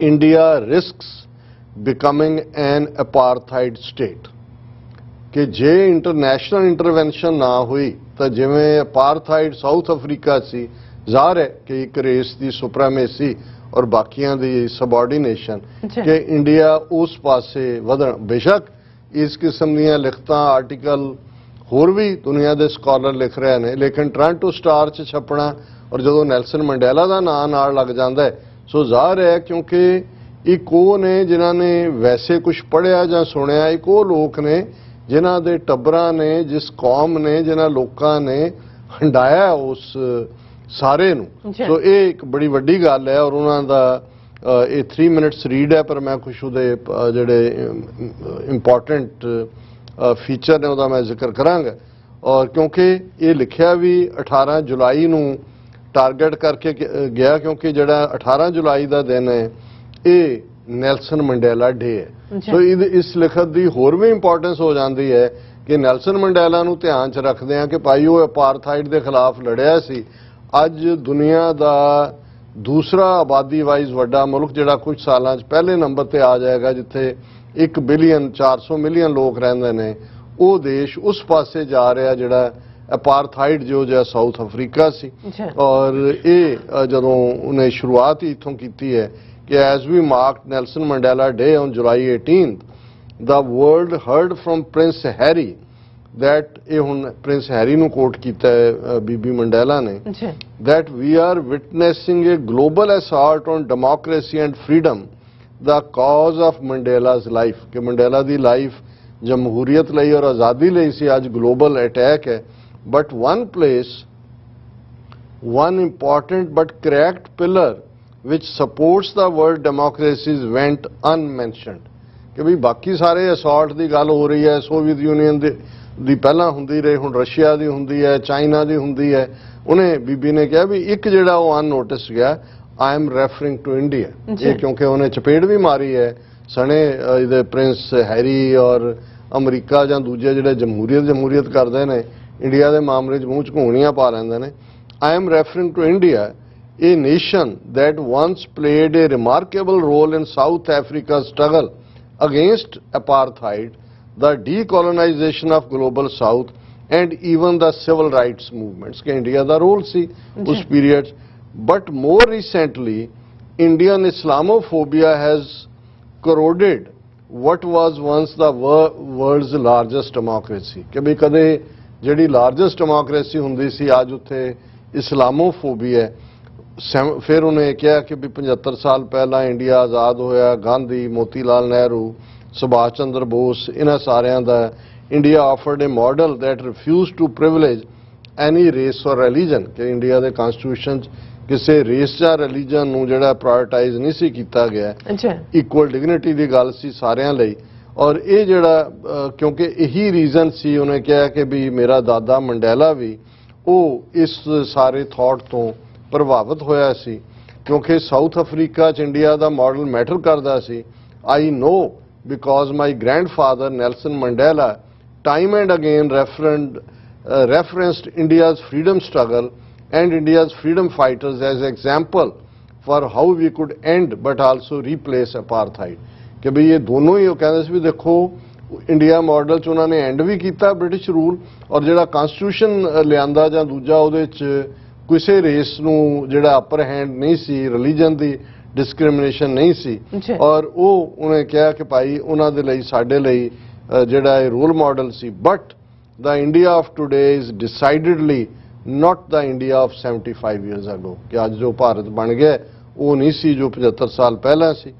ਇੰਡੀਆ ਰਿਸਕਸ ਬਿਕਮਿੰਗ ਐਨ ਅਪਾਰਥਾਈਡ ਸਟੇਟ, ਕਿ ਜੇ ਇੰਟਰਨੈਸ਼ਨਲ ਇੰਟਰਵੈਂਸ਼ਨ ਨਾ ਹੋਈ ਤਾਂ ਜਿਵੇਂ ਅਪਾਰਥਾਈਡ ਸਾਊਥ ਅਫਰੀਕਾ ਸੀ, ਜ਼ਾਹਰ ਹੈ ਕਿ ਇੱਕ ਰੇਸ ਦੀ ਸੁਪਰੀਮੇਸੀ ਔਰ ਬਾਕੀਆਂ ਦੀ ਸਬਆਰਡੀਨੇਸ਼ਨ, ਕਿ ਇੰਡੀਆ ਉਸ ਪਾਸੇ ਵਧਣ। ਬੇਸ਼ੱਕ ਇਸ ਕਿਸਮ ਦੀਆਂ ਲਿਖਤਾਂ ਆਰਟੀਕਲ ਹੋਰ ਵੀ ਦੁਨੀਆ ਦੇ ਸਕਾਲਰ ਲਿਖ ਰਹੇ ਨੇ, ਲੇਕਿਨ ਟੋਰਾਂਟੋ ਸਟਾਰ 'ਚ ਛਪਣਾ ਔਰ ਜਦੋਂ ਨੈਲਸਨ ਮੰਡੇਲਾ ਦਾ ਨਾਂ ਨਾਲ ਲੱਗ ਜਾਂਦਾ ਹੈ, ਸੋ ਜ਼ਾਹਰ ਹੈ ਕਿਉਂਕਿ ਇੱਕ ਉਹ ਨੇ ਜਿਨ੍ਹਾਂ ਨੇ ਵੈਸੇ ਕੁਝ ਪੜ੍ਹਿਆ ਜਾਂ ਸੁਣਿਆ, ਇੱਕ ਉਹ ਲੋਕ ਨੇ ਜਿਨ੍ਹਾਂ ਦੇ ਟੱਬਰਾਂ ਨੇ, ਜਿਸ ਕੌਮ ਨੇ, ਜਿਨ੍ਹਾਂ ਲੋਕਾਂ ਨੇ ਹੰਡਾਇਆ ਉਸ ਸਾਰੇ ਨੂੰ। ਸੋ ਇਹ ਇੱਕ ਬੜੀ ਵੱਡੀ ਗੱਲ ਹੈ ਔਰ ਉਹਨਾਂ ਦਾ ਇਹ 3 ਮਿੰਟਸ ਰੀਡ ਹੈ, ਪਰ ਮੈਂ ਕੁਛ ਉਹਦੇ ਜਿਹੜੇ ਇੰਪੋਰਟੈਂਟ ਫੀਚਰ ਨੇ ਉਹਦਾ ਮੈਂ ਜ਼ਿਕਰ ਕਰਾਂਗਾ। ਔਰ ਕਿਉਂਕਿ ਇਹ ਲਿਖਿਆ ਵੀ 18 ਜੁਲਾਈ ਨੂੰ ਟਾਰਗੇਟ ਕਰਕੇ ਗਿਆ, ਕਿਉਂਕਿ ਜਿਹੜਾ 18 ਜੁਲਾਈ ਦਾ ਦਿਨ ਹੈ ਇਹ ਨੈਲਸਨ ਮੰਡੇਲਾ ਡੇ ਹੈ। ਸੋ ਇਸ ਲਿਖਤ ਦੀ ਹੋਰ ਵੀ ਇੰਪੋਰਟੈਂਸ ਹੋ ਜਾਂਦੀ ਹੈ ਕਿ ਨੈਲਸਨ ਮੰਡੇਲਾ ਨੂੰ ਧਿਆਨ 'ਚ ਰੱਖਦੇ ਹਾਂ ਕਿ ਭਾਈ ਉਹ ਅਪਾਰਥਾਈਡ ਦੇ ਖਿਲਾਫ ਲੜਿਆ ਸੀ। ਅੱਜ ਦੁਨੀਆ ਦਾ ਦੂਸਰਾ ਆਬਾਦੀ ਵਾਈਜ਼ ਵੱਡਾ ਮੁਲਕ ਜਿਹੜਾ ਕੁਝ ਸਾਲਾਂ 'ਚ ਪਹਿਲੇ ਨੰਬਰ ਤੇ ਆ ਜਾਏਗਾ, ਜਿੱਥੇ 1 ਬਿਲੀਅਨ 400 ਮਿਲੀਅਨ ਲੋਕ ਰਹਿੰਦੇ ਨੇ, ਉਹ ਦੇਸ਼ ਉਸ ਪਾਸੇ ਜਾ ਰਿਹਾ ਜਿਹੜਾ ਅਪਾਰਥਾਈਡ ਜੋ ਜਿਹਾ ਸਾਊਥ ਅਫਰੀਕਾ ਸੀ। ਔਰ ਇਹ ਜਦੋਂ ਉਹਨੇ ਸ਼ੁਰੂਆਤ ਹੀ ਇੱਥੋਂ ਕੀਤੀ ਹੈ ਕਿ as we mark Nelson Mandela day on July 18th, the world heard from Prince Harry that ਇਹ ਹੁਣ ਪ੍ਰਿੰਸ ਹੈਰੀ ਨੂੰ ਕੋਟ ਕੀਤਾ ਹੈ ਬੀਬੀ ਮੰਡੇਲਾ ਨੇ, that we are witnessing a global assault on democracy and freedom, the cause of Mandela's life, ਕਿ ਮੰਡੇਲਾ ਦੀ ਲਾਈਫ ਜਮਹੂਰੀਅਤ ਲਈ ਔਰ ਆਜ਼ਾਦੀ ਲਈ ਸੀ, ਅੱਜ ਗਲੋਬਲ ਅਟੈਕ ਹੈ। But one place, one important but cracked pillar which supports the world democracies went unmentioned, ਕਿ ਵੀ ਬਾਕੀ ਸਾਰੇ ਅਸੌਲਟ ਦੀ ਗੱਲ ਹੋ ਰਹੀ ਹੈ, ਸੋਵੀਅਤ ਯੂਨੀਅਨ ਦੀ ਪਹਿਲਾਂ ਹੁੰਦੀ ਰਹੀ, ਹੁਣ ਰਸ਼ੀਆ ਦੀ ਹੁੰਦੀ ਹੈ, ਚਾਈਨਾ ਦੀ ਹੁੰਦੀ ਹੈ। ਉਹਨੇ ਬੀਬੀ ਨੇ ਕਿਹਾ ਵੀ ਇੱਕ ਜਿਹੜਾ ਉਹ ਅਨਨੋਟਿਸ ਗਿਆ, I am referring to India. ਇਹ ਕਿਉਂਕਿ ਉਹਨੇ ਚਪੇੜ ਵੀ ਮਾਰੀ ਹੈ ਸਣੇ ਇਹਦੇ ਪ੍ਰਿੰਸ ਹੈਰੀ ਔਰ ਅਮਰੀਕਾ ਜਾਂ ਦੂਜੇ ਜਿਹੜੇ ਜਮਹੂਰੀਅਤ ਕਰਦੇ ਨੇ, ਇੰਡੀਆ ਦੇ ਮਾਮਲੇ 'ਚ ਮੂੰਹ 'ਚ ਘੂਣੀਆਂ ਪਾ ਲੈਂਦੇ ਨੇ। I am referring to India, a nation that once played a remarkable role in South Africa's struggle against apartheid, the decolonization of global South, and even the civil rights movements. कि India ਦਾ role ਸੀ ਉਸ period. But more recently, Indian Islamophobia has corroded what was once the world's largest democracy. कि भी कदे ਜਿਹੜੀ ਲਾਰਜੈਸਟ ਡੈਮੋਕ੍ਰੇਸੀ ਹੁੰਦੀ ਸੀ, ਅੱਜ ਉੱਥੇ ਇਸਲਾਮੋਫੋਬੀਆ ਹੈ। ਫਿਰ ਉਹਨੇ ਕਿਹਾ ਕਿ ਵੀ 75 ਸਾਲ ਪਹਿਲਾਂ ਇੰਡੀਆ ਆਜ਼ਾਦ ਹੋਇਆ, ਗਾਂਧੀ, ਮੋਤੀ ਲਾਲ ਨਹਿਰੂ, ਸੁਭਾਸ਼ ਚੰਦਰ ਬੋਸ, ਇਹਨਾਂ ਸਾਰਿਆਂ ਦਾ India offered a model that refuses to privilege any race or religion, ਕਿ ਇੰਡੀਆ ਦੇ ਕਨਸਟੀਟਿਊਸ਼ਨ 'ਚ ਕਿਸੇ ਰੇਸ ਜਾਂ ਰਿਲੀਜਨ ਨੂੰ ਜਿਹੜਾ ਪ੍ਰਾਇੋਰਟਾਈਜ਼ ਨਹੀਂ ਸੀ ਕੀਤਾ ਗਿਆ, ਇਕੁਅਲ ਡਿਗਨਿਟੀ ਦੀ ਗੱਲ ਸੀ ਸਾਰਿਆਂ ਲਈ। ਔਰ ਇਹ ਜਿਹੜਾ ਕਿਉਂਕਿ ਇਹੀ ਰੀਜ਼ਨ ਸੀ, ਉਹਨੇ ਕਿਹਾ ਕਿ ਵੀ ਮੇਰਾ ਦਾਦਾ ਮੰਡੇਲਾ ਵੀ ਉਹ ਇਸ ਸਾਰੇ ਥਾਟ ਤੋਂ ਪ੍ਰਭਾਵਿਤ ਹੋਇਆ ਸੀ। क्योंकि साउथ अफ्रीका च इंडिया का मॉडल मैटर करता सी। I know because my grandfather Nelson Mandela time and again referenced India's freedom struggle and India's freedom fighters as example for how we could end but also replace apartheid। कि भाई ये दोनों ही कहते सी भी देखो इंडिया मॉडल च उन्होंने एंड भी किया ब्रिटिश रूल और जिहड़ा कॉन्स्टिट्यूशन लियांदा जां दूजा उहदे च किसी रेस नूं जिहड़ा अपर हैंड नहीं सी, रिलीजन दी डिस्क्रिमिनेशन नहीं सी और वो उन्हें कहा कि भाई उन्हां दे लई साडे लई जिहड़ा रोल मॉडल सी। But the India of today is decidedly not the India of 75 years ago कि आज जो भारत बन गया वो नहीं सी जो 75 साल पहला सी।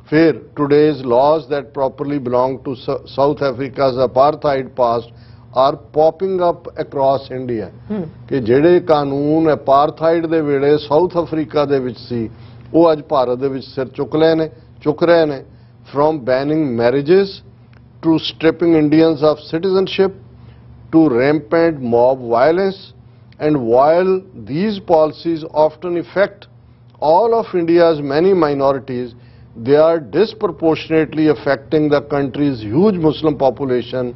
फिर today's laws that properly belong to South Africa's apartheid past are popping up across India कि ਜਿਹੜੇ ਕਾਨੂੰਨ apartheid ਦੇ ਵੇਲੇ ਸਾਊਥ ਅਫਰੀਕਾ ਦੇ ਵਿੱਚ ਸੀ ਉਹ ਅੱਜ ਭਾਰਤ ਦੇ ਵਿੱਚ ਸਿਰ ਚੁੱਕ ਰਹੇ ਨੇ from banning marriages to stripping Indians of citizenship to rampant mob violence। And while these policies often affect all of India's many minorities, they are disproportionately affecting the country's huge Muslim population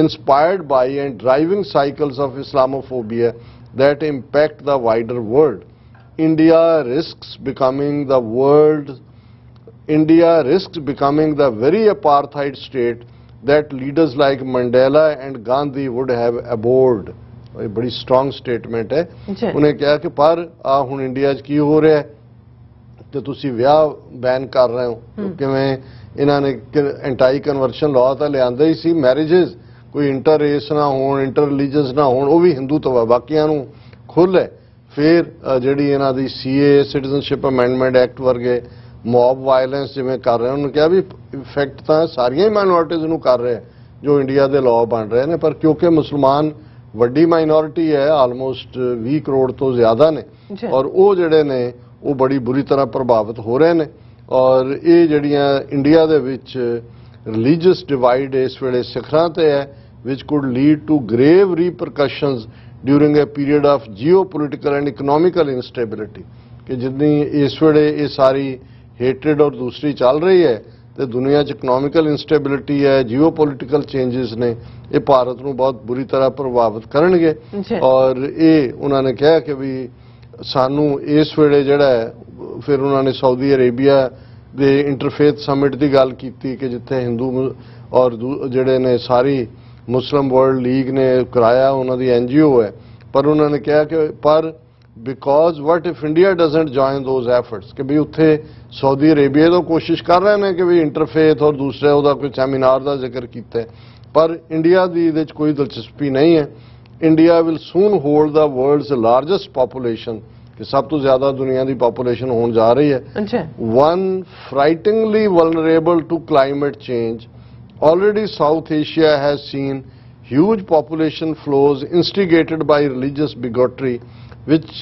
inspired by and driving cycles of Islamophobia that impact the wider world. India risks becoming the very apartheid state that leaders like Mandela and Gandhi would have abhorred। ये बड़ी स्ट्रॉन्ग स्टेटमेंट है। उन्हें कहा कि पर आ हुण इंडिया च की हो रहा है तो तुसी विआह बैन कर रहे हो किवें इन्हां ने एंटाई कन्वर्शन लॉ तो लियांदा ही सी। मैरिजेस कोई इंटर रेस ना होण, इंटर रिलीजियस ना होण, वो भी हिंदूत्व बाकियां नूं खुल है। फिर जिहड़ी इन्हां दी CA सिटीजनशिप अमेंडमेंट एक्ट वर्गे मॉब वायलेंस जिवें कर रहे हैं उन्होंने कहा भी इफेक्ट तो सारिया माइनॉरिटीज़ नूं कर रहे हैं जो इंडिया के लॉ बन रहे हैं। पर क्योंकि मुसलमान वड्डी माइनॉरिटी है ऑलमोस्ट 20 करोड़ तो ज़्यादा ने और वो जिहड़े ने वो बड़ी बुरी तरह प्रभावित हो रहे हैं और ये जिहड़ियां इंडिया दे विच रिलीजियस डिवाइड इस वेले सिखरां ते है which could lead to grave repercussions during a period of geopolitical and economical instability कि जितनी इस वेले ये सारी हेट्रेड और दूसरी चल रही है तो दुनिया च इकनॉमिकल इंस्टेबिलिटी है, जियो पोलिटिकल चेंजिस ने ये भारत को बहुत बुरी तरह प्रभावित करनगे। और ये उन्होंने कहा कि भी सानू इस वेले जिहड़ा है फिर उन्होंने सऊदी अरेबिया के इंटरफेथ समिट की गल की कि जिथे हिंदू और जिहड़े ने सारी मुस्लिम वर्ल्ड लीग ने कराया उन्होंने NGO है। पर उन्होंने कहा कि पर because what if India doesn't join those efforts कि भी उत्थे सऊदी अरेबिया तो कोशिश कर रहे हैं कि भी इंटरफेथ और दूसरे उसका कोई सैमीनार का जिक्र किया है पर इंडिया की इहदे कोई दिलचस्पी नहीं है। India will soon hold the world's largest population कि सब तो ज्यादा दुनिया की पॉपूलेशन होने जा रही है। One frighteningly vulnerable to climate change. Already South Asia has seen huge population flows instigated by religious bigotry which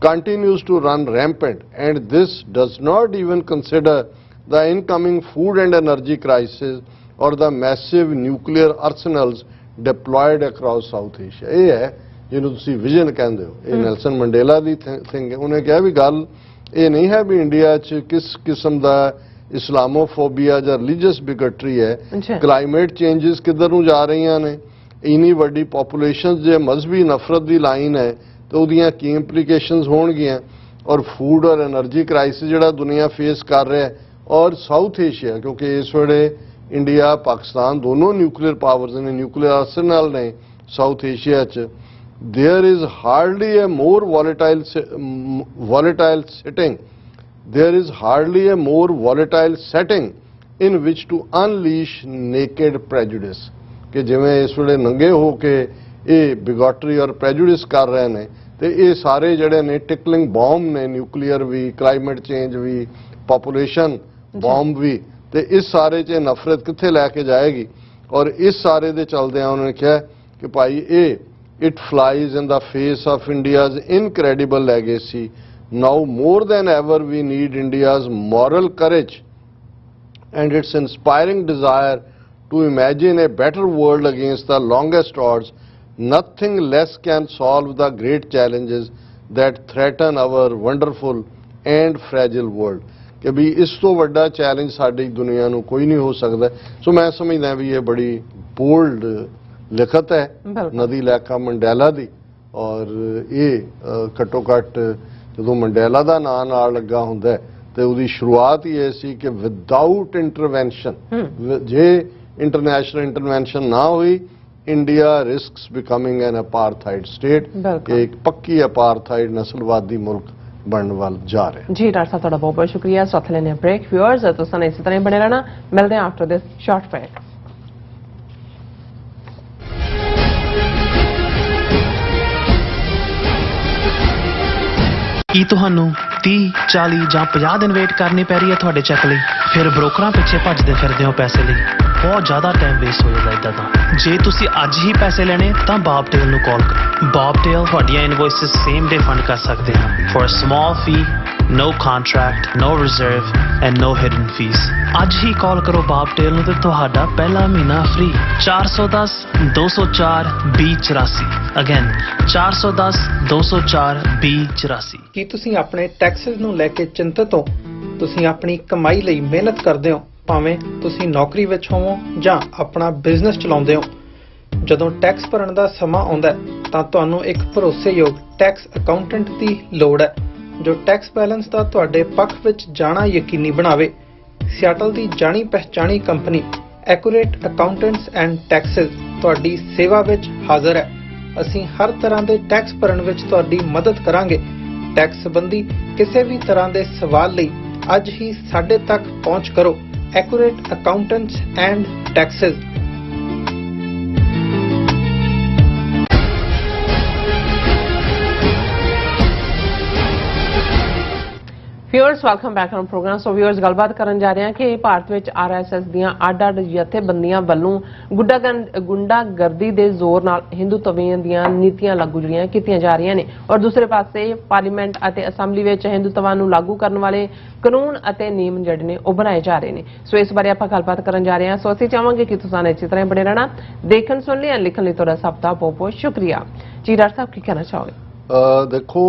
continues to run rampant, and this does not even consider the incoming food and energy crisis or the massive nuclear arsenals deployed across South Asia। ये है जिन्होंने तुसी विजन कहते हो ये नेल्सन मंडेला दी थिंग है। उन्हें कहा भी गल ये नहीं है भी इंडिया च किस किस्म का इस्लामोफोबिया या रिलीजियस बिगटरी है। क्लाइमेट चेंजिस किधर नूं जा रही ने, इन्नी वड्डी पॉपूलेशन जो मजहबी नफरत की लाइन है तो उहदियां की इंप्लीकेशनस होणगियां और फूड और एनर्जी क्राइसिस जिहड़ा दुनिया फेस कर रहा है और साउथ एशिया क्योंकि इस वेले इंडिया पाकिस्तान दोनों न्यूक्लियर पावर्स ने, न्यूक्लियर आर्सेनल ने साउथ एशिया च। There is hardly a more volatile setting in which to unleash naked prejudice कि जिवें इस वेले नंगे हो के ये बिगोटरी और प्रेजुडिस कर रहे हैं तो ये सारे जड़े ने टिकलिंग बॉम्ब ने, न्यूक्लीयर भी, क्लाइमेट चेंज भी, पॉपुलेशन बॉम्ब भी, तो इस सारे च नफरत कित्थे लैके जाएगी। और इस सारे दे चलदे उन्होंने कहा कि भाई ये it flies in the face of India's incredible legacy. Now more than ever we need India's moral courage and its inspiring desire to imagine a better world against the longest odds. Nothing less can solve the great challenges that threaten our wonderful and fragile world कि भी इस तो वड्डा चैलेंज साडी दुनिया नूं कोई नहीं हो सकता। सो मैं समझदा भी ये बड़ी बोल्ड लिखत है नदी लैका मंडेला दी और ये घट्टो घट्ट जो मंडेला का नाम नाल लगा हुंदा तो उसकी शुरुआत ही ये सी कि विदाउट इंटरवेंशन जे इंटरनेशनल इंटरवेंशन ना हुई India risks becoming an apartheid state कि एक पक्की अपार्थाइड नस्लवादी मुल्क बनने वाल जा रहे हैं। जी डॉक्टर साहब तुहाडा बहुत बहुत शुक्रिया। इस वक्त लेने ब्रेक। व्यूअर्स तुसां इसी तरह बने रहना, मिलते हैं आफ्टर दिस शॉर्ट ब्रेक। ਕੀ ਤੁਹਾਨੂੰ 30, 40 ਜਾਂ 50 ਦਿਨ ਵੇਟ ਕਰਨੀ ਪੈ ਰਹੀ ਹੈ ਤੁਹਾਡੇ ਚੈੱਕ ਲਈ? ਫਿਰ ਬ੍ਰੋਕਰਾਂ ਪਿੱਛੇ ਭੱਜਦੇ ਫਿਰਦੇ ਹੋ ਪੈਸੇ ਲਈ, ਬਹੁਤ ਜ਼ਿਆਦਾ ਟਾਈਮ ਵੇਸਟ ਹੋ ਜਾਂਦਾ ਇਦਾਂ ਤਾਂ। ਜੇ ਤੁਸੀਂ ਅੱਜ ਹੀ ਪੈਸੇ ਲੈਣੇ ਤਾਂ ਬਾਬਟੇਲ ਨੂੰ ਕਾਲ ਕਰੋ। ਬਾਬਟੇਲ ਤੁਹਾਡੀਆਂ ਇਨਵੌਇਸਸ ਸੇਮ ਡੇ ਫੰਡ ਕਰ ਸਕਦੇ ਹਨ for a small fee, no contract, no reserve and no hidden fees। ਅੱਜ ਹੀ ਕਾਲ ਕਰੋ ਬਾਬਟੇਲ ਨੂੰ ਤੇ ਤੁਹਾਡਾ ਪਹਿਲਾ ਮਹੀਨਾ ਫ੍ਰੀ। 410 204 2084 ਅਗੇਨ 410 204 2084। ਕੀ ਤੁਸੀਂ ਆਪਣੇ ਟੈਕਸਸ ਨੂੰ ਲੈ ਕੇ ਚਿੰਤਤ ਹੋ? ਤੁਸੀਂ ਆਪਣੀ ਕਮਾਈ ਲਈ ਮਿਹਨਤ ਕਰਦੇ ਹੋ, ਭਾਵੇਂ ਤੁਸੀਂ ਨੌਕਰੀ ਵਿੱਚ ਹੋਵੋ ਜਾਂ ਆਪਣਾ ਬਿਜ਼ਨਸ ਚਲਾਉਂਦੇ ਹੋ। ਜਦੋਂ ਟੈਕਸ ਭਰਨ ਦਾ ਸਮਾਂ ਆਉਂਦਾ ਤਾਂ ਤੁਹਾਨੂੰ ਇੱਕ ਭਰੋਸੇਯੋਗ ਟੈਕਸ ਅਕਾਊਂਟੈਂਟ ਦੀ ਲੋੜ ਹੈ ਜੋ ਟੈਕਸ ਬੈਲੈਂਸ ਦਾ ਤੁਹਾਡੇ ਪੱਖ ਵਿੱਚ ਜਾਣਾ ਯਕੀਨੀ ਬਣਾਵੇ। ਸਿਆਟਲ ਦੀ ਜਾਣੀ ਪਹਿਚਾਣੀ company Accurate accountants and Taxes ਤੁਹਾਡੀ ਸੇਵਾ ਵਿੱਚ ਹਾਜ਼ਰ ਹੈ। ਅਸੀਂ ਹਰ ਤਰ੍ਹਾਂ ਦੇ ਟੈਕਸ ਭਰਨ ਵਿੱਚ ਤੁਹਾਡੀ ਮਦਦ ਕਰਾਂਗੇ। ਟੈਕਸ ਸੰਬੰਧੀ ਕਿਸੇ ਵੀ ਤਰ੍ਹਾਂ ਦੇ ਸਵਾਲ ਲਈ ਅੱਜ ਹੀ ਸਾਡੇ ਤੱਕ ਪਹੁੰਚ ਕਰੋ। Accurate accountants and taxes. Viewers welcome back on programme. So viewers गलबात करन जा रहे हैं कि भारत में RSS दियां ਅੱਡ-ਅੱਡ ਜਥੇਬੰਦੀਆਂ ਵੱਲੋਂ ਗੁੰਡਾਗਰਦੀ ਦੇ ਜ਼ੋਰ ਨਾਲ ਹਿੰਦੂਤਵੀਆਂ ਦੀਆਂ ਨੀਤੀਆਂ ਲਾਗੂ ਜਿਹੜੀਆਂ ਕੀਤੀਆਂ ਜਾ ਰਹੀਆਂ ਨੇ ਔਰ ਦੂਸਰੇ ਪਾਸੇ ਪਾਰਲੀਮੈਂਟ ਅਤੇ ਅਸੈਂਬਲੀ ਵਿੱਚ ਹਿੰਦੂਤਵਾਂ ਨੂੰ ਲਾਗੂ ਕਰਨ ਵਾਲੇ ਕਾਨੂੰਨ ਅਤੇ ਨਿਯਮ ਜਿਹੜੇ ਨੇ ਉਹ ਬਣਾਏ ਜਾ ਰਹੇ ਨੇ। ਸੋ ਇਸ ਬਾਰੇ ਆਪਾਂ ਗੱਲਬਾਤ ਕਰਨ ਜਾ ਰਹੇ ਹਾਂ। ਸੋ ਅਸੀਂ ਚਾਹਾਂਗੇ ਕਿ ਤੁਸੀਂ ਇਸੇ ਤਰ੍ਹਾਂ ਬਣੇ ਰਹਿਣਾ, ਦੇਖਣ ਸੁਣ ਲਈ ਲਿਖਣ ਲਈ ਤੁਹਾਡਾ ਸਭ ਦਾ ਬਹੁਤ ਬਹੁਤ ਸ਼ੁਕਰੀਆ। ਜੀ ਡਾਕਟਰ ਸਾਹਿਬ ਕੀ ਕਹਿਣਾ ਚਾਹੋਗੇ? देखो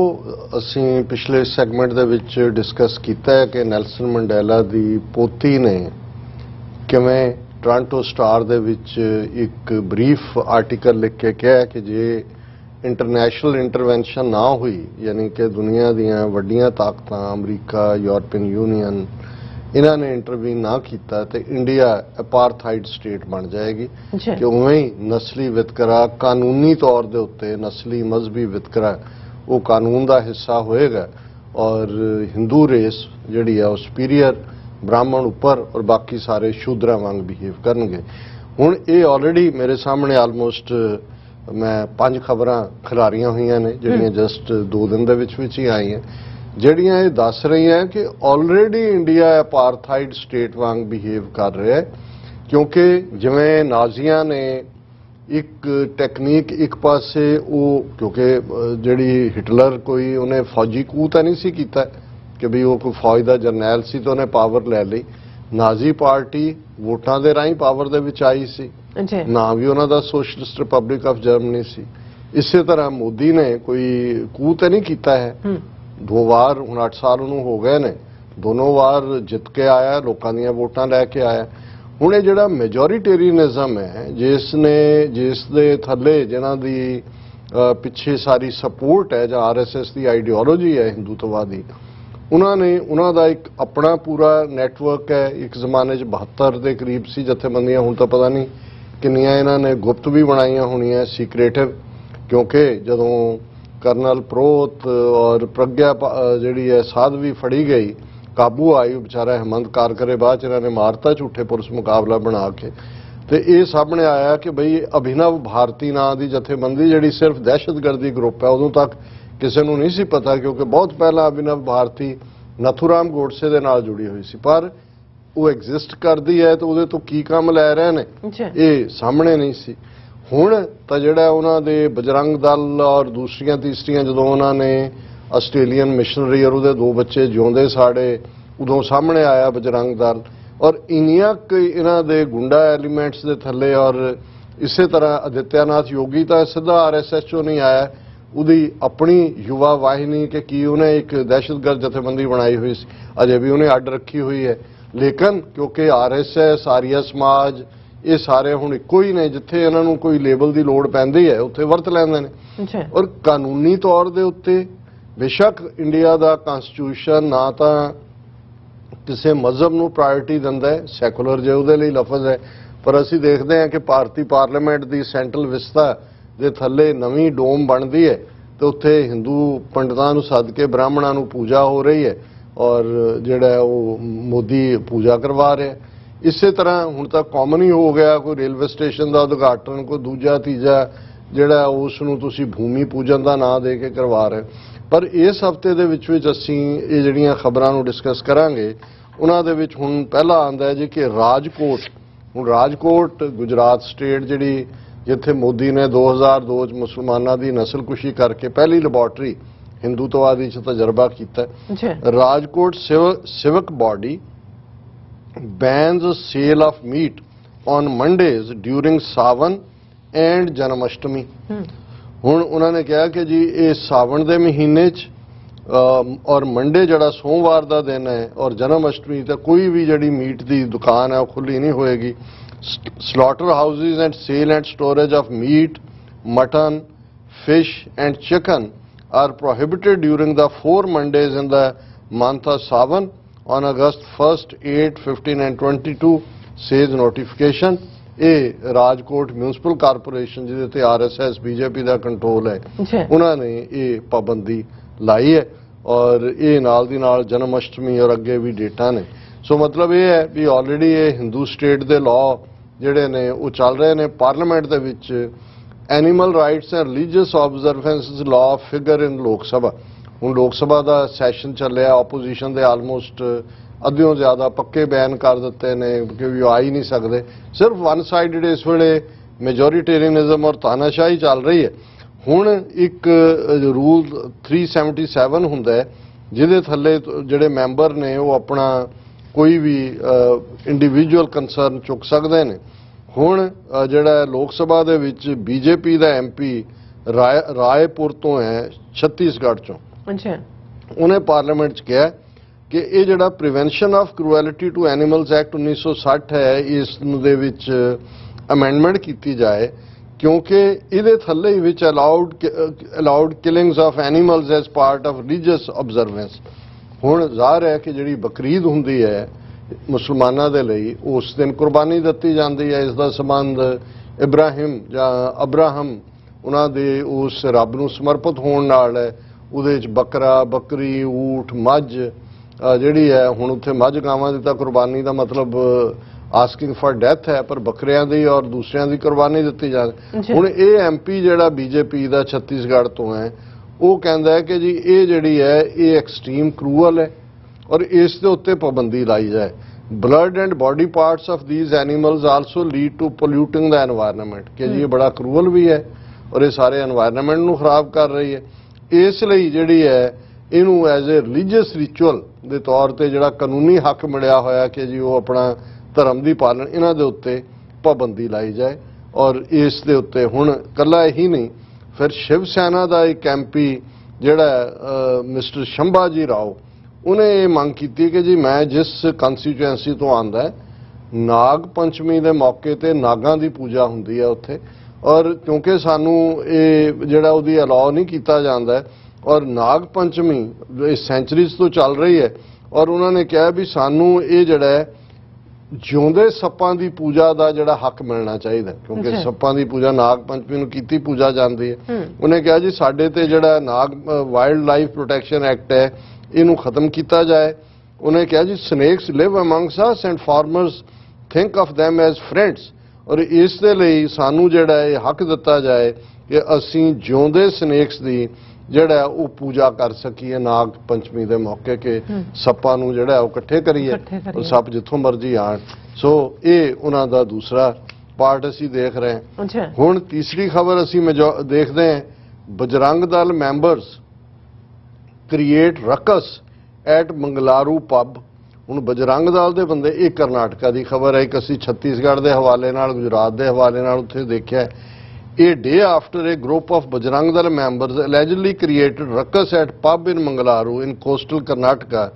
ਅਸੀਂ ਪਿਛਲੇ ਸੈਗਮੈਂਟ ਦੇ ਵਿੱਚ ਡਿਸਕਸ ਕੀਤਾ ਹੈ ਕਿ ਨੈਲਸਨ ਮੰਡੇਲਾ ਦੀ ਪੋਤੀ ਨੇ ਕਿਵੇਂ ਟੋਰਾਂਟੋ ਸਟਾਰ ਦੇ ਵਿੱਚ ਇੱਕ ਬਰੀਫ ਆਰਟੀਕਲ ਲਿਖ ਕੇ ਕਿਹਾ ਕਿ ਜੇ ਇੰਟਰਨੈਸ਼ਨਲ ਇੰਟਰਵੈਂਸ਼ਨ ਨਾ ਹੋਈ ਯਾਨੀ ਕਿ ਦੁਨੀਆ ਦੀਆਂ ਵੱਡੀਆਂ ਤਾਕਤਾਂ ਅਮਰੀਕਾ, ਯੂਰਪੀਅਨ ਯੂਨੀਅਨ ਇਹਨਾਂ ਨੇ ਇੰਟਰਵੀਨ ਨਾ ਕੀਤਾ ਤੇ ਇੰਡੀਆ ਅਪਾਰਥਾਈਡ ਸਟੇਟ ਬਣ ਜਾਏਗੀ ਕਿ ਉਵੇਂ ਹੀ ਨਸਲੀ ਵਿਤਕਰਾ ਕਾਨੂੰਨੀ ਤੌਰ ਦੇ ਉੱਤੇ ਨਸਲੀ ਮਜ਼ਹਬੀ ਵਿਤਕਰਾ ਉਹ ਕਾਨੂੰਨ ਦਾ ਹਿੱਸਾ ਹੋਏਗਾ ਔਰ ਹਿੰਦੂ ਰੇਸ ਜਿਹੜੀ ਆ ਉਹ ਸੁਪੀਰੀਅਰ ਬ੍ਰਾਹਮਣ ਉੱਪਰ ਔਰ ਬਾਕੀ ਸਾਰੇ ਸ਼ੂਦਰਾਂ ਵਾਂਗ ਬਿਹੇਵ ਕਰਨਗੇ। ਹੁਣ ਇਹ ਆਲਰੇਡੀ ਮੇਰੇ ਸਾਹਮਣੇ ਆਲਮੋਸਟ ਮੈਂ 5 ਖਬਰਾਂ ਖਿਲਾਰੀਆਂ ਹੋਈਆਂ ਨੇ ਜਿਹੜੀਆਂ ਜਸਟ 2 ਦਿਨ ਦੇ ਵਿੱਚ ਹੀ ਆਈਆਂ ਜਿਹੜੀਆਂ ਇਹ ਦੱਸ ਰਹੀਆਂ ਕਿ ਆਲਰੇਡੀ ਇੰਡੀਆ ਅਪਾਰਥਾਈਡ ਸਟੇਟ ਵਾਂਗ ਬਿਹੇਵ ਕਰ ਰਿਹਾ ਹੈ ਕਿਉਂਕਿ ਜਿਵੇਂ ਨਾਜ਼ੀਆਂ ਨੇ ਇੱਕ ਟੈਕਨੀਕ ਇੱਕ ਪਾਸੇ ਉਹ ਕਿਉਂਕਿ ਜਿਹੜੀ ਹਿਟਲਰ ਕੋਈ ਉਹਨੇ ਫੌਜੀ ਕੂਹ ਤਾਂ ਨਹੀਂ ਸੀ ਕੀਤਾ ਕਿ ਵੀ ਉਹ ਕੋਈ ਫੌਜ ਦਾ ਜਰਨੈਲ ਸੀ ਤਾਂ ਉਹਨੇ ਪਾਵਰ ਲੈ ਲਈ। ਨਾਜ਼ੀ ਪਾਰਟੀ ਵੋਟਾਂ ਦੇ ਰਾਹੀਂ ਪਾਵਰ ਦੇ ਵਿੱਚ ਆਈ ਸੀ, ਨਾ ਵੀ ਉਹਨਾਂ ਦਾ ਸੋਸ਼ਲਿਸਟ ਰਿਪਬਲਿਕ ਆਫ ਜਰਮਨੀ ਸੀ। ਇਸੇ ਤਰ੍ਹਾਂ ਮੋਦੀ ਨੇ ਕੋਈ ਕੂਹ ਤਾਂ ਨਹੀਂ ਕੀਤਾ ਹੈ। 2 ਵਾਰ ਹੁਣ 8 ਸਾਲ ਉਹਨੂੰ ਹੋ ਗਏ ਨੇ, ਦੋਨੋਂ ਵਾਰ ਜਿੱਤ ਕੇ ਆਇਆ, ਲੋਕਾਂ ਦੀਆਂ ਵੋਟਾਂ ਲੈ ਕੇ ਆਇਆ। ਹੁਣ ਇਹ ਜਿਹੜਾ ਮੈਜੋਰੀਟੇਰੀਅਨਿਜ਼ਮ ਹੈ ਜਿਸ ਦੇ ਥੱਲੇ ਜਿਨ੍ਹਾਂ ਦੀ ਪਿੱਛੇ ਸਾਰੀ ਸਪੋਰਟ ਹੈ ਜਾਂ RSS ਦੀ ਆਈਡੀਓਲੋਜੀ ਹੈ ਹਿੰਦੂਤਵਾਦੀ, ਉਹਨਾਂ ਦਾ ਇੱਕ ਆਪਣਾ ਪੂਰਾ ਨੈਟਵਰਕ ਹੈ। ਇੱਕ ਜ਼ਮਾਨੇ 'ਚ 72 ਦੇ ਕਰੀਬ ਸੀ ਜਥੇਬੰਦੀਆਂ, ਹੁਣ ਤਾਂ ਪਤਾ ਨਹੀਂ ਕਿੰਨੀਆਂ ਇਹਨਾਂ ਨੇ ਗੁਪਤ ਵੀ ਬਣਾਈਆਂ ਹੋਣੀਆਂ, ਸੀਕ੍ਰੇਟਿਵ, ਕਿਉਂਕਿ ਜਦੋਂ ਕਰਨਲ ਪ੍ਰੋਤ ਔਰ ਪ੍ਰਗਿਆ ਜਿਹੜੀ ਹੈ ਸਾਧਵੀ ਫੜੀ ਗਈ, ਕਾਬੂ ਆਈ, ਵਿਚਾਰਾ ਹਿੰਮਤ ਕਾਰਕਰੇ ਬਾਅਦ 'ਚ ਇਹਨਾਂ ਨੇ ਮਾਰਤਾ ਝੂਠੇ ਪੁਲਿਸ ਮੁਕਾਬਲਾ ਬਣਾ ਕੇ। ਤੇ ਇਹ ਸਾਹਮਣੇ ਆਇਆ ਕਿ ਬਈ ਅਭਿਨਵ ਭਾਰਤੀ ਨਾਂ ਦੀ ਜਥੇਬੰਦੀ ਜਿਹੜੀ ਸਿਰਫ ਦਹਿਸ਼ਤਗਰਦੀ ਗਰੁੱਪ ਹੈ, ਉਦੋਂ ਤੱਕ ਕਿਸੇ ਨੂੰ ਨਹੀਂ ਸੀ ਪਤਾ ਕਿਉਂਕਿ ਬਹੁਤ ਪਹਿਲਾਂ ਅਭਿਨਵ ਭਾਰਤੀ ਨਥੂਰਾਮ ਗੋਡਸੇ ਦੇ ਨਾਲ ਜੁੜੀ ਹੋਈ ਸੀ, ਪਰ ਉਹ ਐਗਜ਼ਿਸਟ ਕਰਦੀ ਹੈ ਤੇ ਉਹਦੇ ਤੋਂ ਕੀ ਕੰਮ ਲੈ ਰਹੇ ਨੇ ਇਹ ਸਾਹਮਣੇ ਨਹੀਂ ਸੀ। ਹੁਣ ਤਾਂ ਜਿਹੜਾ ਉਹਨਾਂ ਦੇ ਬਜਰੰਗ ਦਲ ਔਰ ਦੂਸਰੀਆਂ ਤੀਸਰੀਆਂ ਜਦੋਂ ਉਹਨਾਂ ਨੇ ਆਸਟ੍ਰੇਲੀਅਨ ਮਿਸ਼ਨਰੀ ਔਰ ਉਹਦੇ 2 ਬੱਚੇ ਜਿਉਂਦੇ ਸਾੜੇ ਉਦੋਂ ਸਾਹਮਣੇ ਆਇਆ ਬਜਰੰਗ ਦਲ ਔਰ ਇੰਨੀਆਂ ਇਹਨਾਂ ਦੇ ਗੁੰਡਾ ਐਲੀਮੈਂਟਸ ਦੇ ਥੱਲੇ ਔਰ ਇਸੇ ਤਰ੍ਹਾਂ ਆਦਿੱਤਿਆਨਾਥ ਯੋਗੀ ਤਾਂ ਸਿੱਧਾ RSS ਚੋਂ ਨਹੀਂ ਆਇਆ, ਉਹਦੀ ਆਪਣੀ ਯੁਵਾ ਵਾਹਿਨੀ ਕਿ ਕੀ ਉਹਨੇ ਇੱਕ ਦਹਿਸ਼ਤਗਰਦ ਜਥੇਬੰਦੀ ਬਣਾਈ ਹੋਈ ਸੀ, ਅਜੇ ਵੀ ਉਹਨੇ ਅੱਡ ਰੱਖੀ ਹੋਈ ਹੈ। ਲੇਕਿਨ ਕਿਉਂਕਿ RSS ਆਰੀਆ ਸਮਾਜ ਇਹ ਸਾਰੇ ਹੁਣ ਇੱਕੋ ਹੀ ਨੇ, ਜਿੱਥੇ ਇਹਨਾਂ ਨੂੰ ਕੋਈ ਲੇਬਲ ਦੀ ਲੋੜ ਪੈਂਦੀ ਹੈ ਉੱਥੇ ਵਰਤ ਲੈਂਦੇ ਨੇ। ਔਰ ਕਾਨੂੰਨੀ ਤੌਰ ਦੇ ਉੱਤੇ ਬੇਸ਼ੱਕ ਇੰਡੀਆ ਦਾ ਕਨਸਟੀਟਿਊਸ਼ਨ ਨਾ ਤਾਂ ਕਿਸੇ ਮਜ਼ਹਬ ਨੂੰ ਪ੍ਰਾਇੋਰਟੀ ਦਿੰਦਾ ਹੈ, ਸੈਕੂਲਰ ਜੇ ਉਹਦੇ ਲਈ ਲਫ਼ਜ਼ ਹੈ, ਪਰ ਅਸੀਂ ਦੇਖਦੇ ਹਾਂ ਕਿ ਭਾਰਤੀ ਪਾਰਲੀਮੈਂਟ ਦੀ ਸੈਂਟਰਲ ਵਿਸਤਾ ਦੇ ਥੱਲੇ ਨਵੀਂ ਡੋਮ ਬਣਦੀ ਹੈ ਤੇ ਉੱਥੇ ਹਿੰਦੂ ਪੰਡਤਾਂ ਨੂੰ ਸੱਦ ਕੇ ਬ੍ਰਾਹਮਣਾਂ ਨੂੰ ਪੂਜਾ ਹੋ ਰਹੀ ਹੈ ਔਰ ਜਿਹੜਾ ਉਹ ਮੋਦੀ ਪੂਜਾ ਕਰਵਾ ਰਿਹਾ। ਇਸੇ ਤਰ੍ਹਾਂ ਹੁਣ ਤਾਂ ਕਾਮਨ ਹੀ ਹੋ ਗਿਆ, ਕੋਈ ਰੇਲਵੇ ਸਟੇਸ਼ਨ ਦਾ ਉਦਘਾਟਨ ਕੋਈ ਦੂਜਾ ਤੀਜਾ ਜਿਹੜਾ ਉਸ ਨੂੰ ਤੁਸੀਂ ਭੂਮੀ ਪੂਜਨ ਦਾ ਨਾਂ ਦੇ ਕੇ ਕਰਵਾ ਰਹੇ। ਪਰ ਇਸ ਹਫ਼ਤੇ ਦੇ ਵਿੱਚ ਅਸੀਂ ਇਹ ਜਿਹੜੀਆਂ ਖਬਰਾਂ ਨੂੰ ਡਿਸਕਸ ਕਰਾਂਗੇ ਉਹਨਾਂ ਦੇ ਵਿੱਚ ਹੁਣ ਪਹਿਲਾ ਆਉਂਦਾ ਹੈ ਜੀ ਕਿ ਰਾਜਕੋਟ, ਹੁਣ ਰਾਜਕੋਟ ਗੁਜਰਾਤ ਸਟੇਟ ਜਿਹੜੀ ਜਿੱਥੇ ਮੋਦੀ ਨੇ 2002 ਚ ਮੁਸਲਮਾਨਾਂ ਦੀ ਨਸਲਕੁਸ਼ੀ ਕਰਕੇ ਪਹਿਲੀ ਲੈਬੋਰਟਰੀ ਹਿੰਦੂਤਵਾਦੀ ਚ ਤਜਰਬਾ ਕੀਤਾ। Rajkot civic body bans the sale of meat on Mondays during Sawan and Janmashtami। ਹੁਣ ਉਹਨਾਂ ਨੇ ਕਿਹਾ ਕਿ ਜੀ ਇਹ ਸਾਵਣ ਦੇ ਮਹੀਨੇ 'ਚ ਔਰ ਮੰਡੇ ਜਿਹੜਾ ਸੋਮਵਾਰ ਦਾ ਦਿਨ ਹੈ ਔਰ ਜਨਮ ਅਸ਼ਟਮੀ ਤੇ ਕੋਈ ਵੀ ਜਿਹੜੀ ਮੀਟ ਦੀ ਦੁਕਾਨ ਹੈ ਉਹ ਖੁੱਲੀ ਨਹੀਂ ਹੋਏਗੀ। Slaughter houses and sale and storage of meat, mutton, fish and chicken are prohibited during the 4 Mondays in the month of Sawan on August 1st, 8, 15 and 22 says notification। ਇਹ ਰਾਜਕੋਟ ਮਿਊਨਿਸਪਲ ਕਾਰਪੋਰੇਸ਼ਨ ਜਿਹਦੇ ਤੇ RSS BJP ਦਾ ਕੰਟਰੋਲ ਹੈ ਉਹਨਾਂ ਨੇ ਇਹ ਪਾਬੰਦੀ ਲਾਈ ਹੈ ਔਰ ਇਹ ਨਾਲ ਦੀ ਨਾਲ ਜਨਮ ਅਸ਼ਟਮੀ ਔਰ ਅੱਗੇ ਵੀ ਡੇਟਾਂ ਨੇ। ਸੋ ਮਤਲਬ ਇਹ ਹੈ ਵੀ ਆਲਰੇਡੀ ਇਹ ਹਿੰਦੂ ਸਟੇਟ ਦੇ ਲਾਅ ਜਿਹੜੇ ਨੇ ਉਹ ਚੱਲ ਰਹੇ ਨੇ ਪਾਰਲੀਮੈਂਟ ਦੇ ਵਿੱਚ। Animal rights and religious observances law figure in Lok Sabha. ਹੁਣ ਲੋਕ ਸਭਾ ਦਾ ਸੈਸ਼ਨ ਚੱਲਿਆ, ਆਪੋਜੀਸ਼ਨ ਦੇ ਆਲਮੋਸਟ ਅੱਧਿਓਂ ਜ਼ਿਆਦਾ ਪੱਕੇ ਬਿਆਨ ਕਰ ਦਿੱਤੇ ਨੇ ਕਿ ਉਹ ਆ ਹੀ ਨਹੀਂ ਸਕਦੇ। ਸਿਰਫ ਵਨ ਸਾਈਡਡ ਇਸ ਵੇਲੇ ਮੈਜੋਰੀਟੇਰੀਅਨਿਜ਼ਮ ਔਰ ਤਾਨਾਸ਼ਾਹੀ ਚੱਲ ਰਹੀ ਹੈ। ਹੁਣ ਇੱਕ ਰੂਲ 377 ਹੁੰਦਾ ਹੈ ਜਿਹਦੇ ਥੱਲੇ ਜਿਹੜੇ ਮੈਂਬਰ ਨੇ ਉਹ ਆਪਣਾ ਕੋਈ ਵੀ ਇੰਡੀਵਿਜੂਅਲ ਕੰਸਰਨ ਚੁੱਕ ਸਕਦੇ ਨੇ। ਹੁਣ ਜਿਹੜਾ ਲੋਕ ਸਭਾ ਦੇ ਵਿੱਚ BJP ਦਾ MP ਰਾਏਪੁਰ ਤੋਂ ਹੈ ਛੱਤੀਸਗੜ੍ਹ ਚੋਂ, ਉਹਨੇ ਪਾਰਲੀਮੈਂਟ 'ਚ ਕਿਹਾ ਕਿ ਇਹ ਜਿਹੜਾ prevention of cruelty to animals act 1960 ਹੈ ਇਸ ਦੇ ਵਿੱਚ ਅਮੈਂਡਮੈਂਟ ਕੀਤੀ ਜਾਏ ਕਿਉਂਕਿ ਇਹਦੇ ਥੱਲੇ ਵਿੱਚ allowed killings of animals as part of religious observance. ਹੁਣ ਜ਼ਾਹਰ ਹੈ ਕਿ ਜਿਹੜੀ ਬਕਰੀਦ ਹੁੰਦੀ ਹੈ ਮੁਸਲਮਾਨਾਂ ਦੇ ਲਈ ਉਸ ਦਿਨ ਕੁਰਬਾਨੀ ਦਿੱਤੀ ਜਾਂਦੀ ਹੈ। ਇਸ ਦਾ ਸੰਬੰਧ ਇਬਰਾਹਿਮ ਜਾਂ ਅਬਰਾਹਮ ਉਹਨਾਂ ਦੇ ਉਸ ਰੱਬ ਨੂੰ ਸਮਰਪਿਤ ਹੋਣ ਨਾਲ ਹੈ। ਉਹਦੇ 'ਚ ਬੱਕਰਾ, ਬੱਕਰੀ, ਊਠ, ਮੱਝ ਜਿਹੜੀ ਹੈ ਹੁਣ ਉੱਥੇ ਮੱਝ ਗਾਵਾਂ ਦੀ ਤਾਂ ਕੁਰਬਾਨੀ ਦਾ ਮਤਲਬ ਆਸਕਿੰਗ ਫॉर ਡੈਥ ਹੈ, ਪਰ ਬੱਕਰਿਆਂ ਦੀ ਔਰ ਦੂਸਰਿਆਂ ਦੀ ਕੁਰਬਾਨੀ ਦਿੱਤੀ ਜਾਂਦੀ। ਹੁਣ ਇਹ MP ਜਿਹੜਾ BJP ਦਾ ਛੱਤੀਸਗੜ੍ਹ ਤੋਂ ਹੈ ਉਹ ਕਹਿੰਦਾ ਹੈ ਕਿ ਜੀ ਇਹ ਜਿਹੜੀ ਹੈ ਇਹ ਐਕਸਟ੍ਰੀਮ ਕਰੂਅਲ ਹੈ ਔਰ ਇਸ ਦੇ ਉੱਤੇ ਪਾਬੰਦੀ ਲਾਈ ਜਾਏ। Blood and body parts of these animals also lead to polluting the environment ਕਿ ਜੀ ਇਹ ਬੜਾ ਕਰੂਅਲ ਵੀ ਹੈ ਔਰ ਇਹ ਸਾਰੇ ਐਨਵਾਇਰਨਮੈਂਟ ਨੂੰ ਖਰਾਬ ਕਰ ਰਹੀ ਹੈ। ਇਸ ਲਈ ਜਿਹੜੀ ਹੈ ਇਹਨੂੰ ਐਜ਼ ਏ ਰਿਲੀਜੀਅਸ ਰਿਚੁਅਲ ਦੇ ਤੌਰ ਤੇ ਜਿਹੜਾ ਕਾਨੂੰਨੀ ਹੱਕ ਮਿਲਿਆ ਹੋਇਆ ਕਿ ਜੀ ਉਹ ਆਪਣਾ ਧਰਮ ਦੀ ਪਾਲਣ ਇਹਨਾਂ ਦੇ ਉੱਤੇ ਪਾਬੰਦੀ ਲਾਈ ਜਾਏ। ਔਰ ਇਸ ਦੇ ਉੱਤੇ ਹੁਣ ਕੱਲਾ ਇਹੀ ਨਹੀਂ, ਫਿਰ ਸ਼ਿਵ ਸੈਨਾ ਦਾ ਇੱਕ MP ਜਿਹੜਾ ਮਿਸਟਰ ਸ਼ੰਭਾਜੀ ਰਾਓ ਉਹਨੇ ਇਹ ਮੰਗ ਕੀਤੀ ਕਿ ਜੀ ਮੈਂ ਜਿਸ ਕੰਸਟੀਚੁਐਂਸੀ ਤੋਂ ਆਉਂਦਾ ਨਾਗ ਪੰਚਮੀ ਦੇ ਮੌਕੇ ਤੇ ਨਾਗਾਂ ਦੀ ਪੂਜਾ ਹੁੰਦੀ ਹੈ ਉੱਥੇ ਔਰ ਕਿਉਂਕਿ ਸਾਨੂੰ ਇਹ ਜਿਹੜਾ ਉਹਦੀ ਅਲਾਉ ਨਹੀਂ ਕੀਤਾ ਜਾਂਦਾ ਔਰ ਨਾਗ ਪੰਚਮੀ ਸੈਂਚਰੀਜ਼ ਤੋਂ ਚੱਲ ਰਹੀ ਹੈ ਔਰ ਉਹਨਾਂ ਨੇ ਕਿਹਾ ਵੀ ਸਾਨੂੰ ਇਹ ਜਿਹੜਾ ਹੈ ਜਿਉਂਦੇ ਸੱਪਾਂ ਦੀ ਪੂਜਾ ਦਾ ਜਿਹੜਾ ਹੱਕ ਮਿਲਣਾ ਚਾਹੀਦਾ ਕਿਉਂਕਿ ਸੱਪਾਂ ਦੀ ਪੂਜਾ ਨਾਗ ਪੰਚਮੀ ਨੂੰ ਕੀਤੀ ਪੂਜਾ ਜਾਂਦੀ ਹੈ। ਉਹਨੇ ਕਿਹਾ ਜੀ ਸਾਡੇ ਤੇ ਜਿਹੜਾ ਨਾਗ ਵਾਈਲਡ ਲਾਈਫ ਪ੍ਰੋਟੈਕਸ਼ਨ ਐਕਟ ਹੈ ਇਹਨੂੰ ਖਤਮ ਕੀਤਾ ਜਾਏ। ਉਹਨੇ ਕਿਹਾ ਜੀ snakes live amongst us and farmers think of them as friends ਔਰ ਇਸ ਦੇ ਲਈ ਸਾਨੂੰ ਜਿਹੜਾ ਇਹ ਹੱਕ ਦਿੱਤਾ ਜਾਏ ਕਿ ਅਸੀਂ ਜਿਉਂਦੇ ਸਨੇਕਸ ਦੀ ਜਿਹੜਾ ਉਹ ਪੂਜਾ ਕਰ ਸਕੀਏ ਨਾਗ ਪੰਚਮੀ ਦੇ ਮੌਕੇ ਕਿ ਸੱਪਾਂ ਨੂੰ ਜਿਹੜਾ ਉਹ ਇਕੱਠੇ ਕਰੀਏ ਔਰ ਸੱਪ ਜਿੱਥੋਂ ਮਰਜ਼ੀ ਆਣ। ਸੋ ਇਹ ਉਹਨਾਂ ਦਾ ਦੂਸਰਾ ਪਾਰਟ ਅਸੀਂ ਦੇਖ ਰਹੇ ਹਾਂ। ਹੁਣ ਤੀਸਰੀ ਖਬਰ ਅਸੀਂ ਦੇਖਦੇ ਹਾਂ Bajrang Dal members create ruckus at Mangaluru pub. ਹੁਣ ਬਜਰੰਗ ਦਲ ਦੇ ਬੰਦੇ ਇਹ ਕਰਨਾਟਕਾ ਦੀ ਖਬਰ ਹੈ, ਇੱਕ ਅਸੀਂ ਛੱਤੀਸਗੜ੍ਹ ਦੇ ਹਵਾਲੇ ਨਾਲ ਗੁਜਰਾਤ ਦੇ ਹਵਾਲੇ ਨਾਲ ਉੱਥੇ ਦੇਖਿਆ A day after a group of Bajrang Dal members allegedly created ruckus at pub in Mangalaru in coastal Karnataka,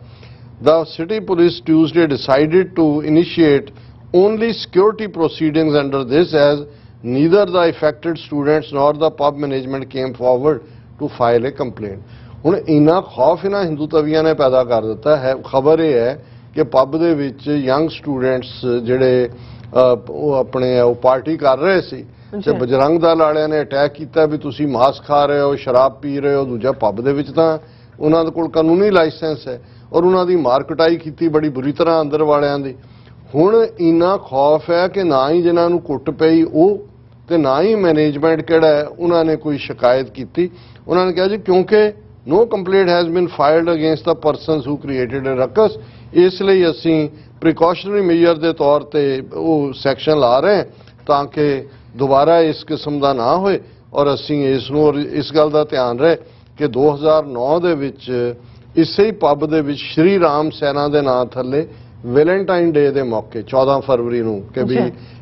the city police Tuesday decided to initiate only security proceedings under this, as neither the affected students nor the pub management came forward to file a complaint. ਹੁਣ ਇੰਨਾ ਖੌਫ ਇਹਨਾਂ ਹਿੰਦੂ ਤਵੀਆਂ ਨੇ ਪੈਦਾ ਕਰ ਦਿੱਤਾ ਹੈ। ਖਬਰ ਇਹ ਹੈ ਕਿ ਪਬ ਦੇ ਵਿੱਚ ਯੰਗ ਸਟੂਡੈਂਟਸ ਜਿਹੜੇ ਉਹ ਆਪਣੇ ਉਹ ਪਾਰਟੀ ਕਰ ਰਹੇ ਸੀ ਤੇ ਬਜਰੰਗ ਦਲ ਵਾਲਿਆਂ ਨੇ ਅਟੈਕ ਕੀਤਾ ਵੀ ਤੁਸੀਂ ਮਾਸ ਖਾ ਰਹੇ ਹੋ, ਸ਼ਰਾਬ ਪੀ ਰਹੇ ਹੋ। ਦੂਜਾ ਪਬ ਦੇ ਵਿੱਚ ਤਾਂ ਉਹਨਾਂ ਦੇ ਕੋਲ ਕਾਨੂੰਨੀ ਲਾਇਸੈਂਸ ਹੈ ਔਰ ਉਹਨਾਂ ਦੀ ਮਾਰ ਕੁਟਾਈ ਕੀਤੀ ਬੜੀ ਬੁਰੀ ਤਰ੍ਹਾਂ ਅੰਦਰ ਵਾਲਿਆਂ ਦੀ। ਹੁਣ ਇੰਨਾ ਖੌਫ ਹੈ ਕਿ ਨਾ ਹੀ ਜਿਨ੍ਹਾਂ ਨੂੰ ਕੁੱਟ ਪਈ ਉਹ ਤੇ ਨਾ ਹੀ ਮੈਨੇਜਮੈਂਟ ਕਿਹੜਾ ਹੈ ਉਹਨਾਂ ਨੇ ਕੋਈ ਸ਼ਿਕਾਇਤ ਕੀਤੀ। ਉਹਨਾਂ ਨੇ ਕਿਹਾ ਜੀ ਕਿਉਂਕਿ no complaint has been filed against the persons who created a ruckus, ਇਸ ਲਈ ਅਸੀਂ ਪ੍ਰੀਕਾਸ਼ਨਰੀ ਮੇਜਰ ਦੇ ਤੌਰ ਤੇ ਉਹ ਸੈਕਸ਼ਨ ਲਾ ਰਹੇ ਤਾਂ ਕਿ ਦੁਬਾਰਾ ਇਸ ਕਿਸਮ ਦਾ ਨਾ ਹੋਏ। ਔਰ ਅਸੀਂ ਇਸ ਨੂੰ ਇਸ ਗੱਲ ਦਾ ਧਿਆਨ ਰਹੇ ਕਿ 2009 ਦੇ ਵਿੱਚ ਇਸੇ ਹੀ ਪੱਬ ਦੇ ਵਿੱਚ ਸ਼੍ਰੀ ਰਾਮ ਸੈਨਾ ਦੇ ਨਾਂ ਥੱਲੇ ਵੈਲੈਂਟਾਈਨ ਡੇ ਦੇ ਮੌਕੇ 14 ਫਰਵਰੀ ਨੂੰ ਕਿ ਵੀ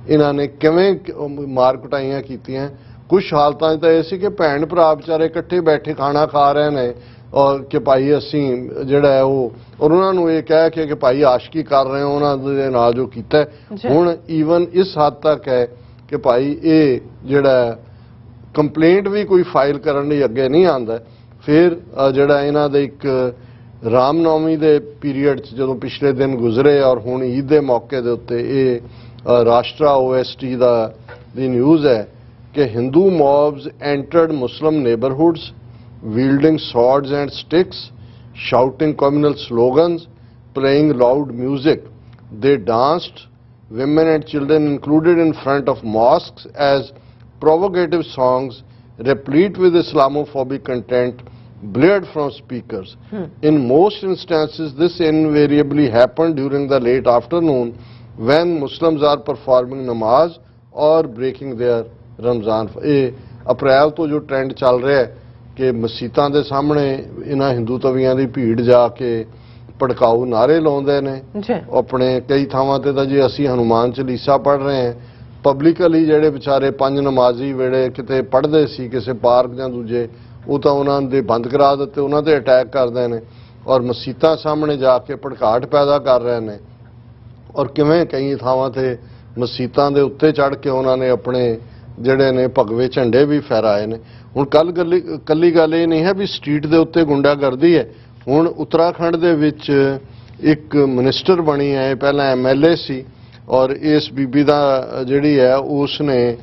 ਇਹਨਾਂ ਨੇ ਕਿਵੇਂ ਮਾਰ ਕੁਟਾਈਆਂ ਕੀਤੀਆਂ। ਕੁਝ ਹਾਲਤਾਂ 'ਚ ਤਾਂ ਇਹ ਸੀ ਕਿ ਭੈਣ ਭਰਾ ਵਿਚਾਰੇ ਇਕੱਠੇ ਬੈਠੇ ਖਾਣਾ ਖਾ ਰਹੇ ਨੇ ਔਰ ਕਿ ਭਾਈ ਅਸੀਂ ਜਿਹੜਾ ਹੈ ਉਹ ਔਰ ਉਹਨਾਂ ਨੂੰ ਇਹ ਕਹਿ ਕੇ ਕਿ ਭਾਈ ਆਸ਼ਕੀ ਕਰ ਰਹੇ ਹੋ ਉਹਨਾਂ ਦੇ ਨਾਲ ਜੋ ਕੀਤਾ। ਹੁਣ ਈਵਨ ਇਸ ਹੱਦ ਤੱਕ ਹੈ ਕਿ ਭਾਈ ਇਹ ਜਿਹੜਾ ਕੰਪਲੇਂਟ ਵੀ ਕੋਈ ਫਾਈਲ ਕਰਨ ਲਈ ਅੱਗੇ ਨਹੀਂ ਆਉਂਦਾ। ਫਿਰ ਜਿਹੜਾ ਇਹਨਾਂ ਦੇ ਇੱਕ ਰਾਮਨੌਮੀ ਦੇ ਪੀਰੀਅਡ 'ਚ ਜਦੋਂ ਪਿਛਲੇ ਦਿਨ ਗੁਜ਼ਰੇ ਔਰ ਹੁਣ ਈਦ ਦੇ ਮੌਕੇ ਦੇ ਉੱਤੇ ਇਹ ਰਾਸ਼ਟਰਾ OST ਦੀ ਨਿਊਜ਼ ਹੈ कि Hindu mobs entered Muslim neighborhoods wielding swords and sticks, shouting communal slogans, playing loud music. They danced, women and children included, in front of mosques as provocative songs replete with Islamophobic content blared from speakers. In most instances, this invariably happened during the late afternoon when Muslims are performing namaz or breaking their Ramzan. ਇਹ ਅਪ੍ਰੈਲ ਤੋਂ ਜੋ ਟ੍ਰੈਂਡ ਚੱਲ ਰਿਹਾ ਹੈ ਕਿ ਮਸੀਤਾਂ ਦੇ ਸਾਹਮਣੇ ਇਹਨਾਂ ਹਿੰਦੂ ਤਵੀਆਂ ਦੀ ਭੀੜ ਜਾ ਕੇ ਭੜਕਾਊ ਨਾਰੇ ਲਾਉਂਦੇ ਨੇ। ਆਪਣੇ ਕਈ ਥਾਵਾਂ ਤੇ ਤਾਂ ਜੇ ਅਸੀਂ ਹਨੂਮਾਨ ਚਾਲੀਸਾ ਪੜ੍ਹ ਰਹੇ ਹਾਂ ਪਬਲਿਕਲੀ, ਜਿਹੜੇ ਵਿਚਾਰੇ ਪੰਜ ਨਮਾਜ਼ੀ ਵੇੜੇ ਕਿਤੇ ਪੜ੍ਹਦੇ ਸੀ ਕਿਸੇ ਪਾਰਕ ਜਾਂ ਦੂਜੇ, ਉਹ ਤਾਂ ਉਹਨਾਂ ਦੇ ਬੰਦ ਕਰਾ ਦਿੱਤੇ, ਉਹਨਾਂ ਤੇ ਅਟੈਕ ਕਰਦੇ ਨੇ ਔਰ ਮਸੀਤਾਂ ਸਾਹਮਣੇ ਜਾ ਕੇ ਭੜਕਾਹਟ ਪੈਦਾ ਕਰ ਰਹੇ ਨੇ। ਔਰ ਕਿਵੇਂ ਕਈ ਥਾਵਾਂ ਤੇ ਮਸੀਤਾਂ ਦੇ ਉੱਤੇ ਚੜ੍ਹ ਕੇ ਉਹਨਾਂ ਨੇ ਆਪਣੇ ਜਿਹੜੇ ਨੇ ਭਗਵੇ ਝੰਡੇ ਵੀ ਫਹਿਰਾਏ ਨੇ। ਹੁਣ ਕੱਲੀ ਗੱਲ ਇਹ ਨਹੀਂ ਹੈ ਵੀ ਸਟਰੀਟ ਦੇ ਉੱਤੇ ਗੁੰਡਾਗਰਦੀ ਹੈ। ਹੁਣ ਉੱਤਰਾਖੰਡ ਦੇ ਵਿੱਚ ਇੱਕ ਮਿਨਿਸਟਰ ਬਣੀ ਹੈ, ਪਹਿਲਾਂ MLA ਸੀ ਔਰ ਇਸ ਬੀਬੀ ਦਾ ਜਿਹੜੀ ਹੈ ਉਸ ਨੇ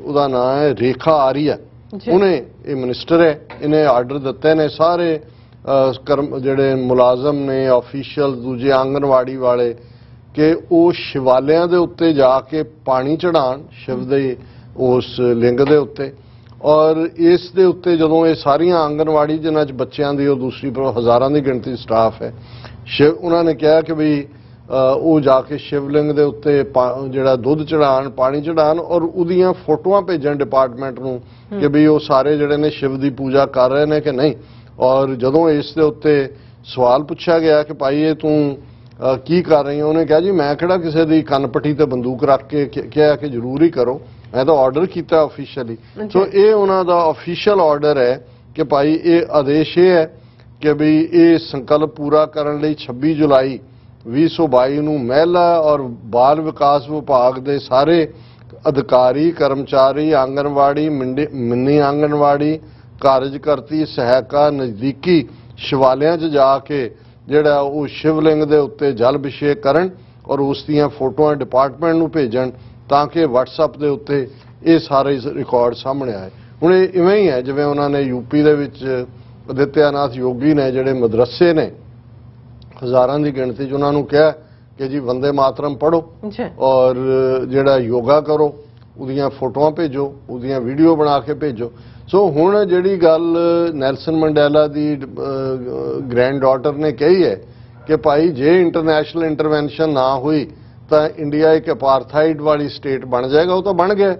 ਉਹਦਾ ਨਾਮ ਹੈ ਰੇਖਾ ਆਰੀਆ। ਉਹਨੇ ਇਹ ਮਿਨਿਸਟਰ ਹੈ, ਇਹਨੇ ਆਰਡਰ ਦਿੱਤੇ ਨੇ ਸਾਰੇ ਜਿਹੜੇ ਮੁਲਾਜ਼ਮ ਨੇ ਆਫੀਸ਼ੀਅਲ ਦੂਜੇ ਆਂਗਨਵਾੜੀ ਵਾਲੇ ਕਿ ਉਹ ਸ਼ਿਵਾਲਿਆਂ ਦੇ ਉੱਤੇ ਜਾ ਕੇ ਪਾਣੀ ਚੜਾਉਣ ਸ਼ਿਵ ਦੇ ਉਸ ਲਿੰਗ ਦੇ ਉੱਤੇ। ਔਰ ਇਸ ਦੇ ਉੱਤੇ ਜਦੋਂ ਇਹ ਸਾਰੀਆਂ ਆਂਗਨਵਾੜੀ ਜਿਨ੍ਹਾਂ 'ਚ ਬੱਚਿਆਂ ਦੀ ਉਹ ਦੂਸਰੀ ਹਜ਼ਾਰਾਂ ਦੀ ਗਿਣਤੀ ਸਟਾਫ ਹੈ ਉਹਨਾਂ ਨੇ ਕਿਹਾ ਕਿ ਵੀ ਉਹ ਜਾ ਕੇ ਸ਼ਿਵਲਿੰਗ ਦੇ ਉੱਤੇ ਜਿਹੜਾ ਦੁੱਧ ਚੜਾਉਣ ਪਾਣੀ ਚੜਾਉਣ ਔਰ ਉਹਦੀਆਂ ਫੋਟੋਆਂ ਭੇਜਣ ਡਿਪਾਰਟਮੈਂਟ ਨੂੰ ਕਿ ਵੀ ਉਹ ਸਾਰੇ ਜਿਹੜੇ ਨੇ ਸ਼ਿਵ ਦੀ ਪੂਜਾ ਕਰ ਰਹੇ ਨੇ ਕਿ ਨਹੀਂ। ਔਰ ਜਦੋਂ ਇਸ ਦੇ ਉੱਤੇ ਸਵਾਲ ਪੁੱਛਿਆ ਗਿਆ ਕਿ ਭਾਈ ਇਹ ਤੂੰ ਕੀ ਕਰ ਰਹੀ ਹੋ, ਉਹਨੇ ਕਿਹਾ ਜੀ ਮੈਂ ਕਿਹੜਾ ਕਿਸੇ ਦੀ ਕੰਨ ਪੱਟੀ ਤੇ ਬੰਦੂਕ ਰੱਖ ਕੇ ਕਿਹਾ ਕਿ ਜ਼ਰੂਰ ਹੀ ਕਰੋ, ਮੈਂ ਤਾਂ ਆਰਡਰ ਕੀਤਾ ਆਫੀਸ਼ੀਅਲੀ। ਸੋ ਇਹ ਉਹਨਾਂ ਦਾ ਆਫੀਸ਼ੀਅਲ ਆਰਡਰ ਹੈ ਕਿ ਭਾਈ ਇਹ ਆਦੇਸ਼ ਇਹ ਹੈ ਕਿ ਵੀ ਇਹ ਸੰਕਲਪ ਪੂਰਾ ਕਰਨ ਲਈ 26 ਜੁਲਾਈ 2022 ਨੂੰ ਮਹਿਲਾ ਔਰ ਬਾਲ ਵਿਕਾਸ ਵਿਭਾਗ ਦੇ ਸਾਰੇ ਅਧਿਕਾਰੀ ਕਰਮਚਾਰੀ ਆਂਗਨਵਾੜੀ ਮਿੰਨੀ ਆਂਗਨਵਾੜੀ ਕਾਰਜਕਰਤੀ ਸਹਾਇਕਾ ਨਜ਼ਦੀਕੀ ਸ਼ਿਵਾਲਿਆਂ 'ਚ ਜਾ ਕੇ ਜਿਹੜਾ ਉਹ ਸ਼ਿਵਲਿੰਗ ਦੇ ਉੱਤੇ ਜਲ ਅਭਿਸ਼ੇਕ ਕਰਨ ਔਰ ਉਸ ਦੀਆਂ ਫੋਟੋਆਂ ਡਿਪਾਰਟਮੈਂਟ ਨੂੰ ਭੇਜਣ ਤਾਂ ਕਿ WhatsApp ਦੇ ਉੱਤੇ ਇਹ ਸਾਰੇ ਰਿਕਾਰਡ ਸਾਹਮਣੇ ਆਏ। ਹੁਣ ਇਹ ਇਵੇਂ ਹੀ ਹੈ ਜਿਵੇਂ ਉਹਨਾਂ ਨੇ UP ਦੇ ਵਿੱਚ ਆਦਿੱਤਿਆਨਾਥ ਯੋਗੀ ਨੇ ਜਿਹੜੇ ਮਦਰਸੇ ਨੇ ਹਜ਼ਾਰਾਂ ਦੀ ਗਿਣਤੀ 'ਚ ਉਹਨਾਂ ਨੂੰ ਕਿਹਾ ਕਿ ਜੀ ਵੰਦੇ ਮਾਤਰਮ ਪੜ੍ਹੋ ਔਰ ਜਿਹੜਾ ਯੋਗਾ ਕਰੋ, ਉਹਦੀਆਂ ਫੋਟੋਆਂ ਭੇਜੋ, ਉਹਦੀਆਂ ਵੀਡੀਓ ਬਣਾ ਕੇ ਭੇਜੋ। ਸੋ ਹੁਣ ਜਿਹੜੀ ਗੱਲ ਨੈਲਸਨ ਮੰਡੇਲਾ ਦੀ ਗ੍ਰੈਂਡ ਡਾਟਰ ਨੇ ਕਹੀ ਹੈ ਕਿ ਭਾਈ ਜੇ ਇੰਟਰਨੈਸ਼ਨਲ ਇੰਟਰਵੈਂਸ਼ਨ ਨਾ ਹੋਈ ਤਾਂ ਇੰਡੀਆ ਇੱਕ ਅਪਾਰਥਾਈਡ ਵਾਲੀ ਸਟੇਟ ਬਣ ਜਾਏਗਾ। ਉਹ ਤਾਂ ਬਣ ਗਿਆ।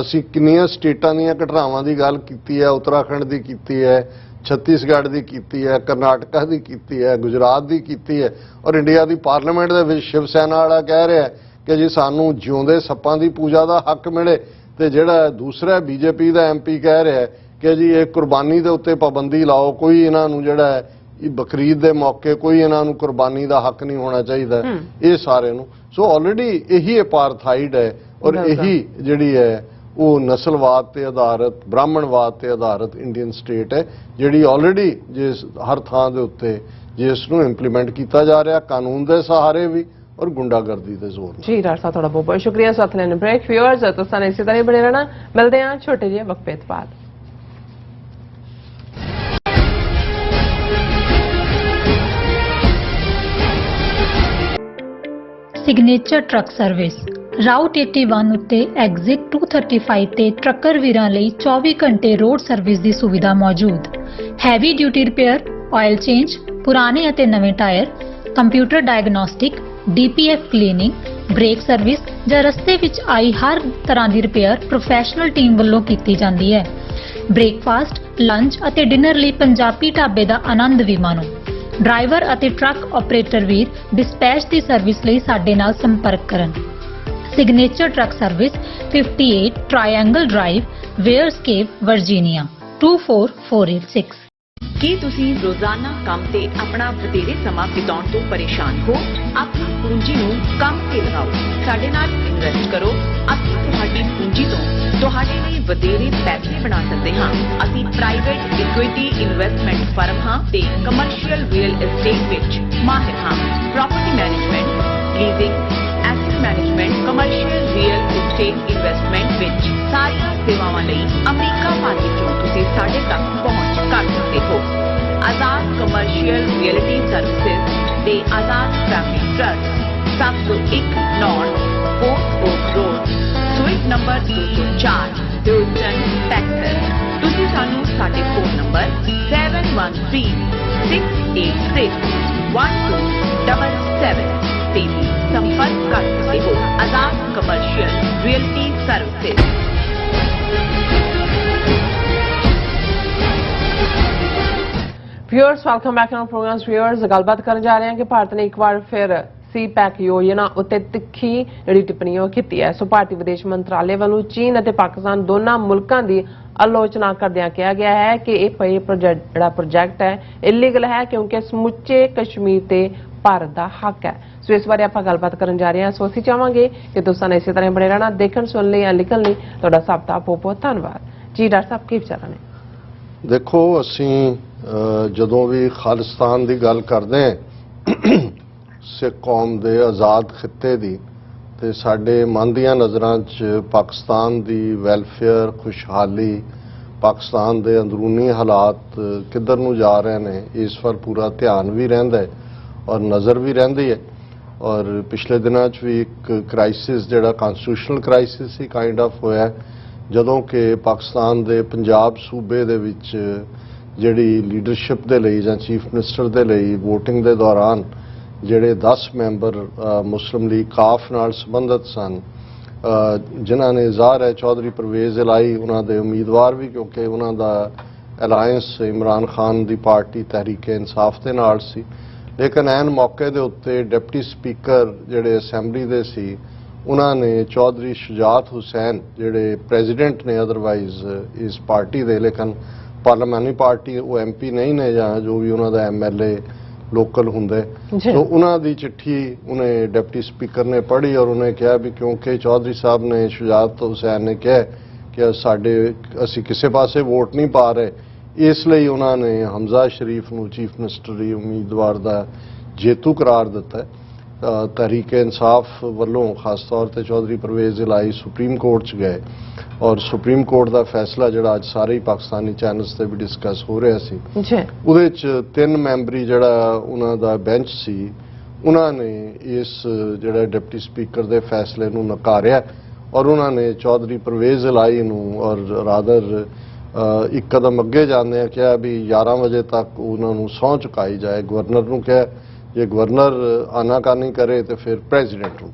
ਅਸੀਂ ਕਿੰਨੀਆਂ ਸਟੇਟਾਂ ਦੀਆਂ ਘਟਨਾਵਾਂ ਦੀ ਗੱਲ ਕੀਤੀ ਹੈ, ਉੱਤਰਾਖੰਡ ਦੀ ਕੀਤੀ ਹੈ, ਛੱਤੀਸਗੜ੍ਹ ਦੀ ਕੀਤੀ ਹੈ, ਕਰਨਾਟਕਾ ਦੀ ਕੀਤੀ ਹੈ, ਗੁਜਰਾਤ ਦੀ ਕੀਤੀ ਹੈ ਔਰ ਇੰਡੀਆ ਦੀ ਪਾਰਲੀਮੈਂਟ ਦੇ ਵਿੱਚ ਸ਼ਿਵ ਸੈਨਾ ਵਾਲਾ ਕਹਿ ਰਿਹਾ ਕਿ ਜੀ ਸਾਨੂੰ ਜਿਉਂਦੇ ਸੱਪਾਂ ਦੀ ਪੂਜਾ ਦਾ ਹੱਕ ਮਿਲੇ ਤੇ ਜਿਹੜਾ ਦੂਸਰਾ ਬੀਜੇਪੀ ਦਾ ਐਮਪੀ ਕਹਿ ਰਿਹਾ ਹੈ ਕਿ ਜੀ ਇਹ ਕੁਰਬਾਨੀ ਦੇ ਉੱਤੇ ਪਾਬੰਦੀ ਲਾਓ, ਕੋਈ ਇਹਨਾਂ ਨੂੰ ਜਿਹੜਾ ਹੈ ਇਹ ਬਕਰੀਦ ਦੇ ਮੌਕੇ ਕੋਈ ਇਹਨਾਂ ਨੂੰ ਕੁਰਬਾਨੀ ਦਾ ਹੱਕ ਨਹੀਂ ਹੋਣਾ ਚਾਹੀਦਾ, ਇਹ ਸਾਰੇ ਨੂੰ। ਸੋ ਆਲਰੇਡੀ ਇਹੀ ਅਪਾਰਥਾਈਡ ਹੈ ਔਰ ਇਹੀ ਜਿਹੜੀ ਹੈ ਉਹ ਨਸਲਵਾਦ ਤੇ ਆਧਾਰਿਤ, ਬ੍ਰਾਹਮਣਵਾਦ ਤੇ ਆਧਾਰਿਤ ਇੰਡੀਅਨ ਸਟੇਟ ਹੈ ਜਿਹੜੀ ਆਲਰੇਡੀ ਜਿਸ ਹਰ ਥਾਂ ਦੇ ਉੱਤੇ ਜਿਸ ਨੂੰ ਇੰਪਲੀਮੈਂਟ ਕੀਤਾ ਜਾ ਰਿਹਾ ਕਾਨੂੰਨ ਦੇ ਸਹਾਰੇ ਵੀ और गुंडागर्दी के जोर। जी डॉक्टर साहब थोड़ा बहुत बहुत शुक्रिया। साथ लेने ब्रेक व्यूअर्स तो सारे इसी तरह बने रहना, मिलते हैं छोटे जे वक्फे बाद। सिग्नेचर ट्रक सर्विस ਰਾਊਟ 81 ਉੱਤੇ ਐਗਜ਼ਿਟ 235 ਤੇ ਟਰੱਕਰ ਵੀਰਾਂ ਲਈ 24 ਘੰਟੇ ਰੋਡ ਸਰਵਿਸ ਦੀ ਸੁਵਿਧਾ ਮੌਜੂਦ। Heavy duty repair, oil change, ਪੁਰਾਣੇ ਅਤੇ ਨਵੇਂ tyre, computer diagnostic, DPF cleaning, brake service ਜਾਂ ਰਸਤੇ ਵਿੱਚ ਆਈ ਹਰ ਤਰ੍ਹਾਂ ਦੀ ਰਿਪੇਅਰ ਪ੍ਰੋਫੈਸ਼ਨਲ ਟੀਮ ਵੱਲੋਂ ਕੀਤੀ ਜਾਂਦੀ ਹੈ। ਬ੍ਰੇਕਫਾਸਟ, ਲੰਚ ਅਤੇ ਡਿਨਰ ਲਈ ਪੰਜਾਬੀ ਢਾਬੇ ਦਾ ਆਨੰਦ ਵੀ ਮਾਣੋ। ਡਰਾਈਵਰ ਅਤੇ ਟਰੱਕ ਆਪਰੇਟਰ ਵੀਰ ਡਿਸਪੈਚ ਦੀ ਸਰਵਿਸ ਲਈ ਸਾਡੇ ਨਾਲ ਸੰਪਰਕ ਕਰਨ। Signature Truck Service 58 Triangle Drive, Weyers Cave, Virginia 24486। ਕੀ ਤੁਸੀਂ ਰੋਜ਼ਾਨਾ ਕੰਮ ਤੇ ਆਪਣਾ ਵਧੇਰੇ ਸਮਾਂ ਬਿਤਾਉਣ ਤੋਂ ਪਰੇਸ਼ਾਨ ਹੋ? ਆਪਣੀ ਪੂੰਜੀ ਨੂੰ ਕੰਮ ਤੇ ਲਗਾਓ, ਸਾਡੇ ਨਾਲ ਇਨਵੈਸਟ ਕਰੋ। ਅਸੀਂ ਤੁਹਾਡੀ ਪੂੰਜੀ ਤੋਂ ਤੁਹਾਡੇ ਲਈ ਵਧੇਰੇ ਪੈਸੇ ਬਣਾ ਸਕਦੇ ਹਾਂ। ਅਸੀਂ ਪ੍ਰਾਈਵੇਟ ਇਕੁਇਟੀ ਇਨਵੈਸਟਮੈਂਟ ਫਰਮ ਹਾਂ ਤੇ ਕਮਰਸ਼ੀਅਲ ਰੀਅਲ ਏਸਟੇਟ ਵਿੱਚ ਮਾਹਿਰ ਹਾਂ। Property management, leasing, asset management, commercial real estate investment ਵਿੱਚ ਸਾਰੀਆਂ ਸੇਵਾਵਾਂ ਲਈ ਅਮਰੀਕਾ ਭਰ ਵਿੱਚੋਂ ਤੁਸੀਂ ਸਾਡੇ ਤੱਕ ਪਹੁੰਚ ਕਰ ਸਕਦੇ ਹੋ। ਆਜ਼ਾਦ ਕਮਰਸ਼ੀਅਲ ਰੀਅਲਟੀ ਸਰਵਿਸਿਜ਼ ਤੇ Azad Family Trust 701 North Fort Oak Road, suite number 204, Houston, Texas. ਤੁਸੀਂ ਸਾਨੂੰ ਸਾਡੇ ਫੋਨ ਨੰਬਰ 7136861277 ਤੇ ਵੀ ਸੰਪਰਕ ਕਰ ਸਕਦੇ ਹੋ। Azad Commercial Realty Services. Viewers welcome back on program. Viewers गलबात करन जा रहे हैं कि भारत ने एक बार फिर CPEC योजना उत्ते तिखी जिहड़ी टिप्पणियां कीती है। सो भारतीय विदेश मंत्रालय वालों चीन और पाकिस्तान दोनों मुल्कों की आलोचना करदियां कहा गया है कि यह प्रोजेक्ट है इलीगल है क्योंकि समुचे कश्मीर ते भारत का हक है। सो इस बारे आप गलबात करन जा रहे हैं। सो असीं चाहांगे कि तुसां ने इसी तरह बने रहना, देखण सुन लई या लिखण लई तुहाडा सब दा बहुत बहुत धन्नवाद जी। डॉक्टर साहब की विचार ने? देखो असीं ਜਦੋਂ ਵੀ ਖਾਲਿਸਤਾਨ ਦੀ ਗੱਲ ਕਰਦੇ ਹਾਂ ਸਿੱਖ ਕੌਮ ਦੇ ਆਜ਼ਾਦ ਖਿੱਤੇ ਦੀ ਤੇ ਸਾਡੇ ਮਨ ਦੀਆਂ ਨਜ਼ਰਾਂ 'ਚ ਪਾਕਿਸਤਾਨ ਦੀ ਵੈਲਫੇਅਰ, ਖੁਸ਼ਹਾਲੀ, ਪਾਕਿਸਤਾਨ ਦੇ ਅੰਦਰੂਨੀ ਹਾਲਾਤ ਕਿੱਧਰ ਨੂੰ ਜਾ ਰਹੇ ਨੇ ਇਸ ਵੱਲ ਪੂਰਾ ਧਿਆਨ ਵੀ ਰਹਿੰਦਾ ਹੈ ਔਰ ਨਜ਼ਰ ਵੀ ਰਹਿੰਦੀ ਹੈ। ਔਰ ਪਿਛਲੇ ਦਿਨਾਂ 'ਚ ਵੀ ਇੱਕ ਕ੍ਰਾਈਸਿਸ ਜਿਹੜਾ constitutional crisis he kind of ਹੋਇਆ ਜਦੋਂ ਕਿ ਪਾਕਿਸਤਾਨ ਦੇ ਪੰਜਾਬ ਸੂਬੇ ਦੇ ਵਿੱਚ ਜਿਹੜੀ ਲੀਡਰਸ਼ਿਪ ਦੇ ਲਈ ਜਾਂ ਚੀਫ ਮਿਨਿਸਟਰ ਦੇ ਲਈ VOTING ਦੇ ਦੌਰਾਨ ਜਿਹੜੇ 10 ਮੈਂਬਰ ਮੁਸਲਿਮ ਲੀਗ ਕਾਫ ਨਾਲ ਸੰਬੰਧਿਤ ਸਨ ਜਿਨ੍ਹਾਂ ਨੇ ਜ਼ਾਹਰ ਹੈ ਚੌਧਰੀ ਪਰਵੇਜ਼ ਇਲਾਹੀ ਉਹਨਾਂ ਦੇ ਉਮੀਦਵਾਰ ਵੀ ਕਿਉਂਕਿ ਉਹਨਾਂ ਦਾ ਅਲਾਇੰਸ ਇਮਰਾਨ ਖਾਨ ਦੀ ਪਾਰਟੀ ਤਹਿਰੀਕ ਇਨਸਾਫ ਦੇ ਨਾਲ ਸੀ। ਲੇਕਿਨ ਐਨ ਮੌਕੇ ਦੇ ਉੱਤੇ ਡਿਪਟੀ ਸਪੀਕਰ ਜਿਹੜੇ ਅਸੈਂਬਲੀ ਦੇ ਸੀ ਉਹਨਾਂ ਨੇ ਚੌਧਰੀ ਸ਼ੁਜਾਤ ਹੁਸੈਨ ਜਿਹੜੇ ਪ੍ਰੈਜ਼ੀਡੈਂਟ ਨੇ ਅਦਰਵਾਈਜ਼ ਇਸ ਪਾਰਟੀ ਦੇ ਲੇਕਿਨ पार्लियामानी पार्टी वो MP नहीं ने ਜਾਂ जो भी ਉਹਨਾਂ ਦਾ MLA लोकल ਹੁੰਦੇ तो ਉਹਨਾਂ ਦੀ चिट्ठी उन्हें डिप्टी स्पीकर ने पढ़ी और उन्हें कहा भी क्योंकि चौधरी साहब ने शुजात हुसैन ने कहा कि साडे असी किसी पासे वोट नहीं पा रहे इसलिए उन्होंने हमजा शरीफ ਨੂੰ चीफ मिनिस्टर ਦੀ उम्मीदवार ਦਾ ਜੇਤੂ करार दिता है। तहरीक इंसाफ ਵੱਲੋਂ खास तौर पर चौधरी परवेज़ इलाही सुप्रीम कोर्ट च गए और सुप्रीम कोर्ट का फैसला जिहड़ा अज सारे ही पाकिस्तानी चैनल्स से भी डिस्कस हो रहा सी उहदे च 3 मैंबरी जिहड़ा उन्हां दा बेंच सी उन्होंने इस जिहड़ा डिप्टी स्पीकर के फैसले नूं नकारिया और उन्होंने चौधरी परवेज़ इलाही नूं और रादर एक कदम अगे जांदे कहा भी 11 बजे तक उन्होंने सौं चुकाई जाए। गवर्नर नूं कहा जे गवर्नर आनाकानी करे तो फिर प्रेजिडेंट नूं।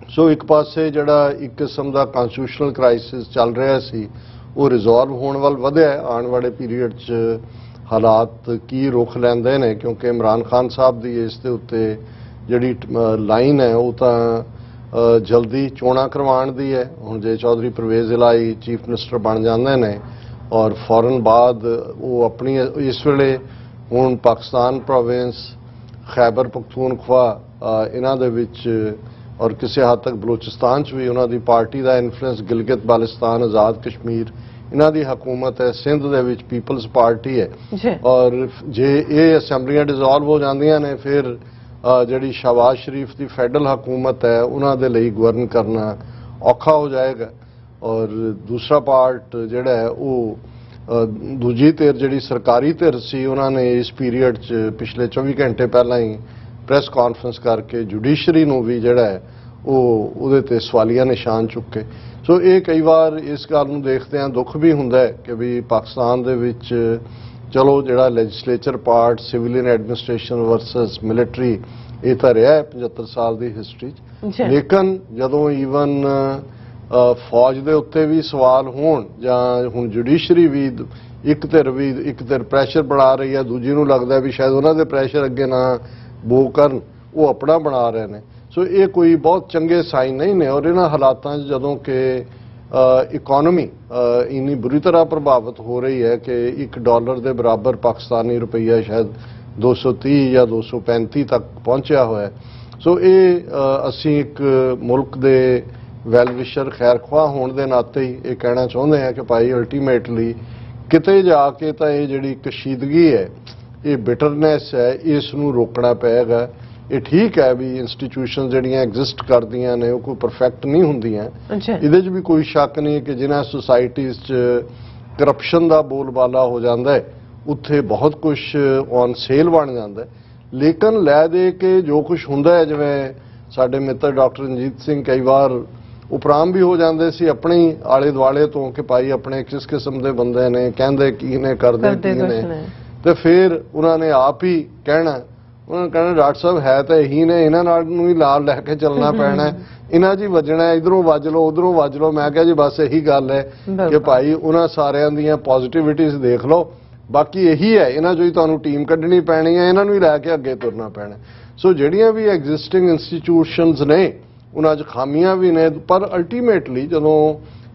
सो एक पासे जिहड़ा एक किस्म का कॉन्स्टिट्यूशनल क्राइसिस चल रहा सी वो रिजॉल्व होने वाल वधिया आने वाले पीरीयड च हालात की रुख लैंदे ने क्योंकि इमरान खान साहब की इस दे उत्ते जिहड़ी लाइन है वो तां ਜਲਦੀ ਚੋਣਾਂ ਕਰਵਾਉਣ ਦੀ ਹੈ। ਹੁਣ ਜੇ ਚੌਧਰੀ ਪਰਵੇਜ਼ ਇਲਾਹੀ ਚੀਫ ਮਿਨਿਸਟਰ ਬਣ ਜਾਂਦੇ ਨੇ ਔਰ ਫੌਰਨ ਬਾਅਦ ਉਹ ਆਪਣੀ ਇਸ ਵੇਲੇ ਹੁਣ ਪਾਕਿਸਤਾਨ ਪ੍ਰੋਵਿੰਸ ਖੈਬਰ ਪਖਤੂਨਖਵਾ ਇਹਨਾਂ ਦੇ ਵਿੱਚ ਔਰ ਕਿਸੇ ਹੱਦ ਤੱਕ ਬਲੋਚਿਸਤਾਨ 'ਚ ਵੀ ਉਹਨਾਂ ਦੀ ਪਾਰਟੀ ਦਾ ਇਨਫਲੂਐਂਸ, ਗਿਲਗਿਤ ਬਾਲਿਸਤਾਨ, ਆਜ਼ਾਦ ਕਸ਼ਮੀਰ ਇਹਨਾਂ ਦੀ ਹਕੂਮਤ ਹੈ, ਸਿੰਧ ਦੇ ਵਿੱਚ ਪੀਪਲਸ ਪਾਰਟੀ ਹੈ ਔਰ ਜੇ ਇਹ ਅਸੈਂਬਲੀਆਂ ਡਿਸੋਲਵ ਹੋ ਜਾਂਦੀਆਂ ਨੇ ਫਿਰ ਜਿਹੜੀ ਸ਼ਹਬਾਜ਼ ਸ਼ਰੀਫ ਦੀ ਫੈਡਰਲ ਹਕੂਮਤ ਹੈ ਉਹਨਾਂ ਦੇ ਲਈ ਗਵਰਨ ਕਰਨਾ ਔਖਾ ਹੋ ਜਾਏਗਾ। ਔਰ ਦੂਸਰਾ ਪਾਰਟ ਜਿਹੜਾ ਹੈ ਉਹ ਦੂਜੀ ਧਿਰ ਜਿਹੜੀ ਸਰਕਾਰੀ ਧਿਰ ਸੀ ਉਹਨਾਂ ਨੇ ਇਸ ਪੀਰੀਅਡ 'ਚ ਪਿਛਲੇ 24 ਘੰਟੇ ਪਹਿਲਾਂ ਹੀ ਪ੍ਰੈਸ ਕਾਨਫਰੰਸ ਕਰਕੇ ਜੁਡੀਸ਼ਰੀ ਨੂੰ ਵੀ ਜਿਹੜਾ ਹੈ ਉਹ ਉਹਦੇ ਤੇ ਸਵਾਲੀਆ ਨਿਸ਼ਾਨ ਚੁੱਕੇ। ਸੋ ਇਹ ਕਈ ਵਾਰ ਇਸ ਗੱਲ ਨੂੰ ਦੇਖਦੇ ਹਾਂ ਦੁੱਖ ਵੀ ਹੁੰਦਾ ਹੈ ਕਿ ਵੀ ਪਾਕਿਸਤਾਨ ਦੇ ਵਿੱਚ ਚਲੋ ਜਿਹੜਾ legislature part civilian administration versus military ਇਹ ਤਾਂ ਰਿਹਾ 75 ਸਾਲ ਦੀ ਹਿਸਟਰੀ 'ਚ, ਲੇਕਿਨ ਜਦੋਂ ਈਵਨ ਫੌਜ ਦੇ ਉੱਤੇ ਵੀ ਸਵਾਲ ਹੋਣ ਜਾਂ ਹੁਣ ਜੁਡੀਸ਼ਰੀ ਵੀ ਇੱਕ ਧਿਰ ਪ੍ਰੈਸ਼ਰ ਬਣਾ ਰਹੀ ਹੈ, ਦੂਜੀ ਨੂੰ ਲੱਗਦਾ ਵੀ ਸ਼ਾਇਦ ਉਹਨਾਂ ਦੇ ਪ੍ਰੈਸ਼ਰ ਅੱਗੇ ਨਾ ਬੋ ਕਰਨ, ਉਹ ਆਪਣਾ ਬਣਾ ਰਹੇ ਨੇ। ਸੋ ਇਹ ਕੋਈ ਬਹੁਤ ਚੰਗੇ ਸਾਈਨ ਨਹੀਂ ਨੇ ਔਰ ਇਹਨਾਂ ਹਾਲਾਤਾਂ 'ਚ ਜਦੋਂ ਕਿ ਇਕਨੋਮੀ ਇੰਨੀ ਬੁਰੀ ਤਰ੍ਹਾਂ ਪ੍ਰਭਾਵਿਤ ਹੋ ਰਹੀ ਹੈ ਕਿ $1 ਦੇ ਬਰਾਬਰ ਪਾਕਿਸਤਾਨੀ ਰੁਪਈਆ ਸ਼ਾਇਦ 230 ਜਾਂ 235 ਤੱਕ ਪਹੁੰਚਿਆ ਹੋਇਆ। ਸੋ ਇਹ ਅਸੀਂ ਇੱਕ ਮੁਲਕ ਦੇ ਵੈਲਵਿਸ਼ਰ ਖੈਰਖਵਾਹ ਹੋਣ ਦੇ ਨਾਤੇ ਹੀ ਇਹ ਕਹਿਣਾ ਚਾਹੁੰਦੇ ਹਾਂ ਕਿ ਭਾਈ ਅਲਟੀਮੇਟਲੀ ਕਿਤੇ ਜਾ ਕੇ ਤਾਂ ਇਹ ਜਿਹੜੀ ਕਸ਼ੀਦਗੀ ਹੈ, ਇਹ ਬਿਟਰਨੈਸ ਹੈ, ਇਸ ਨੂੰ ਰੋਕਣਾ ਪਏਗਾ। ਇਹ ਠੀਕ ਹੈ ਵੀ ਇੰਸਟੀਟਿਊਸ਼ਨ ਜਿਹੜੀਆਂ ਐਗਜ਼ਿਸਟ ਕਰਦੀਆਂ ਨੇ ਉਹ ਕੋਈ ਪਰਫੈਕਟ ਨਹੀਂ ਹੁੰਦੀਆਂ, ਇਹਦੇ 'ਚ ਵੀ ਕੋਈ ਸ਼ੱਕ ਨਹੀਂ ਕਿ ਜਿਨ੍ਹਾਂ ਸੁਸਾਇਟੀਜ਼ 'ਚ ਕਰਪਸ਼ਨ ਦਾ ਬੋਲਬਾਲਾ ਹੋ ਜਾਂਦਾ ਹੈ ਉੱਥੇ ਬਹੁਤ ਕੁਝ ਔਨ ਸੇਲ ਬਣ ਜਾਂਦਾ ਹੈ। ਲੇਕਿਨ ਲੈ ਦੇ ਕੇ ਜੋ ਕੁਝ ਹੁੰਦਾ ਹੈ, ਜਿਵੇਂ ਸਾਡੇ ਮਿੱਤਰ ਡਾਕਟਰ ਰਣਜੀਤ ਸਿੰਘ ਕਈ ਵਾਰ ਉਪਰਾਮ ਵੀ ਹੋ ਜਾਂਦੇ ਸੀ ਆਪਣੇ ਹੀ ਆਲੇ ਦੁਆਲੇ ਤੋਂ ਕਿ ਭਾਈ ਆਪਣੇ ਕਿਸ ਕਿਸਮ ਦੇ ਬੰਦੇ ਨੇ, ਕਹਿੰਦੇ ਕੀ ਨੇ, ਕਰਦੇ ਕੀ ਨੇ, ਤੇ ਫਿਰ ਉਹਨਾਂ ਨੇ ਆਪ ਹੀ ਕਹਿਣਾ, ਉਹਨਾਂ ਨੇ ਕਹਿਣਾ ਡਾਕਟਰ ਸਾਹਿਬ ਹੈ ਤਾਂ ਇਹੀ ਨੇ, ਇਹਨਾਂ ਨਾਲ ਨੂੰ ਹੀ ਨਾਲ ਲੈ ਕੇ ਚੱਲਣਾ ਪੈਣਾ, ਇਹਨਾਂ 'ਚ ਹੀ ਵੱਜਣਾ, ਇਧਰੋਂ ਵੱਜ ਲਓ ਉਧਰੋਂ ਵੱਜ ਲਓ। ਮੈਂ ਕਿਹਾ ਜੀ ਬਸ ਇਹੀ ਗੱਲ ਹੈ ਕਿ ਭਾਈ ਉਹਨਾਂ ਸਾਰਿਆਂ ਦੀਆਂ ਪੋਜ਼ਿਟਿਵਿਟੀਜ਼ ਦੇਖ ਲਓ, ਬਾਕੀ ਇਹੀ ਹੈ, ਇਹਨਾਂ 'ਚੋਂ ਹੀ ਤੁਹਾਨੂੰ ਟੀਮ ਕੱਢਣੀ ਪੈਣੀ ਹੈ, ਇਹਨਾਂ ਨੂੰ ਹੀ ਲੈ ਕੇ ਅੱਗੇ ਤੁਰਨਾ ਪੈਣਾ। ਸੋ ਜਿਹੜੀਆਂ ਵੀ ਐਗਜ਼ਿਸਟਿੰਗ ਇੰਸਟੀਟਿਊਸ਼ਨਸ ਨੇ ਉਹਨਾਂ 'ਚ ਖਾਮੀਆਂ ਵੀ ਨੇ, ਪਰ ਅਲਟੀਮੇਟਲੀ ਜਦੋਂ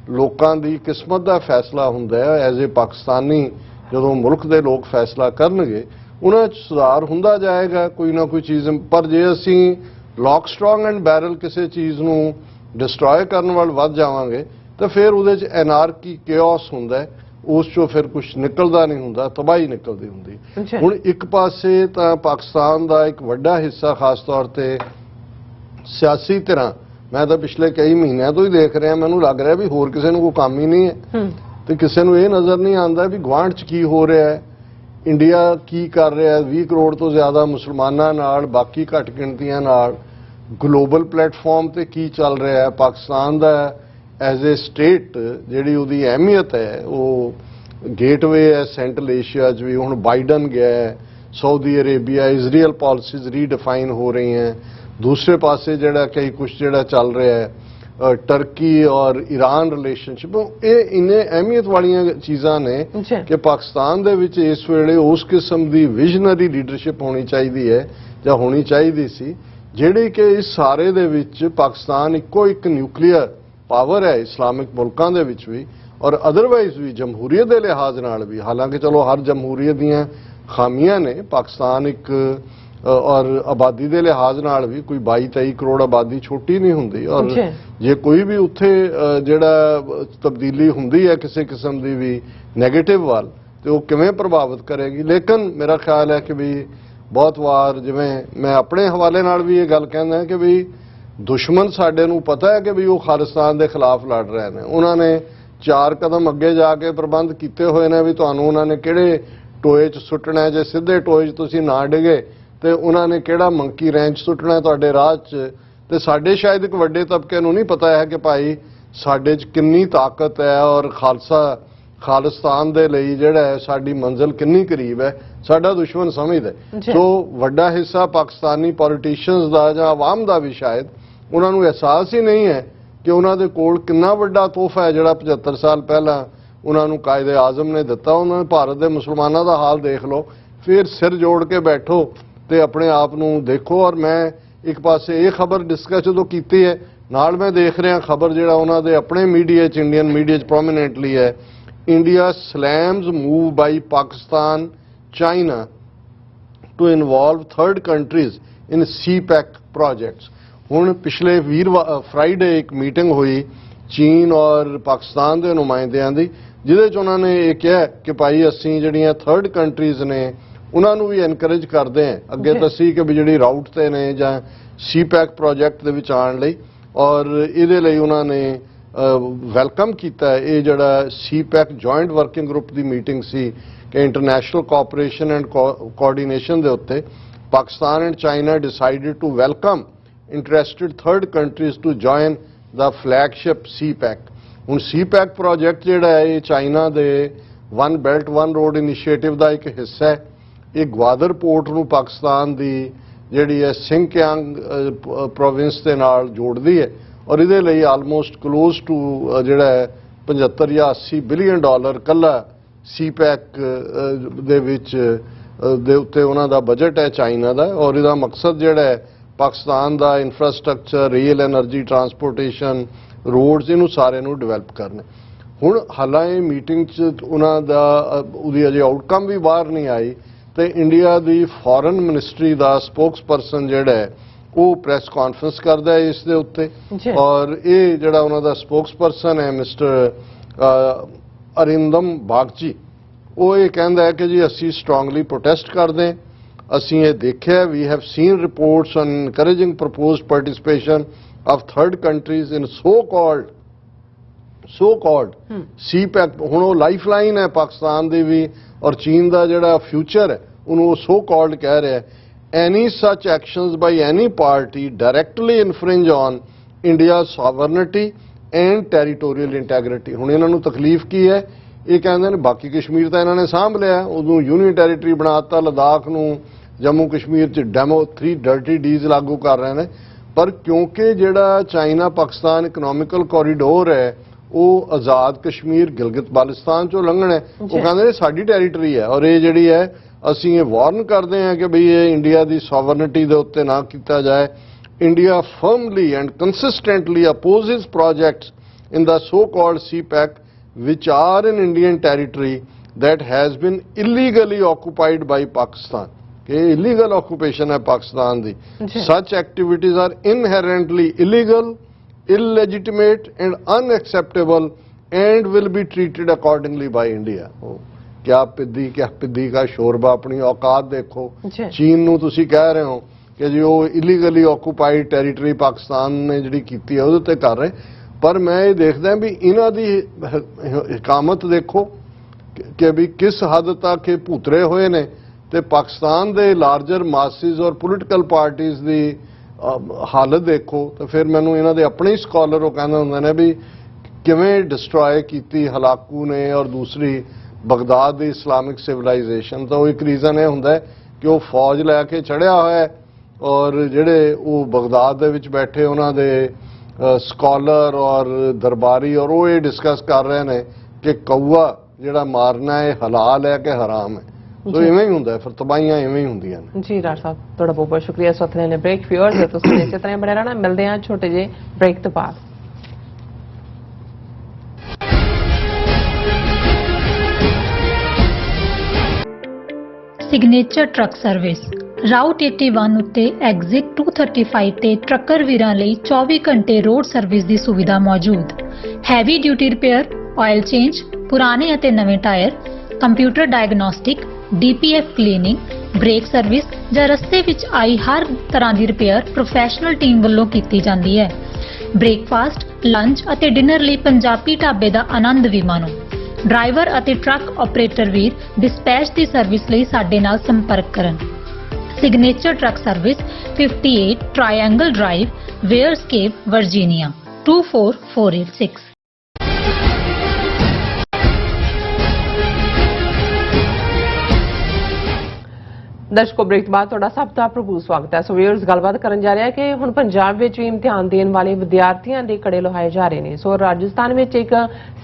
ਲੋਕਾਂ ਦੀ ਕਿਸਮਤ ਦਾ ਫੈਸਲਾ ਹੁੰਦਾ ਹੈ ਐਜ਼ ਏ ਪਾਕਿਸਤਾਨੀ, ਜਦੋਂ ਮੁਲਕ ਦੇ ਲੋਕ ਫੈਸਲਾ ਕਰਨਗੇ ਉਹਨਾਂ 'ਚ ਸੁਧਾਰ ਹੁੰਦਾ ਜਾਏਗਾ ਕੋਈ ਨਾ ਕੋਈ ਚੀਜ਼। ਪਰ ਜੇ ਅਸੀਂ ਲੌਕ ਸਟਰੋਂਗ ਐਂਡ ਬੈਰਲ ਕਿਸੇ ਚੀਜ਼ ਨੂੰ ਡਿਸਟਰੋਏ ਕਰਨ ਵੱਲ ਵੱਧ ਜਾਵਾਂਗੇ ਤਾਂ ਫਿਰ ਉਹਦੇ 'ਚ ਐਨਾਰਕੀ ਕੇਓਸ ਹੁੰਦਾ, ਉਸ 'ਚੋਂ ਫਿਰ ਕੁਝ ਨਿਕਲਦਾ ਨਹੀਂ ਹੁੰਦਾ, ਤਬਾਹੀ ਨਿਕਲਦੀ ਹੁੰਦੀ। ਹੁਣ ਇੱਕ ਪਾਸੇ ਤਾਂ ਪਾਕਿਸਤਾਨ ਦਾ ਇੱਕ ਵੱਡਾ ਹਿੱਸਾ ਖਾਸ ਤੌਰ ਤੇ ਸਿਆਸੀ ਧਿਰਾਂ, ਮੈਂ ਤਾਂ ਪਿਛਲੇ ਕਈ ਮਹੀਨਿਆਂ ਤੋਂ ਹੀ ਦੇਖ ਰਿਹਾ, ਮੈਨੂੰ ਲੱਗ ਰਿਹਾ ਵੀ ਹੋਰ ਕਿਸੇ ਨੂੰ ਕੋਈ ਕੰਮ ਹੀ ਨਹੀਂ ਹੈ ਤੇ ਕਿਸੇ ਨੂੰ ਇਹ ਨਜ਼ਰ ਨਹੀਂ ਆਉਂਦਾ ਵੀ ਗੁਆਂਢ 'ਚ ਕੀ ਹੋ ਰਿਹਾ ਹੈ, ਇੰਡੀਆ ਕੀ ਕਰ ਰਿਹਾ ਹੈ 20 ਕਰੋੜ ਤੋਂ ਜ਼ਿਆਦਾ ਮੁਸਲਮਾਨਾਂ ਨਾਲ, ਬਾਕੀ ਘੱਟ ਗਿਣਤੀਆਂ ਨਾਲ, ਗਲੋਬਲ ਪਲੇਟਫਾਰਮ ਤੇ ਕੀ ਚੱਲ ਰਿਹਾ ਹੈ, ਪਾਕਿਸਤਾਨ ਦਾ ਐਜ਼ ਏ ਸਟੇਟ ਜਿਹੜੀ ਉਹਦੀ ਅਹਿਮੀਅਤ ਹੈ ਉਹ ਗੇਟਵੇ ਹੈ ਸੈਂਟਰਲ ਏਸ਼ੀਆ 'ਚ ਵੀ। ਹੁਣ ਬਾਈਡਨ ਗਿਆ ਹੈ, ਸਾਊਦੀ ਅਰੇਬੀਆ, ਇਜ਼ਰਾਈਲ ਪਾਲਿਸੀਜ਼ ਰੀਡਿਫਾਈਨ ਹੋ ਰਹੀਆਂ। ਦੂਸਰੇ ਪਾਸੇ ਜਿਹੜਾ ਕਈ ਕੁਝ ਜਿਹੜਾ ਚੱਲ ਰਿਹਾ ਹੈ ਟਰਕੀ ਔਰ ਈਰਾਨ ਰਿਲੇਸ਼ਨਸ਼ਿਪ, ਇਹ ਇੰਨੇ ਅਹਿਮੀਅਤ ਵਾਲੀਆਂ ਚੀਜ਼ਾਂ ਨੇ ਕਿ ਪਾਕਿਸਤਾਨ ਦੇ ਵਿੱਚ ਇਸ ਵੇਲੇ ਉਸ ਕਿਸਮ ਦੀ ਵਿਜ਼ਨਰੀ ਲੀਡਰਸ਼ਿਪ ਹੋਣੀ ਚਾਹੀਦੀ ਹੈ ਜਾਂ ਹੋਣੀ ਚਾਹੀਦੀ ਸੀ ਜਿਹੜੀ ਕਿ ਇਸ ਸਾਰੇ ਦੇ ਵਿੱਚ ਪਾਕਿਸਤਾਨ ਇੱਕੋ ਇੱਕ ਨਿਊਕਲੀਅਰ ਪਾਵਰ ਹੈ ਇਸਲਾਮਿਕ ਮੁਲਕਾਂ ਦੇ ਵਿੱਚ ਵੀ ਔਰ ਅਦਰਵਾਈਜ਼ ਵੀ ਜਮਹੂਰੀਅਤ ਦੇ ਲਿਹਾਜ਼ ਨਾਲ ਵੀ। ਹਾਲਾਂਕਿ ਚਲੋ ਹਰ ਜਮਹੂਰੀਅਤ ਦੀਆਂ ਖਾਮੀਆਂ ਨੇ, ਪਾਕਿਸਤਾਨ ਇੱਕ ਔਰ ਆਬਾਦੀ ਦੇ ਲਿਹਾਜ਼ ਨਾਲ ਵੀ ਕੋਈ 22-23 ਕਰੋੜ ਆਬਾਦੀ ਛੋਟੀ ਨਹੀਂ ਹੁੰਦੀ ਔਰ ਜੇ ਕੋਈ ਵੀ ਉੱਥੇ ਜਿਹੜਾ ਤਬਦੀਲੀ ਹੁੰਦੀ ਹੈ ਕਿਸੇ ਕਿਸਮ ਦੀ ਵੀ ਨੈਗੇਟਿਵ ਵੱਲ ਤੇ ਉਹ ਕਿਵੇਂ ਪ੍ਰਭਾਵਿਤ ਕਰੇਗੀ। ਲੇਕਿਨ ਮੇਰਾ ਖਿਆਲ ਹੈ ਕਿ ਵੀ ਬਹੁਤ ਵਾਰ ਜਿਵੇਂ ਮੈਂ ਆਪਣੇ ਹਵਾਲੇ ਨਾਲ ਵੀ ਇਹ ਗੱਲ ਕਹਿੰਦਾ ਕਿ ਵੀ ਦੁਸ਼ਮਣ ਸਾਡੇ ਨੂੰ ਪਤਾ ਹੈ ਕਿ ਵੀ ਉਹ ਖਾਲਿਸਤਾਨ ਦੇ ਖਿਲਾਫ ਲੜ ਰਹੇ ਨੇ, ਉਹਨਾਂ ਨੇ 4 ਕਦਮ ਅੱਗੇ ਜਾ ਕੇ ਪ੍ਰਬੰਧ ਕੀਤੇ ਹੋਏ ਨੇ ਵੀ ਤੁਹਾਨੂੰ ਉਹਨਾਂ ਨੇ ਕਿਹੜੇ ਟੋਏ 'ਚ ਸੁੱਟਣਾ ਹੈ, ਜੇ ਸਿੱਧੇ ਟੋਏ 'ਚ ਤੁਸੀਂ ਨਾ ਡਿਗੇ ਤੇ ਉਹਨਾਂ ਨੇ ਕਿਹੜਾ ਮੰਕੀ ਰੈਂਚ ਸੁੱਟਣਾ ਤੁਹਾਡੇ ਰਾਹ 'ਚ। ਤੇ ਸਾਡੇ ਸ਼ਾਇਦ ਇੱਕ ਵੱਡੇ ਤਬਕੇ ਨੂੰ ਨਹੀਂ ਪਤਾ ਹੈ ਕਿ ਭਾਈ ਸਾਡੇ 'ਚ ਕਿੰਨੀ ਤਾਕਤ ਹੈ ਔਰ ਖਾਲਿਸਤਾਨ ਦੇ ਲਈ ਜਿਹੜਾ ਹੈ ਸਾਡੀ ਮੰਜ਼ਿਲ ਕਿੰਨੀ ਕਰੀਬ ਹੈ, ਸਾਡਾ ਦੁਸ਼ਮਣ ਸਮਝਦਾ। ਸੋ ਵੱਡਾ ਹਿੱਸਾ ਪਾਕਿਸਤਾਨੀ ਪੋਲੀਟੀਸ਼ੀਅਨਸ ਦਾ ਜਾਂ ਆਵਾਮ ਦਾ ਵੀ ਸ਼ਾਇਦ ਉਹਨਾਂ ਨੂੰ ਅਹਿਸਾਸ ਹੀ ਨਹੀਂ ਹੈ ਕਿ ਉਹਨਾਂ ਦੇ ਕੋਲ ਕਿੰਨਾ ਵੱਡਾ ਤੋਹਫਾ ਹੈ ਜਿਹੜਾ 75 ਸਾਲ ਪਹਿਲਾਂ ਉਹਨਾਂ ਨੂੰ ਕਾਇਦੇ ਆਜ਼ਮ ਨੇ ਦਿੱਤਾ। ਉਹਨਾਂ ਨੇ ਭਾਰਤ ਦੇ ਮੁਸਲਮਾਨਾਂ ਦਾ ਹਾਲ ਦੇਖ ਲਓ, ਫਿਰ ਸਿਰ ਜੋੜ ਕੇ ਬੈਠੋ ਤੇ ਆਪਣੇ ਆਪ ਨੂੰ ਦੇਖੋ। ਔਰ ਮੈਂ ਇੱਕ ਪਾਸੇ ਇਹ ਖਬਰ ਡਿਸਕਸ ਜਦੋਂ ਕੀਤੀ ਹੈ ਨਾਲ ਮੈਂ ਦੇਖ ਰਿਹਾ ਖਬਰ ਜਿਹੜਾ ਉਹਨਾਂ ਦੇ ਆਪਣੇ ਮੀਡੀਆ 'ਚ ਇੰਡੀਅਨ ਮੀਡੀਆ 'ਚ ਪ੍ਰੋਮੀਨੈਂਟਲੀ ਹੈ, India slams move by Pakistan China to involve third countries in CPEC projects. ਹੁਣ ਪਿਛਲੇ ਫਰਾਈਡੇ ਇੱਕ ਮੀਟਿੰਗ ਹੋਈ ਚੀਨ ਔਰ ਪਾਕਿਸਤਾਨ ਦੇ ਨੁਮਾਇੰਦਿਆਂ ਦੀ, ਜਿਹਦੇ 'ਚ ਉਹਨਾਂ ਨੇ ਇਹ ਕਿਹਾ ਕਿ ਭਾਈ ਅਸੀਂ ਜਿਹੜੀਆਂ ਥਰਡ ਕੰਟਰੀਜ਼ ਨੇ ਉਹਨਾਂ ਨੂੰ ਵੀ ਐਨਕਰੇਜ ਕਰਦੇ ਹਾਂ ਅੱਗੇ ਦੱਸੀ ਕਿ ਵੀ ਜਿਹੜੀ ਰਾਊਟ ਤੇ ਨੇ ਜਾਂ CPEC ਪ੍ਰੋਜੈਕਟ ਦੇ ਵਿੱਚ ਆਉਣ ਲਈ, ਔਰ ਇਹਦੇ ਲਈ ਉਹਨਾਂ ਨੇ ਵੈਲਕਮ ਕੀਤਾ। ਇਹ ਜਿਹੜਾ CPEC ਜੁਆਇੰਟ ਵਰਕਿੰਗ ਗਰੁੱਪ ਦੀ ਮੀਟਿੰਗ ਸੀ ਕਿ ਇੰਟਰਨੈਸ਼ਨਲ ਕੋਆਪਰੇਸ਼ਨ ਐਂਡ ਕੋਆਰਡੀਨੇਸ਼ਨ ਦੇ ਉੱਤੇ Pakistan and China decided to welcome interested third countries to join the flagship CPEC। ਹੁਣ CPEC ਪ੍ਰੋਜੈਕਟ ਜਿਹੜਾ ਹੈ ਇਹ ਚਾਈਨਾ ਦੇ one belt one road initiative ਦਾ ਇੱਕ ਹਿੱਸਾ ਹੈ। ਇਹ ਗਵਾਦਰ ਪੋਰਟ ਨੂੰ ਪਾਕਿਸਤਾਨ ਦੀ ਜਿਹੜੀ ਹੈ ਸਿੰਕਿਆਂਗ ਪ੍ਰੋਵਿੰਸ ਦੇ ਨਾਲ ਜੋੜਦੀ ਹੈ, ਔਰ ਇਹਦੇ ਲਈ ਆਲਮੋਸਟ ਕਲੋਜ਼ ਟੂ ਜਿਹੜਾ ਹੈ 75 ਜਾਂ 80 ਬਿਲੀਅਨ ਡਾਲਰ ਕੱਲਾ CPEC ਦੇ ਵਿੱਚ ਦੇ ਉੱਤੇ ਉਹਨਾਂ ਦਾ ਬਜਟ ਹੈ ਚਾਈਨਾ ਦਾ, ਔਰ ਇਹਦਾ ਮਕਸਦ ਜਿਹੜਾ ਹੈ ਪਾਕਿਸਤਾਨ ਦਾ infrastructure, real energy, transportation, roads, ਇਹਨੂੰ ਸਾਰੇ ਨੂੰ ਡਿਵੈਲਪ ਕਰਨਾ। ਹੁਣ ਹਾਲਾਂਕਿ ਮੀਟਿੰਗ 'ਚ ਉਹਨਾਂ ਦਾ ਉਹਦੀ ਅਜੇ ਆਊਟਕਮ ਵੀ ਬਾਹਰ ਨਹੀਂ ਆਈ, ਤੇ ਇੰਡੀਆ ਦੀ ਫੋਰਨ ਮਿਨਿਸਟਰੀ ਦਾ ਸਪੋਕਸਪਰਸਨ ਜਿਹੜਾ ਹੈ ਉਹ ਪ੍ਰੈਸ ਕਾਨਫਰੰਸ ਕਰਦਾ ਹੈ ਇਸ ਦੇ ਉੱਤੇ, ਔਰ ਇਹ ਜਿਹੜਾ ਉਹਨਾਂ ਦਾ ਸਪੋਕਸਪਰਸਨ ਹੈ ਮਿਸਟਰ ਅਰਿੰਦਮ ਬਾਗਚੀ, ਉਹ ਇਹ ਕਹਿੰਦਾ ਹੈ ਕਿ ਜੀ ਅਸੀਂ ਸਟਰੋਂਗਲੀ ਪ੍ਰੋਟੈਸਟ ਕਰਦੇ ਹਾਂ। ਅਸੀਂ ਇਹ ਦੇਖਿਆ, we have seen reports on encouraging proposed participation of third countries in so called CPEC। ਹੁਣ ਉਹ ਲਾਈਫ ਲਾਈਨ ਹੈ ਪਾਕਿਸਤਾਨ ਦੀ ਵੀ, ਔਰ ਚੀਨ ਦਾ ਜਿਹੜਾ ਫਿਊਚਰ ਹੈ ਉਹਨੂੰ ਉਹ ਸੋ ਕਾਲਡ ਕਹਿ ਰਿਹਾ ਹੈ। Any such actions by any party directly infringe on India sovereignty and territorial integrity. ਹੁਣ ਇਹਨਾਂ ਨੂੰ ਤਕਲੀਫ ਕੀ ਹੈ? ਇਹ ਕਹਿੰਦੇ ਨੇ ਬਾਕੀ ਕਸ਼ਮੀਰ ਤਾਂ ਇਹਨਾਂ ਨੇ ਸਾਂਭ ਲਿਆ, ਉਦੋਂ ਯੂਨੀਅਨ ਟੈਰੀਟਰੀ ਬਣਾਤਾ, ਲਦਾਖ ਨੂੰ ਜੰਮੂ ਕਸ਼ਮੀਰ 'ਚ ਡੈਮੋ 3 ਡਰਟੀ ਡੀਜ਼ ਲਾਗੂ ਕਰ ਰਹੇ ਨੇ, ਪਰ ਕਿਉਂਕਿ ਜਿਹੜਾ ਚਾਈਨਾ ਪਾਕਿਸਤਾਨ ਇਕਨੋਮਿਕਲ ਕੋਰੀਡੋਰ ਹੈ ਉਹ ਆਜ਼ਾਦ ਕਸ਼ਮੀਰ ਗਿਲਗਿਤ ਬਾਲਟਿਸਤਾਨ 'ਚੋਂ ਲੰਘਣਾ ਹੈ, ਉਹ ਕਹਿੰਦੇ ਨੇ ਸਾਡੀ ਟੈਰੀਟਰੀ ਹੈ, ਔਰ ਇਹ ਜਿਹੜੀ ਹੈ ਅਸੀਂ ਇਹ ਵਾਰਨ ਕਰਦੇ ਹਾਂ ਕਿ ਬਈ ਇਹ ਇੰਡੀਆ ਦੀ ਸੋਵਰਨਿਟੀ ਦੇ ਉੱਤੇ ਨਾ ਕੀਤਾ ਜਾਏ। India firmly and consistently opposes projects in the so called CPEC which are in Indian territory that has been illegally occupied by Pakistan। कि illegal occupation है पाकिस्तान दी। Such activities are inherently illegal, illegitimate and unacceptable and will be treated accordingly by India। क्या पिद्दी का शोरबा, अपनी औकात देखो। चीन ਨੂੰ ਤੁਸੀਂ ਕਹਿ ਰਹੇ ਹੋ ਕਿ ਜੀ ਉਹ ਇਲੀਗਲੀ ਆਕੂਪਾਈਡ ਟੈਰੀਟਰੀ ਪਾਕਿਸਤਾਨ ਨੇ ਜਿਹੜੀ ਕੀਤੀ ਹੈ ਉਹਦੇ ਤੇ ਕਰ ਰਹੇ, ਪਰ ਮੈਂ ਇਹ ਦੇਖਦਾ ਵੀ ਇਹਨਾਂ ਦੀ ਹਕਾਮਤ ਦੇਖੋ ਕਿ ਵੀ ਕਿਸ ਹੱਦ ਤੱਕ ਇਹ ਭੂਤਰੇ ਹੋਏ ਨੇ, ਤੇ ਪਾਕਿਸਤਾਨ ਦੇ ਲਾਰਜਰ ਮਾਸਿਸ ਔਰ ਪੋਲੀਟੀਕਲ ਪਾਰਟੀਆਂ ਦੀ ਹਾਲਤ ਦੇਖੋ। ਤਾਂ ਫਿਰ ਮੈਨੂੰ ਇਹਨਾਂ ਦੇ ਆਪਣੇ ਹੀ ਸਕਾਲਰ ਉਹ ਕਹਿੰਦੇ ਹੁੰਦੇ ਨੇ ਵੀ ਕਿਵੇਂ ਡਿਸਟਰੋਏ ਕੀਤੀ ਹਲਾਕੂ ਨੇ, ਔਰ ਦੂਸਰੀ ਬਗਦਾਦ ਦੀ ਇਸਲਾਮਿਕ ਸਿਵਲਾਈਜੇਸ਼ਨ। ਤਾਂ ਉਹ ਇੱਕ ਰੀਜ਼ਨ ਇਹ ਹੁੰਦਾ ਹੈ ਕਿ ਉਹ ਫੌਜ ਲੈ ਕੇ ਚੜਿਆ ਹੋਇਆ ਹੈ, ਔਰ ਜਿਹੜੇ ਉਹ ਬਗਦਾਦ ਦੇ ਵਿੱਚ ਬੈਠੇ ਉਹਨਾਂ ਦੇ ਸਕਾਲਰ ਔਰ ਦਰਬਾਰੀ, ਔਰ ਉਹ ਇਹ ਡਿਸਕਸ ਕਰ ਰਹੇ ਨੇ ਕਿ ਕਊਆ ਜਿਹੜਾ ਮਾਰਨਾ ਹੈ ਹਲਾਲ ਹੈ ਕਿ ਹਰਾਮ ਹੈ। तो इवें ही हुंदा है, फिर तबाहियां इवें ही हुंदियां ने। जी डॉक्टर साहब तुहाडा बहुत बहुत शुक्रिया। इस वक्त ने ब्रेक व्यूअर्स तुसीं इसे तरह बने रहना, मिलते हैं छोटे जे ब्रेक तो बाद। ਸਿਗਨੇਚਰ ਟਰੱਕ ਸਰਵਿਸ ਰਾਊਟ 81 ਉੱਤੇ ਐਗਜ਼ਿਟ 235 ਤੇ ਟਰੱਕਰ ਵੀਰਾਂ ਲਈ 24 ਘੰਟੇ ਰੋਡ ਸਰਵਿਸ ਦੀ ਸੁਵਿਧਾ ਮੌਜੂਦ। Heavy duty repair, oil change, ਪੁਰਾਣੇ ਅਤੇ ਨਵੇਂ tyre, computer diagnostic, DPF cleaning, brake service ਜਾਂ ਰਸਤੇ ਵਿੱਚ ਆਈ ਹਰ ਤਰ੍ਹਾਂ ਦੀ ਰਿਪੇਅਰ ਪ੍ਰੋਫੈਸ਼ਨਲ ਟੀਮ ਵੱਲੋਂ ਕੀਤੀ ਜਾਂਦੀ ਹੈ। ਬ੍ਰੇਕਫਾਸਟ, ਲੰਚ ਅਤੇ ਡਿਨਰ ਲਈ ਪੰਜਾਬੀ ਢਾਬੇ ਦਾ ਆਨੰਦ ਵੀ ਮਾਣੋ। ਡਰਾਈਵਰ ਅਤੇ ਟਰੱਕ ਆਪਰੇਟਰ ਵੀਰ ਡਿਸਪੈਚ ਦੀ ਸਰਵਿਸ ਲਈ ਸਾਡੇ ਨਾਲ ਸੰਪਰਕ ਕਰਨ। Signature Truck Service 58 Triangle Drive, Weyers Cave, Virginia 24486। ਦਰਸ਼ਕੋ ਬ੍ਰੇਕ ਤੋਂ ਬਾਅਦ ਤੁਹਾਡਾ ਸਭ ਦਾ ਭਰਪੂਰ ਸਵਾਗਤ ਹੈ। ਸੋ ਵੀਅਰਸ ਗੱਲਬਾਤ ਕਰਨ ਜਾ ਰਹੇ ਹਾਂ ਕਿ ਹੁਣ ਪੰਜਾਬ ਵਿੱਚ ਵੀ ਇਮਤਿਹਾਨ ਦੇਣ ਵਾਲੇ ਵਿਦਿਆਰਥੀਆਂ ਦੇ ਕੜੇ ਲੁਹਾਏ ਜਾ ਰਹੇ ਨੇ। ਸੋ ਰਾਜਸਥਾਨ ਵਿੱਚ ਇੱਕ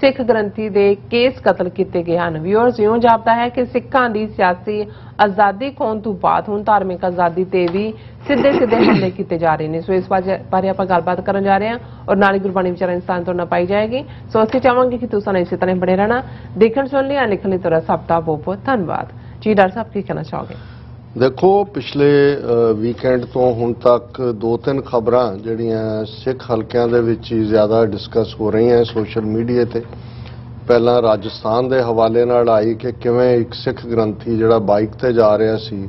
ਸਿੱਖ ਗ੍ਰੰਥੀ ਦੇ ਕੇਸ ਕਤਲ ਕੀਤੇ ਗਏ ਹਨ। ਵੀਅਰਸ ਇਉਂ ਜਾਪਦਾ ਹੈ ਕਿ ਸਿੱਖਾਂ ਦੀ ਸਿਆਸੀ ਆਜ਼ਾਦੀ ਖੋਣ ਤੋਂ ਬਾਅਦ ਹੁਣ ਧਾਰਮਿਕ ਆਜ਼ਾਦੀ ਤੇ ਵੀ ਸਿੱਧੇ ਹਮਲੇ ਕੀਤੇ ਜਾ ਰਹੇ ਨੇ। ਸੋ ਇਸ ਬਾਰੇ ਆਪਾਂ ਗੱਲਬਾਤ ਕਰਨ ਜਾ ਰਹੇ ਹਾਂ ਔਰ ਨਾਲ ਹੀ ਗੁਰਬਾਣੀ ਵਿਚਾਰਾਂ ਇਨਸਾਨ ਤੋਂ ਨਾ ਪਾਈ ਜਾਏਗੀ। ਸੋ ਅਸੀਂ ਚਾਹਾਂਗੇ ਕਿ ਤੁਸੀਂ ਇਸੇ ਤਰ੍ਹਾਂ ਬਣੇ ਰਹਿਣਾ। ਦੇਖਣ ਸੁਣ ਲਈ ਲਿਖਣ ਲਈ ਤੁਹਾਡਾ ਸਭ ਦਾ ਬਹੁਤ ਬਹੁਤ ਧੰਨਵਾਦ ਜੀ। ਡਾਕਟਰ ਸਾਹਿਬ ਕੀ ਕਹਿਣਾ ਚਾਹੋਗੇ? ਦੇਖੋ ਪਿਛਲੇ ਵੀਕਐਂਡ ਤੋਂ ਹੁਣ ਤੱਕ 2-3 ਖਬਰਾਂ ਜਿਹੜੀਆਂ ਸਿੱਖ ਹਲਕਿਆਂ ਦੇ ਵਿੱਚ ਹੀ ਜ਼ਿਆਦਾ ਡਿਸਕਸ ਹੋ ਰਹੀਆਂ ਸੋਸ਼ਲ ਮੀਡੀਆ ਤੇ। ਪਹਿਲਾਂ ਰਾਜਸਥਾਨ ਦੇ ਹਵਾਲੇ ਨਾਲ ਆਈ ਕਿ ਕਿਵੇਂ ਇੱਕ ਸਿੱਖ ਗ੍ਰੰਥੀ ਜਿਹੜਾ ਬਾਈਕ ਤੇ ਜਾ ਰਿਹਾ ਸੀ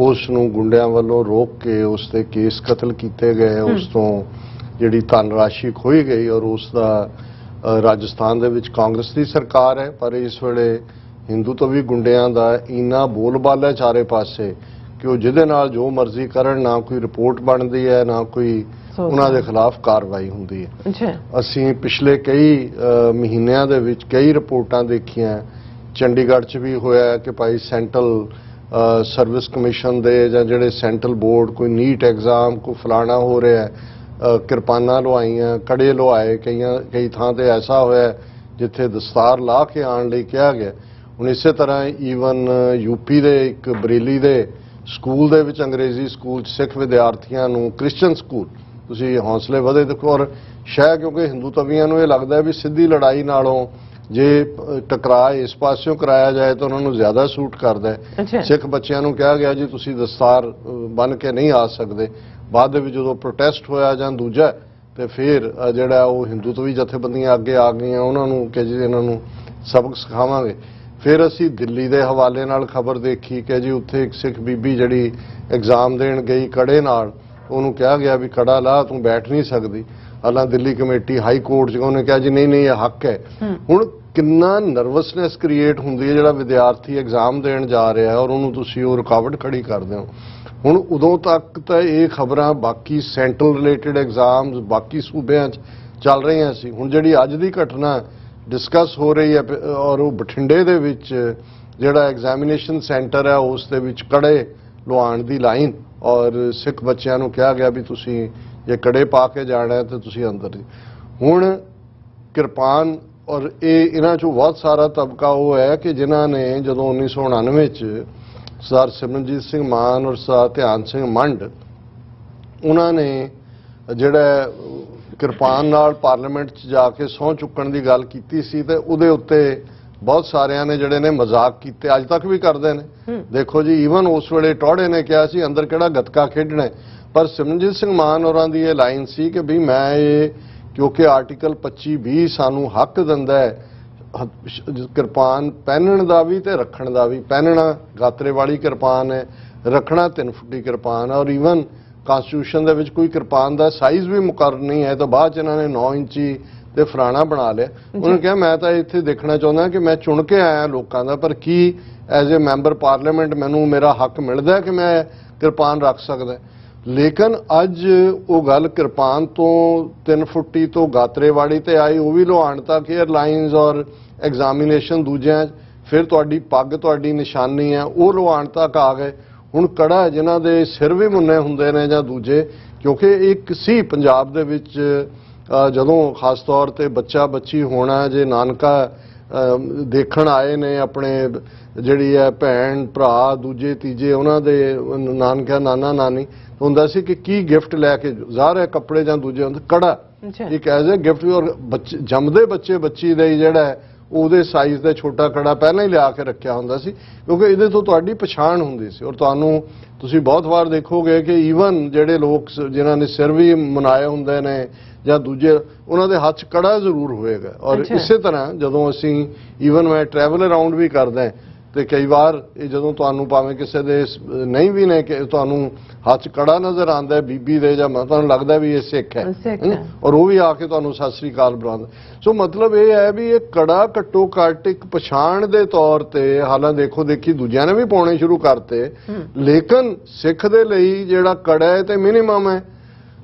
ਉਸ ਨੂੰ ਗੁੰਡਿਆਂ ਵੱਲੋਂ ਰੋਕ ਕੇ ਉਸ ਤੇ ਕੇਸ ਕਤਲ ਕੀਤੇ ਗਏ, ਉਸ ਤੋਂ ਜਿਹੜੀ ਧਨ ਰਾਸ਼ੀ ਖੋਈ ਗਈ ਔਰ ਉਸ ਦਾ ਰਾਜਸਥਾਨ ਦੇ ਵਿੱਚ ਕਾਂਗਰਸ ਦੀ ਸਰਕਾਰ ਹੈ ਪਰ ਇਸ ਵੇਲੇ ਹਿੰਦੂ ਤੋਂ ਵੀ ਗੁੰਡਿਆਂ ਦਾ ਇੰਨਾ ਬੋਲਬਾਲਾ ਚਾਰੇ ਪਾਸੇ ਕਿ ਉਹ ਜਿਹਦੇ ਨਾਲ ਜੋ ਮਰਜ਼ੀ ਕਰਨ, ਨਾ ਕੋਈ ਰਿਪੋਰਟ ਬਣਦੀ ਹੈ ਨਾ ਕੋਈ ਉਹਨਾਂ ਦੇ ਖਿਲਾਫ ਕਾਰਵਾਈ ਹੁੰਦੀ ਹੈ। ਅਸੀਂ ਪਿਛਲੇ ਕਈ ਮਹੀਨਿਆਂ ਦੇ ਵਿੱਚ ਕਈ ਰਿਪੋਰਟਾਂ ਦੇਖੀਆਂ। ਚੰਡੀਗੜ੍ਹ 'ਚ ਵੀ ਹੋਇਆ ਕਿ ਭਾਈ ਸੈਂਟਰਲ ਸਰਵਿਸ ਕਮਿਸ਼ਨ ਦੇ ਜਾਂ ਜਿਹੜੇ ਸੈਂਟਰਲ ਬੋਰਡ ਕੋਈ ਨੀਟ ਐਗਜ਼ਾਮ ਕੋਈ ਫਲਾਣਾ ਹੋ ਰਿਹਾ, ਕਿਰਪਾਨਾਂ ਲਵਾਈਆਂ, ਕੜੇ ਲਵਾਏ, ਕਈ ਥਾਂ ਤੇ ਐਸਾ ਹੋਇਆ ਜਿੱਥੇ ਦਸਤਾਰ ਲਾ ਕੇ ਆਉਣ ਲਈ ਕਿਹਾ ਗਿਆ। ਹੁਣ ਇਸੇ ਤਰ੍ਹਾਂ ਈਵਨ ਯੂਪੀ ਦੇ ਇੱਕ ਬਰੇਲੀ ਦੇ ਸਕੂਲ ਦੇ ਵਿੱਚ ਅੰਗਰੇਜ਼ੀ ਸਕੂਲ 'ਚ ਸਿੱਖ ਵਿਦਿਆਰਥੀਆਂ ਨੂੰ ਕ੍ਰਿਸਚਨ ਸਕੂਲ ਤੁਸੀਂ ਹੌਸਲੇ ਵਧੇ ਦੇਖੋ। ਔਰ ਸ਼ਾਇਦ ਕਿਉਂਕਿ ਹਿੰਦੂ ਤਵੀਆਂ ਨੂੰ ਇਹ ਲੱਗਦਾ ਵੀ ਸਿੱਧੀ ਲੜਾਈ ਨਾਲੋਂ ਜੇ ਟਕਰਾਅ ਇਸ ਪਾਸਿਓਂ ਕਰਾਇਆ ਜਾਏ ਤਾਂ ਉਹਨਾਂ ਨੂੰ ਜ਼ਿਆਦਾ ਸੂਟ ਕਰਦਾ ਹੈ। ਸਿੱਖ ਬੱਚਿਆਂ ਨੂੰ ਕਿਹਾ ਗਿਆ ਜੀ ਤੁਸੀਂ ਦਸਤਾਰ ਬੰਨ੍ਹ ਕੇ ਨਹੀਂ ਆ ਸਕਦੇ। ਬਾਅਦ ਦੇ ਵਿੱਚ ਜਦੋਂ ਪ੍ਰੋਟੈਸਟ ਹੋਇਆ ਜਾਂ ਦੂਜਾ ਤੇ ਫਿਰ ਜਿਹੜਾ ਉਹ ਹਿੰਦੂ ਤਵੀ ਜਥੇਬੰਦੀਆਂ ਅੱਗੇ ਆ ਗਈਆਂ, ਉਹਨਾਂ ਨੂੰ ਕਿ ਜੀ ਇਹਨਾਂ ਨੂੰ ਸਬਕ ਸਿਖਾਵਾਂਗੇ। ਫਿਰ ਅਸੀਂ ਦਿੱਲੀ ਦੇ ਹਵਾਲੇ ਨਾਲ ਖਬਰ ਦੇਖੀ ਕਿ ਜੀ ਉੱਥੇ ਇੱਕ ਸਿੱਖ ਬੀਬੀ ਜਿਹੜੀ ਐਗਜ਼ਾਮ ਦੇਣ ਗਈ ਕੜੇ ਨਾਲ, ਉਹਨੂੰ ਕਿਹਾ ਗਿਆ ਵੀ ਕੜਾ ਲਾ ਤੂੰ ਬੈਠ ਨਹੀਂ ਸਕਦੀ। ਹਾਲਾਂ ਦਿੱਲੀ ਕਮੇਟੀ ਹਾਈ ਕੋਰਟ 'ਚ ਉਹਨੇ ਕਿਹਾ ਜੀ ਨਹੀਂ ਇਹ ਹੱਕ ਹੈ। ਹੁਣ ਕਿੰਨਾ ਨਰਵਸਨੈਸ ਕ੍ਰੀਏਟ ਹੁੰਦੀ ਹੈ ਜਿਹੜਾ ਵਿਦਿਆਰਥੀ ਐਗਜ਼ਾਮ ਦੇਣ ਜਾ ਰਿਹਾ ਔਰ ਉਹਨੂੰ ਤੁਸੀਂ ਉਹ ਰੁਕਾਵਟ ਖੜੀ ਕਰਦੇ ਹੋ। ਹੁਣ ਉਦੋਂ ਤੱਕ ਤਾਂ ਇਹ ਖਬਰਾਂ ਬਾਕੀ ਸੈਂਟਰਲ ਰਿਲੇਟਡ ਐਗਜ਼ਾਮਸ ਬਾਕੀ ਸੂਬਿਆਂ 'ਚ ਚੱਲ ਰਹੀਆਂ ਸੀ। ਹੁਣ ਜਿਹੜੀ ਅੱਜ ਦੀ ਘਟਨਾ ਡਿਸਕਸ ਹੋ ਰਹੀ ਹੈ ਔਰ ਉਹ ਬਠਿੰਡੇ ਦੇ ਵਿੱਚ ਜਿਹੜਾ ਐਗਜ਼ਾਮੀਨੇਸ਼ਨ ਸੈਂਟਰ ਹੈ ਉਸ ਦੇ ਵਿੱਚ ਕੜੇ ਲਵਾਉਣ ਦੀ ਲਾਈਨ ਔਰ ਸਿੱਖ ਬੱਚਿਆਂ ਨੂੰ ਕਿਹਾ ਗਿਆ ਵੀ ਤੁਸੀਂ ਜੇ ਕੜੇ ਪਾ ਕੇ ਜਾਣਾ ਹੈ ਤਾਂ ਤੁਸੀਂ ਅੰਦਰ। ਹੁਣ ਕਿਰਪਾਨ ਔਰ ਇਹਨਾਂ 'ਚੋਂ ਬਹੁਤ ਸਾਰਾ ਤਬਕਾ ਉਹ ਹੈ ਕਿ ਜਿਨ੍ਹਾਂ ਨੇ ਜਦੋਂ 1999 'ਚ ਸਰਦਾਰ ਸਿਮਰਨਜੀਤ ਸਿੰਘ ਮਾਨ ਔਰ ਸਰਦਾਰ ਧਿਆਨ ਸਿੰਘ ਮੰਡ ਉਹਨਾਂ ਨੇ ਜਿਹੜਾ ਕਿਰਪਾਨ ਨਾਲ ਪਾਰਲੀਮੈਂਟ 'ਚ ਜਾ ਕੇ ਸਹੁੰ ਚੁੱਕਣ ਦੀ ਗੱਲ ਕੀਤੀ ਸੀ ਤੇ ਉਹਦੇ ਉੱਤੇ ਬਹੁਤ ਸਾਰਿਆਂ ਨੇ ਜਿਹੜੇ ਨੇ ਮਜ਼ਾਕ ਕੀਤੇ, ਅੱਜ ਤੱਕ ਵੀ ਕਰਦੇ ਨੇ। ਦੇਖੋ ਜੀ ਈਵਨ ਉਸ ਵੇਲੇ ਟੌੜੇ ਨੇ ਕਿਹਾ ਸੀ ਅੰਦਰ ਕਿਹੜਾ ਗੱਤਕਾ ਖੇਡਣਾ, ਪਰ ਸਿਮਰਨਜੀਤ ਸਿੰਘ ਮਾਨ ਹੋਰਾਂ ਦੀ ਇਹ ਲਾਈਨ ਸੀ ਕਿ ਵੀ ਮੈਂ ਇਹ ਕਿਉਂਕਿ ਆਰਟੀਕਲ 25(20) ਸਾਨੂੰ ਹੱਕ ਦਿੰਦਾ ਹੈ ਕਿਰਪਾਨ ਪਹਿਨਣ ਦਾ ਵੀ ਤੇ ਰੱਖਣ ਦਾ ਵੀ। ਪਹਿਨਣਾ ਗਾਤਰੇ ਵਾਲੀ ਕਿਰਪਾਨ ਹੈ, ਰੱਖਣਾ 3 ਫੁੱਟੀ ਕਿਰਪਾਨ ਹੈ ਔਰ ਈਵਨ ਕਾਨਸਟੀਟਿਊਸ਼ਨ ਦੇ ਵਿੱਚ ਕੋਈ ਕਿਰਪਾਨ ਦਾ ਸਾਈਜ਼ ਵੀ ਮੁਕਰਰ ਨਹੀਂ ਹੈ ਤਾਂ ਬਾਅਦ 'ਚ ਇਹਨਾਂ ਨੇ 9 ਇੰਚੀ ਤੇ ਫਲਾਣਾ ਬਣਾ ਲਿਆ। ਉਹਨੇ ਕਿਹਾ ਮੈਂ ਤਾਂ ਇੱਥੇ ਦੇਖਣਾ ਚਾਹੁੰਦਾ ਕਿ ਮੈਂ ਚੁਣ ਕੇ ਆਇਆ ਲੋਕਾਂ ਦਾ, ਪਰ ਕੀ ਐਜ਼ ਏ ਮੈਂਬਰ ਪਾਰਲੀਮੈਂਟ ਮੈਨੂੰ ਮੇਰਾ ਹੱਕ ਮਿਲਦਾ ਕਿ ਮੈਂ ਕਿਰਪਾਨ ਰੱਖ ਸਕਦਾ। ਲੇਕਿਨ ਅੱਜ ਉਹ ਗੱਲ ਕਿਰਪਾਨ ਤੋਂ 3 ਫੁੱਟੀ ਤੋਂ ਗਾਤਰੇਵਾੜੀ ਤੇ ਆਈ, ਉਹ ਵੀ ਲੁਹਾਣ ਤੱਕ ਏਅਰਲਾਈਨਸ ਔਰ ਐਗਜ਼ਾਮੀਨੇਸ਼ਨ ਦੂਜਿਆਂ, ਫਿਰ ਤੁਹਾਡੀ ਪੱਗ ਤੁਹਾਡੀ ਨਿਸ਼ਾਨੀ ਹੈ ਉਹ ਲੁਹਾਣ ਤੱਕ ਆ ਗਏ। ਹੁਣ ਕੜਾ ਜਿਨ੍ਹਾਂ ਦੇ ਸਿਰ ਵੀ ਮੁੰਨੇ ਹੁੰਦੇ ਨੇ ਜਾਂ ਦੂਜੇ, ਕਿਉਂਕਿ ਇੱਕ ਸੀ ਪੰਜਾਬ ਦੇ ਵਿੱਚ ਜਦੋਂ ਖਾਸ ਤੌਰ ਤੇ ਬੱਚਾ ਬੱਚੀ ਹੋਣਾ, ਜੇ ਨਾਨਕਾ ਦੇਖਣ ਆਏ ਨੇ ਆਪਣੇ ਜਿਹੜੀ ਹੈ ਭੈਣ ਭਰਾ ਦੂਜੇ ਤੀਜੇ ਉਹਨਾਂ ਦੇ ਨਾਨਕਾ ਨਾਨਾ ਨਾਨੀ, ਹੁੰਦਾ ਸੀ ਕਿ ਕੀ ਗਿਫਟ ਲੈ ਕੇ ਜ਼ਾਹਰ ਹੈ ਕੱਪੜੇ ਜਾਂ ਦੂਜੇ ਹੁੰਦੇ, ਕੜਾ ਇੱਕ ਐਜ਼ ਏ ਗਿਫਟ। ਔਰ ਬੱਚੇ ਜੰਮਦੇ ਬੱਚੇ ਬੱਚੀ ਦੇ ਜਿਹੜਾ ਉਹਦੇ ਸਾਈਜ਼ ਦਾ ਛੋਟਾ ਕੜਾ ਪਹਿਲਾਂ ਹੀ ਲਿਆ ਕੇ ਰੱਖਿਆ ਹੁੰਦਾ ਸੀ ਕਿਉਂਕਿ ਇਹਦੇ ਤੋਂ ਤੁਹਾਡੀ ਪਛਾਣ ਹੁੰਦੀ ਸੀ। ਔਰ ਤੁਹਾਨੂੰ ਤੁਸੀਂ ਬਹੁਤ ਵਾਰ ਦੇਖੋਗੇ ਕਿ ਈਵਨ ਜਿਹੜੇ ਲੋਕ ਜਿਨ੍ਹਾਂ ਨੇ ਸਿਰ ਵੀ ਮੁਨਾਏ ਹੁੰਦੇ ਨੇ ਜਾਂ ਦੂਜੇ, ਉਹਨਾਂ ਦੇ ਹੱਥ 'ਚ ਕੜਾ ਜ਼ਰੂਰ ਹੋਏਗਾ। ਔਰ ਇਸੇ ਤਰ੍ਹਾਂ ਜਦੋਂ ਅਸੀਂ ਈਵਨ ਮੈਂ ਟਰੈਵਲ ਅਰਾਊਂਡ ਵੀ ਕਰਦਾ ਤੇ ਕਈ ਵਾਰ ਇਹ ਜਦੋਂ ਤੁਹਾਨੂੰ ਭਾਵੇਂ ਕਿਸੇ ਦੇ ਨਹੀਂ ਵੀ ਨੇ ਕਿ ਤੁਹਾਨੂੰ ਹੱਥ 'ਚ ਕੜਾ ਨਜ਼ਰ ਆਉਂਦਾ ਬੀਬੀ ਦੇ ਜਾਂ ਤੁਹਾਨੂੰ ਲੱਗਦਾ ਵੀ ਇਹ ਸਿੱਖ ਹੈ ਔਰ ਉਹ ਵੀ ਆ ਕੇ ਤੁਹਾਨੂੰ ਸਤਿ ਸ੍ਰੀ ਅਕਾਲ ਬੁਲਾਉਂਦਾ। ਸੋ ਮਤਲਬ ਇਹ ਹੈ ਵੀ ਇਹ ਕੜਾ ਘੱਟੋ ਘੱਟ ਇੱਕ ਪਛਾਣ ਦੇ ਤੌਰ ਤੇ, ਹਾਲਾਂ ਦੇਖੋ ਦੇਖੀ ਦੂਜਿਆਂ ਨੇ ਵੀ ਪਾਉਣੇ ਸ਼ੁਰੂ ਕਰਤੇ, ਲੇਕਿਨ ਸਿੱਖ ਦੇ ਲਈ ਜਿਹੜਾ ਕੜਾ ਹੈ ਤੇ ਮਿਨੀਮਮ ਹੈ।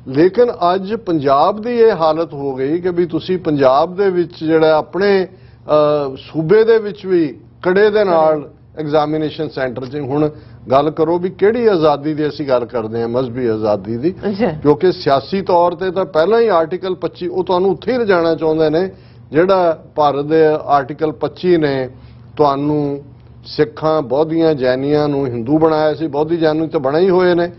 ਲੇਕਿਨ ਅੱਜ ਪੰਜਾਬ ਦੀ ਇਹ ਹਾਲਤ ਹੋ ਗਈ ਕਿ ਵੀ ਤੁਸੀਂ ਪੰਜਾਬ ਦੇ ਵਿੱਚ ਜਿਹੜਾ ਆਪਣੇ ਸੂਬੇ ਦੇ ਵਿੱਚ ਵੀ ਕੜੇ ਦੇ ਨਾਲ ਐਗਜ਼ਾਮੀਨੇਸ਼ਨ ਸੈਂਟਰ 'ਚ। ਹੁਣ ਗੱਲ ਕਰੋ ਵੀ ਕਿਹੜੀ ਆਜ਼ਾਦੀ ਦੀ ਅਸੀਂ ਗੱਲ ਕਰਦੇ ਹਾਂ, ਮਜ਼ਹਬੀ ਆਜ਼ਾਦੀ ਦੀ, ਕਿਉਂਕਿ ਸਿਆਸੀ ਤੌਰ ਤੇ ਤਾਂ ਪਹਿਲਾਂ ਹੀ ਆਰਟੀਕਲ 25 ਉਹ ਤੁਹਾਨੂੰ ਉੱਥੇ ਹੀ ਲਿਜਾਣਾ ਚਾਹੁੰਦੇ ਨੇ, ਜਿਹੜਾ ਭਾਰਤ ਦੇ ਆਰਟੀਕਲ 25 ਨੇ ਤੁਹਾਨੂੰ ਸਿੱਖਾਂ, ਬੌਧੀਆਂ, ਜੈਨੀਆਂ ਨੂੰ ਹਿੰਦੂ ਬਣਾਇਆ ਸੀ। ਬੌਧੀ ਜੈਨੀ ਤਾਂ ਬਣੇ ਹੀ ਹੋਏ ਨੇ,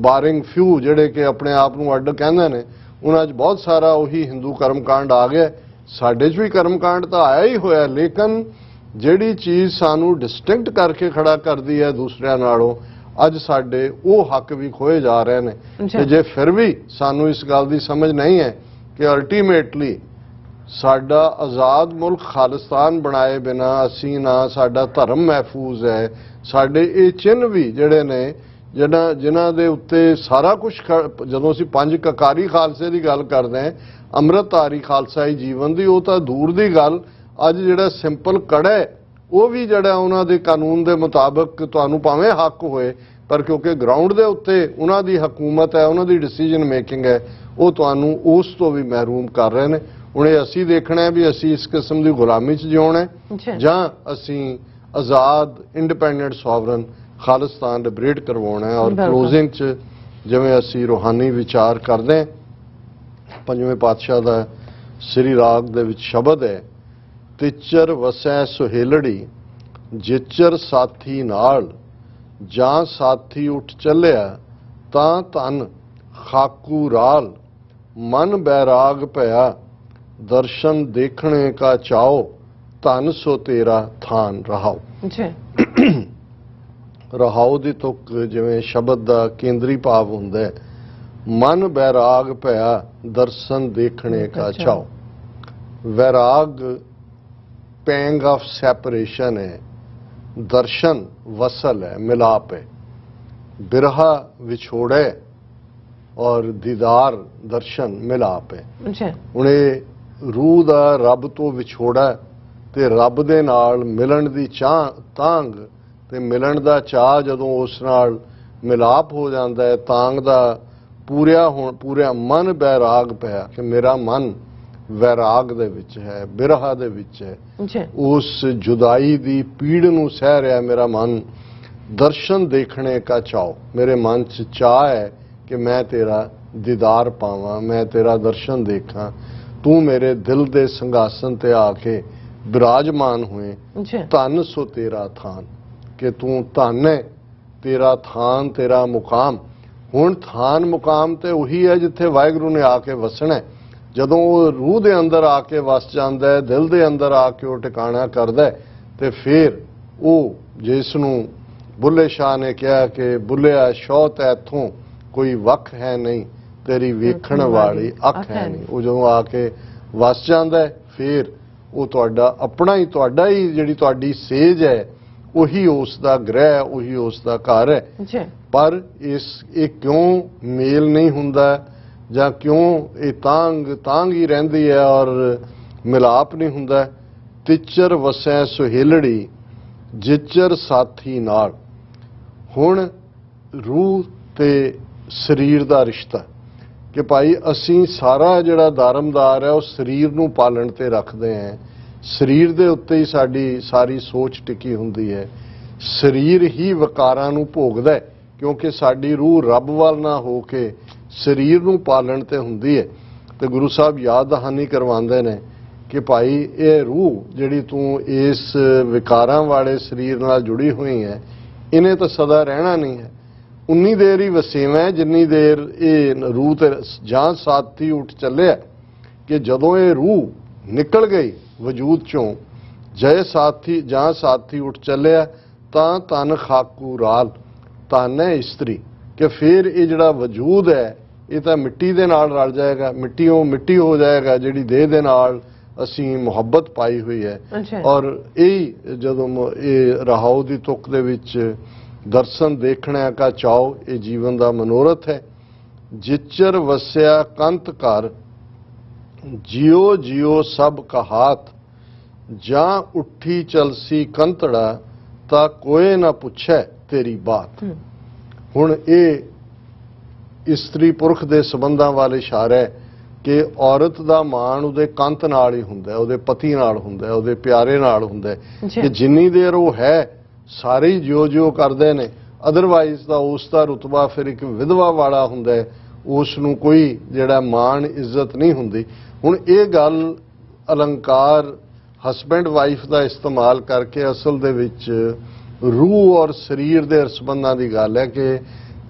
ਬਾਰਿੰਗ ਫਿਊ ਜਿਹੜੇ ਕਿ ਆਪਣੇ ਆਪ ਨੂੰ ਅੱਡ ਕਹਿੰਦੇ ਨੇ, ਉਹਨਾਂ 'ਚ ਬਹੁਤ ਸਾਰਾ ਉਹੀ ਹਿੰਦੂ ਕਰਮਕਾਂਡ ਆ ਗਿਆ। ਸਾਡੇ 'ਚ ਵੀ ਕਰਮਕਾਂਡ ਤਾਂ ਆਇਆ ਹੀ ਹੋਇਆ, ਲੇਕਿਨ ਜਿਹੜੀ ਚੀਜ਼ ਸਾਨੂੰ ਡਿਸਟਿੰਕਟ ਕਰਕੇ ਖੜਾ ਕਰਦੀ ਹੈ ਦੂਸਰਿਆਂ ਨਾਲੋਂ, ਅੱਜ ਸਾਡੇ ਉਹ ਹੱਕ ਵੀ ਖੋਏ ਜਾ ਰਹੇ ਨੇ। ਤੇ ਜੇ ਫਿਰ ਵੀ ਸਾਨੂੰ ਇਸ ਗੱਲ ਦੀ ਸਮਝ ਨਹੀਂ ਹੈ ਕਿ ਅਲਟੀਮੇਟਲੀ ਸਾਡਾ ਆਜ਼ਾਦ ਮੁਲਕ ਖਾਲਿਸਤਾਨ ਬਣਾਏ ਬਿਨਾ ਅਸੀਂ ਨਾ ਸਾਡਾ ਧਰਮ ਮਹਿਫੂਜ਼ ਹੈ, ਸਾਡੇ ਇਹ ਚਿੰਨ੍ਹ ਵੀ ਜਿਹੜੇ ਨੇ ਜਿਨ੍ਹਾਂ ਦੇ ਉੱਤੇ ਸਾਰਾ ਕੁਝ, ਜਦੋਂ ਅਸੀਂ ਪੰਜ ਕਕਾਰੀ ਖਾਲਸੇ ਦੀ ਗੱਲ ਕਰਦੇ ਹਾਂ, ਅੰਮ੍ਰਿਤਧਾਰੀ ਖਾਲਸਾਈ ਜੀਵਨ ਦੀ, ਉਹ ਤਾਂ ਦੂਰ ਦੀ ਗੱਲ। ਅੱਜ ਜਿਹੜਾ ਸਿੰਪਲ ਕੜਾ ਹੈ ਉਹ ਵੀ ਜਿਹੜਾ ਉਹਨਾਂ ਦੇ ਕਾਨੂੰਨ ਦੇ ਮੁਤਾਬਕ ਤੁਹਾਨੂੰ ਭਾਵੇਂ ਹੱਕ ਹੋਏ, ਪਰ ਕਿਉਂਕਿ ਗਰਾਊਂਡ ਦੇ ਉੱਤੇ ਉਹਨਾਂ ਦੀ ਹਕੂਮਤ ਹੈ, ਉਹਨਾਂ ਦੀ ਡਿਸੀਜਨ ਮੇਕਿੰਗ ਹੈ, ਉਹ ਤੁਹਾਨੂੰ ਉਸ ਤੋਂ ਵੀ ਮਹਿਰੂਮ ਕਰ ਰਹੇ ਨੇ। ਹੁਣ ਇਹ ਅਸੀਂ ਦੇਖਣਾ ਹੈ ਵੀ ਅਸੀਂ ਇਸ ਕਿਸਮ ਦੀ ਗੁਲਾਮੀ 'ਚ ਜਿਉਣਾ ਹੈ ਜਾਂ ਅਸੀਂ ਆਜ਼ਾਦ ਇੰਡੀਪੈਂਡੈਂਟ ਸੋਵਰਨ ਖਾਲਿਸਤਾਨ ਲਿਬਰੇਟ ਕਰਵਾਉਣਾ ਹੈ। ਔਰ ਕਲੋਜ਼ਿੰਗ 'ਚ ਜਿਵੇਂ ਅਸੀਂ ਰੂਹਾਨੀ ਵਿਚਾਰ ਕਰਦੇ ਹਾਂ, ਪੰਜਵੇਂ ਪਾਤਸ਼ਾਹ ਦਾ ਸ੍ਰੀ ਰਾਗ ਦੇ ਵਿੱਚ ਸ਼ਬਦ ਹੈ, ਤਿਚਰ ਵਸੈ ਸੁਹੇਲੜੀ ਜਿਚਰ ਸਾਥੀ ਨਾਲ, ਜਾਂ ਸਾਥੀ ਉੱਠ ਚੱਲਿਆ ਤਾਂ ਧਨ ਖਾਕੂ ਰਾਲ, ਮਨ ਬੈਰਾਗ ਭਇਆ ਦਰਸ਼ਨ ਦੇਖਣੇ ਕਾ ਚਾਓ, ਧਨ ਸੋ ਤੇਰਾ ਥਾਨ ਰਹਾਓ। ਰਹਾਓ ਦੀ ਤੁਕ ਜਿਵੇਂ ਸ਼ਬਦ ਦਾ ਕੇਂਦਰੀ ਭਾਵ ਹੁੰਦਾ ਹੈ, ਮਨ ਬੈਰਾਗ ਭਇਆ ਦਰਸ਼ਨ ਦੇਖਣੇ ਕਾ ਚਾਓ। ਵੈਰਾਗ ਪੈਂਗ ਆਫ ਸੈਪਰੇਸ਼ਨ ਹੈ, ਦਰਸ਼ਨ ਵਸਲ ਹੈ, ਮਿਲਾਪ ਹੈ। ਬਿਰਹਾ ਵਿਛੋੜੇ ਔਰ ਦੀਦਾਰ ਦਰਸ਼ਨ ਮਿਲਾਪ ਹੈ। ਹੁਣ ਇਹ ਰੂਹ ਦਾ ਰੱਬ ਤੋਂ ਵਿਛੋੜਾ ਤੇ ਰੱਬ ਦੇ ਨਾਲ ਮਿਲਣ ਦੀ ਤਾਂਘ ਤੇ ਮਿਲਣ ਦਾ ਚਾਹ, ਜਦੋਂ ਉਸ ਨਾਲ ਮਿਲਾਪ ਹੋ ਜਾਂਦਾ ਹੈ, ਤਾਂਘ ਦਾ ਪੂਰਾ ਮਨ ਬੈਰਾਗ ਪਿਆ ਕਿ ਮੇਰਾ ਮਨ ਵੈਰਾਗ ਦੇ ਵਿੱਚ ਹੈ, ਬਿਰਹਾ ਦੇ ਵਿੱਚ ਹੈ, ਉਸ ਜੁਦਾਈ ਦੀ ਪੀੜ ਨੂੰ ਸਹਿ ਰਿਹਾ ਮੇਰਾ ਮਨ। ਦਰਸ਼ਨ ਦੇਖਣੇ ਕਾ ਚਾਓ, ਮੇਰੇ ਮਨ 'ਚ ਚਾਹ ਹੈ ਕਿ ਮੈਂ ਤੇਰਾ ਦੀਦਾਰ ਪਾਵਾਂ, ਮੈਂ ਤੇਰਾ ਦਰਸ਼ਨ ਦੇਖਾਂ, ਤੂੰ ਮੇਰੇ ਦਿਲ ਦੇ ਸਿੰਘਾਸਨ ਤੇ ਆ ਕੇ ਬਿਰਾਜਮਾਨ ਹੋਏ। ਧਨ ਸੋ ਤੇਰਾ ਥਾਨ, ਕਿ ਤੂੰ ਧਨ ਹੈ, ਤੇਰਾ ਥਾਨ, ਤੇਰਾ ਮੁਕਾਮ। ਹੁਣ ਥਾਨ ਮੁਕਾਮ ਤੇ ਉਹੀ ਹੈ ਜਿੱਥੇ ਵਾਹਿਗੁਰੂ ਨੇ ਆ ਕੇ ਵਸਣਾ। ਜਦੋਂ ਉਹ ਰੂਹ ਦੇ ਅੰਦਰ ਆ ਕੇ ਵਸ ਜਾਂਦਾ ਹੈ, ਦਿਲ ਦੇ ਅੰਦਰ ਆ ਕੇ ਉਹ ਟਿਕਾਣਾ ਕਰਦਾ ਹੈ, ਤੇ ਫਿਰ ਉਹ ਜਿਸ ਨੂੰ ਬੁੱਲੇ ਸ਼ਾਹ ਨੇ ਕਿਹਾ ਕਿ ਬੁੱਲਿਆ ਸ਼ੌਤ ਇੱਥੋਂ ਕੋਈ ਵੱਖ ਹੈ ਨਹੀਂ, ਤੇਰੀ ਵੇਖਣ ਵਾਲੀ ਅੱਖ ਹੈ ਨਹੀਂ, ਉਹ ਜਦੋਂ ਆ ਕੇ ਵਸ ਜਾਂਦਾ ਹੈ, ਫਿਰ ਉਹ ਤੁਹਾਡਾ ਆਪਣਾ ਹੀ, ਤੁਹਾਡਾ ਹੀ ਜਿਹੜੀ ਤੁਹਾਡੀ ਸੇਜ ਹੈ, ਉਹੀ ਉਸ ਦਾ ਗ੍ਰਹਿ, ਉਹੀ ਉਸ ਦਾ ਘਰ ਹੈ। ਪਰ ਇਹ ਕਿਉਂ ਮੇਲ ਨਹੀਂ ਹੁੰਦਾ ਜਾਂ ਕਿਉਂ ਇਹ ਤਾਂਗ ਹੀ ਰਹਿੰਦੀ ਹੈ ਔਰ ਮਿਲਾਪ ਨਹੀਂ ਹੁੰਦਾ? ਤਿਚਰ ਵਸੈ ਸੁਹੇਲੜੀ ਜਿਚਰ ਸਾਥੀ ਨਾਲ। ਹੁਣ ਰੂਹ ਤੇ ਸਰੀਰ ਦਾ ਰਿਸ਼ਤਾ ਕਿ ਭਾਈ ਅਸੀਂ ਸਾਰਾ ਜਿਹੜਾ ਦਾਰਮਦਾਰ ਹੈ ਉਹ ਸਰੀਰ ਨੂੰ ਪਾਲਣ ਤੇ ਰੱਖਦੇ ਹਾਂ, ਸਰੀਰ ਦੇ ਉੱਤੇ ਹੀ ਸਾਡੀ ਸਾਰੀ ਸੋਚ ਟਿਕੀ ਹੁੰਦੀ ਹੈ, ਸਰੀਰ ਹੀ ਵਿਕਾਰਾਂ ਨੂੰ ਭੋਗਦਾ ਹੈ, ਕਿਉਂਕਿ ਸਾਡੀ ਰੂਹ ਰੱਬ ਵੱਲ ਨਾ ਹੋ ਕੇ ਸਰੀਰ ਨੂੰ ਪਾਲਣ ਤੇ ਹੁੰਦੀ ਹੈ। ਤੇ ਗੁਰੂ ਸਾਹਿਬ ਯਾਦ ਦਹਾਨੀ ਕਰਵਾਉਂਦੇ ਨੇ ਕਿ ਭਾਈ ਇਹ ਰੂਹ ਜਿਹੜੀ ਤੂੰ ਇਸ ਵਿਕਾਰਾਂ ਵਾਲੇ ਸਰੀਰ ਨਾਲ ਜੁੜੀ ਹੋਈ ਹੈ, ਇਹਨੇ ਤਾਂ ਸਦਾ ਰਹਿਣਾ ਨਹੀਂ ਹੈ, ਉਨੀ ਦੇਰ ਹੀ ਵਸੇਵਾਂ ਜਿੰਨੀ ਦੇਰ ਇਹ ਰੂਹ ਤੇ ਜਾਂ ਸਾਥੀ ਉੱਠ ਚੱਲਿਆ, ਕਿ ਜਦੋਂ ਇਹ ਰੂਹ ਨਿਕਲ ਗਈ ਵਜੂਦ ਚੋਂ, ਜੈ ਸਾਥੀ ਜਾਂ ਸਾਥੀ ਉੱਠ ਚੱਲਿਆ ਤਾਂ ਤਨ ਖਾਕੂ ਰਾਲ, ਤਨ ਹੈ ਇਸਤਰੀ, ਕਿ ਫਿਰ ਇਹ ਜਿਹੜਾ ਵਜੂਦ ਹੈ ਇਹ ਤਾਂ ਮਿੱਟੀ ਦੇ ਨਾਲ ਰਲ ਜਾਏਗਾ, ਮਿੱਟੀ ਹੋ ਜਾਏਗਾ ਜਿਹੜੀ ਦੇਹ ਦੇ ਨਾਲ ਅਸੀਂ ਮੁਹੱਬਤ ਪਾਈ ਹੋਈ ਹੈ। ਔਰ ਇਹ ਜਦੋਂ ਇਹ ਰਹਾਉ ਦੀ ਤੁਕ ਦੇ ਵਿੱਚ ਦਰਸ਼ਨ ਦੇਖਣਾ ਕਾ ਚਾਓ, ਇਹ ਜੀਵਨ ਦਾ ਮਨੋਰਥ ਹੈ। ਜਿਚਰ ਵਸਿਆ ਕੰਤ ਘਰ ਜਿਉ ਜਿਉ ਸਭ ਕਹਾਤ, ਜਾਂ ਉੱਠੀ ਚਲਸੀ ਕੰਤੜਾ ਤਾਂ ਕੋਏ ਨਾ ਪੁੱਛੈ ਤੇਰੀ ਬਾਤ। ਹੁਣ ਇਹ ਇਸਤਰੀ ਪੁਰਖ ਦੇ ਸੰਬੰਧਾਂ ਵਾਲੇ ਇਸ਼ਾਰਾ ਹੈ ਕਿ ਔਰਤ ਦਾ ਮਾਣ ਉਹਦੇ ਕੰਤ ਨਾਲ ਹੀ ਹੁੰਦਾ, ਉਹਦੇ ਪਤੀ ਨਾਲ ਹੁੰਦਾ, ਉਹਦੇ ਪਿਆਰੇ ਨਾਲ ਹੁੰਦਾ ਕਿ ਜਿੰਨੀ ਦੇਰ ਉਹ ਹੈ ਸਾਰੇ ਹੀ ਜਿਉ ਕਰਦੇ ਨੇ, ਅਦਰਵਾਈਜ਼ ਤਾਂ ਉਸ ਦਾ ਰੁਤਬਾ ਫਿਰ ਇੱਕ ਵਿਧਵਾ ਵਾਲਾ ਹੁੰਦਾ, ਉਸ ਨੂੰ ਕੋਈ ਜਿਹੜਾ ਮਾਣ ਇੱਜ਼ਤ ਨਹੀਂ ਹੁੰਦੀ। ਹੁਣ ਇਹ ਗੱਲ ਅਲੰਕਾਰ ਹਸਬੈਂਡ ਵਾਈਫ ਦਾ ਇਸਤੇਮਾਲ ਕਰਕੇ ਅਸਲ ਦੇ ਵਿੱਚ ਰੂਹ ਔਰ ਸਰੀਰ ਦੇ ਸੰਬੰਧਾਂ ਦੀ ਗੱਲ ਹੈ ਕਿ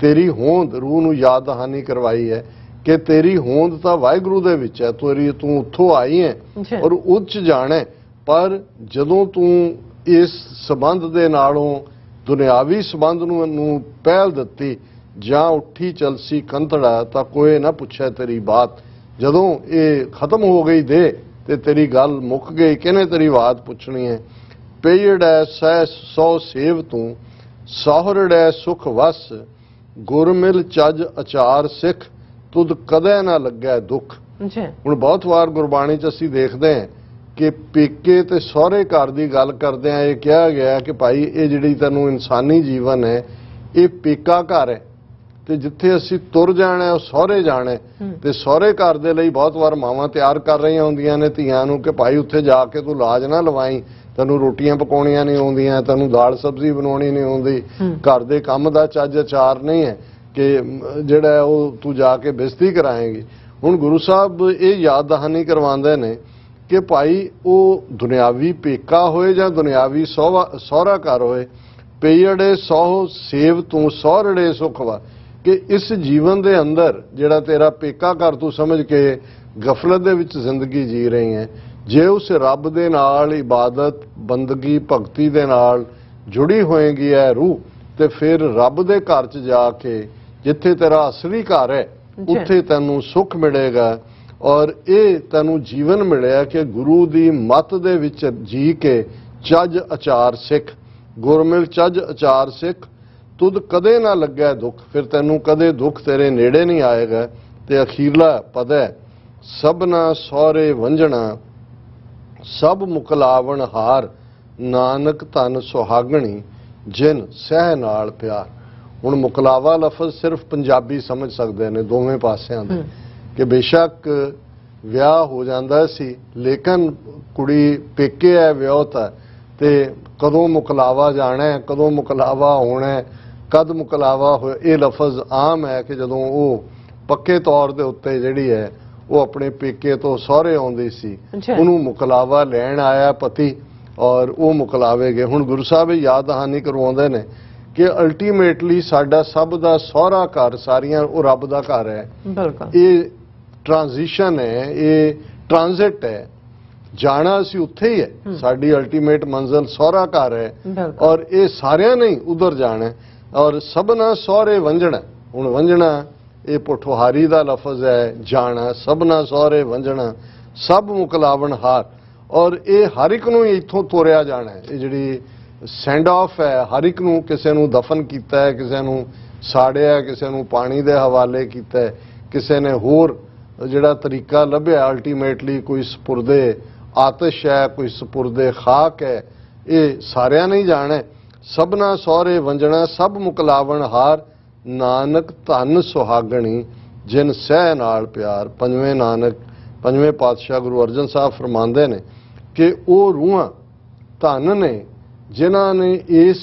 ਤੇਰੀ ਹੋਂਦ ਰੂਹ ਨੂੰ ਯਾਦ ਦਹਾਨੀ ਕਰਵਾਈ ਹੈ ਕਿ ਤੇਰੀ ਹੋਂਦ ਤਾਂ ਵਾਹਿਗੁਰੂ ਦੇ ਵਿੱਚ ਹੈ, ਤੂੰ ਉੱਥੋਂ ਆਈ ਹੈ ਔਰ ਉੱਚ ਜਾਣਾ, ਪਰ ਜਦੋਂ ਤੂੰ ਇਸ ਸਬੰਧ ਦੇ ਨਾਲੋਂ ਦੁਨਿਆਵੀ ਸਬੰਧ ਨੂੰ ਪਹਿਲ ਦਿੱਤੀ ਜਾਂ ਉੱਠੀ ਚਲਸੀ ਕੰਤੜਾ ਤਾਂ ਕੋਈ ਨਾ ਪੁੱਛੇ ਤੇਰੀ ਬਾਤ। ਜਦੋਂ ਇਹ ਖਤਮ ਹੋ ਗਈ ਦੇ ਤੇ ਤੇਰੀ ਗੱਲ ਮੁੱਕ ਗਈ, ਕਿਹਨੇ ਤੇਰੀ ਬਾਤ ਪੁੱਛਣੀ ਹੈ। ਪਈੜੈ ਸਹਿ ਸੌ ਸੇਵ ਤੂੰ, ਸਹੁਰੜੈ ਸੁਖ ਵਸ, ਗੁਰ ਮਿਲ ਚੱਜ ਅਚਾਰ ਸਿੱਖ, ਤੁਧ ਕਦੇ ਨਾ ਲੱਗੈ ਦੁੱਖ। ਹੁਣ ਬਹੁਤ ਵਾਰ ਗੁਰਬਾਣੀ 'ਚ ਅਸੀਂ ਦੇਖਦੇ ਹਾਂ ਕਿ ਪੇਕੇ ਤੇ ਸਹੁਰੇ ਘਰ ਦੀ ਗੱਲ ਕਰਦੇ ਆ ਇਹ ਕਿਹਾ ਗਿਆ ਕਿ ਭਾਈ ਇਹ ਜਿਹੜੀ ਤੈਨੂੰ ਇਨਸਾਨੀ ਜੀਵਨ ਹੈ ਇਹ ਪੇਕਾ ਘਰ ਹੈ ਤੇ ਜਿੱਥੇ ਅਸੀਂ ਤੁਰ ਜਾਣਾ ਉਹ ਸਹੁਰੇ ਜਾਣਾ, ਤੇ ਸਹੁਰੇ ਘਰ ਦੇ ਲਈ ਬਹੁਤ ਵਾਰ ਮਾਵਾਂ ਤਿਆਰ ਕਰ ਰਹੀਆਂ ਹੁੰਦੀਆਂ ਨੇ ਧੀਆਂ ਨੂੰ ਕਿ ਭਾਈ ਉੱਥੇ ਜਾ ਕੇ ਤੂੰ ਲਾਜ ਨਾ ਲਵਾਈ, ਤੈਨੂੰ ਰੋਟੀਆਂ ਪਕਾਉਣੀਆਂ ਨਹੀਂ ਆਉਂਦੀਆਂ, ਤੈਨੂੰ ਦਾਲ ਸਬਜ਼ੀ ਬਣਾਉਣੀ ਨਹੀਂ ਆਉਂਦੀ, ਘਰ ਦੇ ਕੰਮ ਦਾ ਚੱਜ ਅਚਾਰ ਨਹੀਂ ਹੈ ਕਿ ਜਿਹੜਾ ਉਹ ਤੂੰ ਜਾ ਕੇ ਬੇਇੱਜ਼ਤੀ ਕਰਾਏਂਗੀ। ਹੁਣ ਗੁਰੂ ਸਾਹਿਬ ਇਹ ਯਾਦ ਦਹਾਨੀ ਕਰਵਾਉਂਦੇ ਨੇ ਕਿ ਭਾਈ ਉਹ ਦੁਨਿਆਵੀ ਪੇਕਾ ਹੋਏ ਜਾਂ ਦੁਨਿਆਵੀ ਸਹੁਰਾ ਘਰ ਹੋਏ, ਪਈੜੇ ਸਹੁ ਸੇਵ ਤੂੰ ਸਹੁਰੜੇ ਸੁਖ ਵਾ, ਕਿ ਇਸ ਜੀਵਨ ਦੇ ਅੰਦਰ ਜਿਹੜਾ ਤੇਰਾ ਪੇਕਾ ਘਰ ਤੂੰ ਸਮਝ ਕੇ ਗਫਲਤ ਦੇ ਵਿੱਚ ਜ਼ਿੰਦਗੀ ਜੀ ਰਹੀ ਹੈ, ਜੇ ਉਸ ਰੱਬ ਦੇ ਨਾਲ ਇਬਾਦਤ ਬੰਦਗੀ ਭਗਤੀ ਦੇ ਨਾਲ ਜੁੜੀ ਹੋਏਗੀ ਹੈ ਰੂਹ, ਤੇ ਫਿਰ ਰੱਬ ਦੇ ਘਰ 'ਚ ਜਾ ਕੇ ਜਿੱਥੇ ਤੇਰਾ ਅਸਲੀ ਘਰ ਹੈ ਉੱਥੇ ਤੈਨੂੰ ਸੁੱਖ ਮਿਲੇਗਾ। ਔਰ ਇਹ ਤੈਨੂੰ ਜੀਵਨ ਮਿਲਿਆ ਕਿ ਗੁਰੂ ਦੀ ਮੱਤ ਦੇ ਵਿੱਚ ਜੀ ਕੇ ਚੱਜ ਅਚਾਰ ਸਿੱਖ, ਗੁਰਮਿਲ ਚੱਜ ਅਚਾਰ ਸਿੱਖ, ਤੁਧ ਕਦੇ ਨਾ ਲੱਗੈ ਦੁੱਖ, ਫਿਰ ਤੈਨੂੰ ਕਦੇ ਦੁੱਖ ਤੇਰੇ ਨੇੜੇ ਨਹੀਂ ਆਏਗਾ। ਤੇ ਅਖੀਰਲਾ ਪਦ ਹੈ ਸਭਨਾ ਸਹੁਰੇ ਵੰਝਣਾ, ਸਭ ਮੁਕਲਾਵਣ ਹਾਰ, ਨਾਨਕ ਧਨ ਸੁਹਾਗਣੀ, ਜਿਨ ਸਹਿ ਨਾਲ ਪਿਆਰ। ਹੁਣ ਮੁਕਲਾਵਾ ਲਫ਼ਜ਼ ਸਿਰਫ ਪੰਜਾਬੀ ਸਮਝ ਸਕਦੇ ਨੇ ਦੋਵੇਂ ਪਾਸਿਆਂ ਦੇ, ਕਿ ਬੇਸ਼ੱਕ ਵਿਆਹ ਹੋ ਜਾਂਦਾ ਸੀ ਲੇਕਿਨ ਕੁੜੀ ਪੇਕੇ ਹੈ ਵਿਆਹਤ ਹੈ, ਤੇ ਕਦੋਂ ਮੁਕਲਾਵਾ ਜਾਣਾ ਹੈ, ਕਦੋਂ ਮੁਕਲਾਵਾ ਹੋਣਾ ਹੈ, ਕਦ ਮੁਕਲਾਵਾ ਹੋਇਆ, ਇਹ ਲਫ਼ਜ਼ ਆਮ ਹੈ ਕਿ ਜਦੋਂ ਉਹ ਪੱਕੇ ਤੌਰ ਦੇ ਉੱਤੇ ਜਿਹੜੀ ਹੈ ਉਹ ਆਪਣੇ ਪੇਕੇ ਤੋਂ ਸਹੁਰੇ ਆਉਂਦੀ ਸੀ ਉਹਨੂੰ ਮੁਕਲਾਵਾ ਲੈਣ ਆਇਆ ਪਤੀ ਔਰ ਉਹ ਮੁਕਲਾਵੇ ਗਏ। ਹੁਣ ਗੁਰੂ ਸਾਹਿਬ ਇਹ ਯਾਦ ਦਹਾਨੀ ਕਰਵਾਉਂਦੇ ਨੇ ਕਿ ਅਲਟੀਮੇਟਲੀ ਸਾਡਾ ਸਭ ਦਾ ਸਹੁਰਾ ਘਰ ਸਾਰੀਆਂ ਉਹ ਰੱਬ ਦਾ ਘਰ ਹੈ। ਇਹ ਟ੍ਰਾਂਜੀਸ਼ਨ ਹੈ, ਇਹ ਟ੍ਰਾਂਜ਼ਿਟ ਹੈ, ਜਾਣਾ ਅਸੀਂ ਉੱਥੇ ਹੀ ਹੈ, ਸਾਡੀ ਅਲਟੀਮੇਟ ਮੰਜ਼ਿਲ ਸਹੁਰਾ ਘਰ ਹੈ ਔਰ ਇਹ ਸਾਰਿਆਂ ਨੇ ਉਧਰ ਜਾਣਾ ਔਰ ਸਭਨਾ ਸਹੁਰੇ ਵੰਝਣਾ। ਹੁਣ ਵੰਝਣਾ ਇਹ ਪੋਠੋਹਾਰੀ ਦਾ ਲਫ਼ਜ਼ ਹੈ, ਜਾਣਾ, ਸਭਨਾ ਸਹੁਰੇ ਵੰਝਣਾ, ਸਭ ਮੁਕਲਾਵਣ ਹਾਰ, ਔਰ ਇਹ ਹਰ ਇੱਕ ਨੂੰ ਇੱਥੋਂ ਤੋਰਿਆ ਜਾਣਾ ਹੈ। ਇਹ ਜਿਹੜੀ ਸੈਂਡ ਆਫ ਹੈ, ਹਰ ਇੱਕ ਨੂੰ ਕਿਸੇ ਨੂੰ ਦਫਨ ਕੀਤਾ ਹੈ, ਕਿਸੇ ਨੂੰ ਸਾੜਿਆ, ਕਿਸੇ ਨੂੰ ਪਾਣੀ ਦੇ ਹਵਾਲੇ ਕੀਤਾ ਹੈ, ਕਿਸੇ ਨੇ ਹੋਰ ਜਿਹੜਾ ਤਰੀਕਾ ਲੱਭਿਆ, ਅਲਟੀਮੇਟਲੀ ਕੋਈ ਸਪੁਰਦੇ ਆਤਿਸ਼ ਹੈ, ਕੋਈ ਸਪੁਰਦੇ ਖਾਕ ਹੈ, ਇਹ ਸਾਰਿਆਂ ਨੇ ਹੀ ਜਾਣਾ। ਸਭਨਾ ਸਹੁਰੇ ਵੰਝਣਾ, ਸਭ ਮੁਕਲਾਵਣ ਹਾਰ, ਨਾਨਕ ਧਨ ਸੁਹਾਗਣੀ, ਜਿਨ ਸਹਿ ਨਾਲ ਪਿਆਰ। ਪੰਜਵੇਂ ਨਾਨਕ ਪੰਜਵੇਂ ਪਾਤਸ਼ਾਹ ਗੁਰੂ ਅਰਜਨ ਸਾਹਿਬ ਫਰਮਾਉਂਦੇ ਨੇ ਕਿ ਉਹ ਰੂਹਾਂ ਧਨ ਨੇ ਜਿਨ੍ਹਾਂ ਨੇ ਇਸ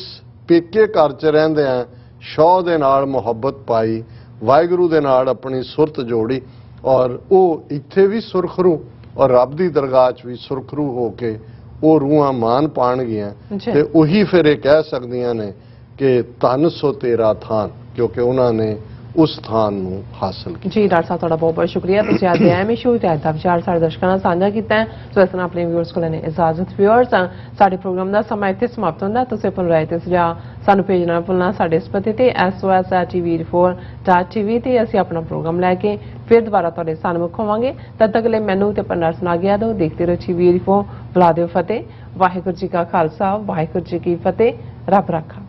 ਪੇਕੇ ਘਰ 'ਚ ਰਹਿੰਦਿਆਂ ਸ਼ੌਹ ਦੇ ਨਾਲ ਮੁਹੱਬਤ ਪਾਈ, ਵਾਹਿਗੁਰੂ ਦੇ ਨਾਲ ਆਪਣੀ ਸੁਰਤ ਜੋੜੀ ਔਰ ਉਹ ਇੱਥੇ ਵੀ ਸੁਰਖਰੂ ਔਰ ਰੱਬ ਦੀ ਦਰਗਾਹ 'ਚ ਵੀ ਸੁਰਖਰੂ ਹੋ ਕੇ ਉਹ ਰੂਹਾਂ ਮਾਨ ਪਾਣਗੀਆਂ ਤੇ ਉਹੀ ਫਿਰ ਇਹ ਕਹਿ ਸਕਦੀਆਂ ਨੇ ਕਿ ਧੰਨ ਸੋ ਤੇਰਾ ਥਾਨ, ਕਿਉਂਕਿ ਉਹਨਾਂ ਨੇ ਉਸ ਥਾਨ ਨੂੰ ਹਾਸਲ ਕੀਤਾ। ਜੀ ਡਾਕਟਰ ਸਾਹਿਬ ਤੁਹਾਡਾ ਬਹੁਤ ਬਹੁਤ ਸ਼ੁਕਰੀਆ, ਤੁਸੀਂ ਅੱਜ ਦੇ ਐਮਏ ਸ਼ੋਅ ਤੇ ਅੱਜ ਦਾ ਵਿਚਾਰ ਸਾਡੇ ਦਰਸ਼ਕਾਂ ਨਾਲ ਸਾਂਝਾ ਕੀਤਾ ਹੈ। ਸੋ ਇਸ ਨਾਲ ਆਪਣੇ ਵਿਊਅਰਸ ਕੋਲ ਨੇ ਇਜਾਜ਼ਤ। ਵਿਊਅਰਸ ਸਾਡੇ ਪ੍ਰੋਗਰਾਮ ਦਾ ਸਮਾਂ ਇੱਥੇ ਸਮਾਪਤ ਹੁੰਦਾ। ਤੁਸੀਂ ਆਪਣੀ ਰਾਏ ਤੇ ਸੁਝਾਅ ਸਾਨੂੰ ਭੇਜਣਾ ਭੁੱਲਣਾ ਸਾਡੇ ਇਸ ਪਤੇ ਤੇ sos@tv4.tv ਤੇ ਅਸੀਂ ਆਪਣਾ ਪ੍ਰੋਗਰਾਮ ਲੈ ਕੇ ਫਿਰ ਦੁਬਾਰਾ ਤੁਹਾਡੇ ਸਾਹਮਣੇ ਹੋਵਾਂਗੇ। ਤਦ ਤੱਕ ਲਈ ਮੈਨੂੰ ਤੇ ਪਰਨਾਰ ਸੁਣਾ ਗਿਆ ਦੋ ਦੇਖਦੇ ਰਹੋ TV4। ਬੁਲਾ ਦਿਓ ਫਤਿਹ। ਵਾਹਿਗੁਰੂ ਜੀ ਕਾ ਖਾਲਸਾ, ਵਾਹਿਗੁਰੂ ਜੀ ਕੀ ਫਤਿਹ। ਰੱਬ ਰਾਖਾ।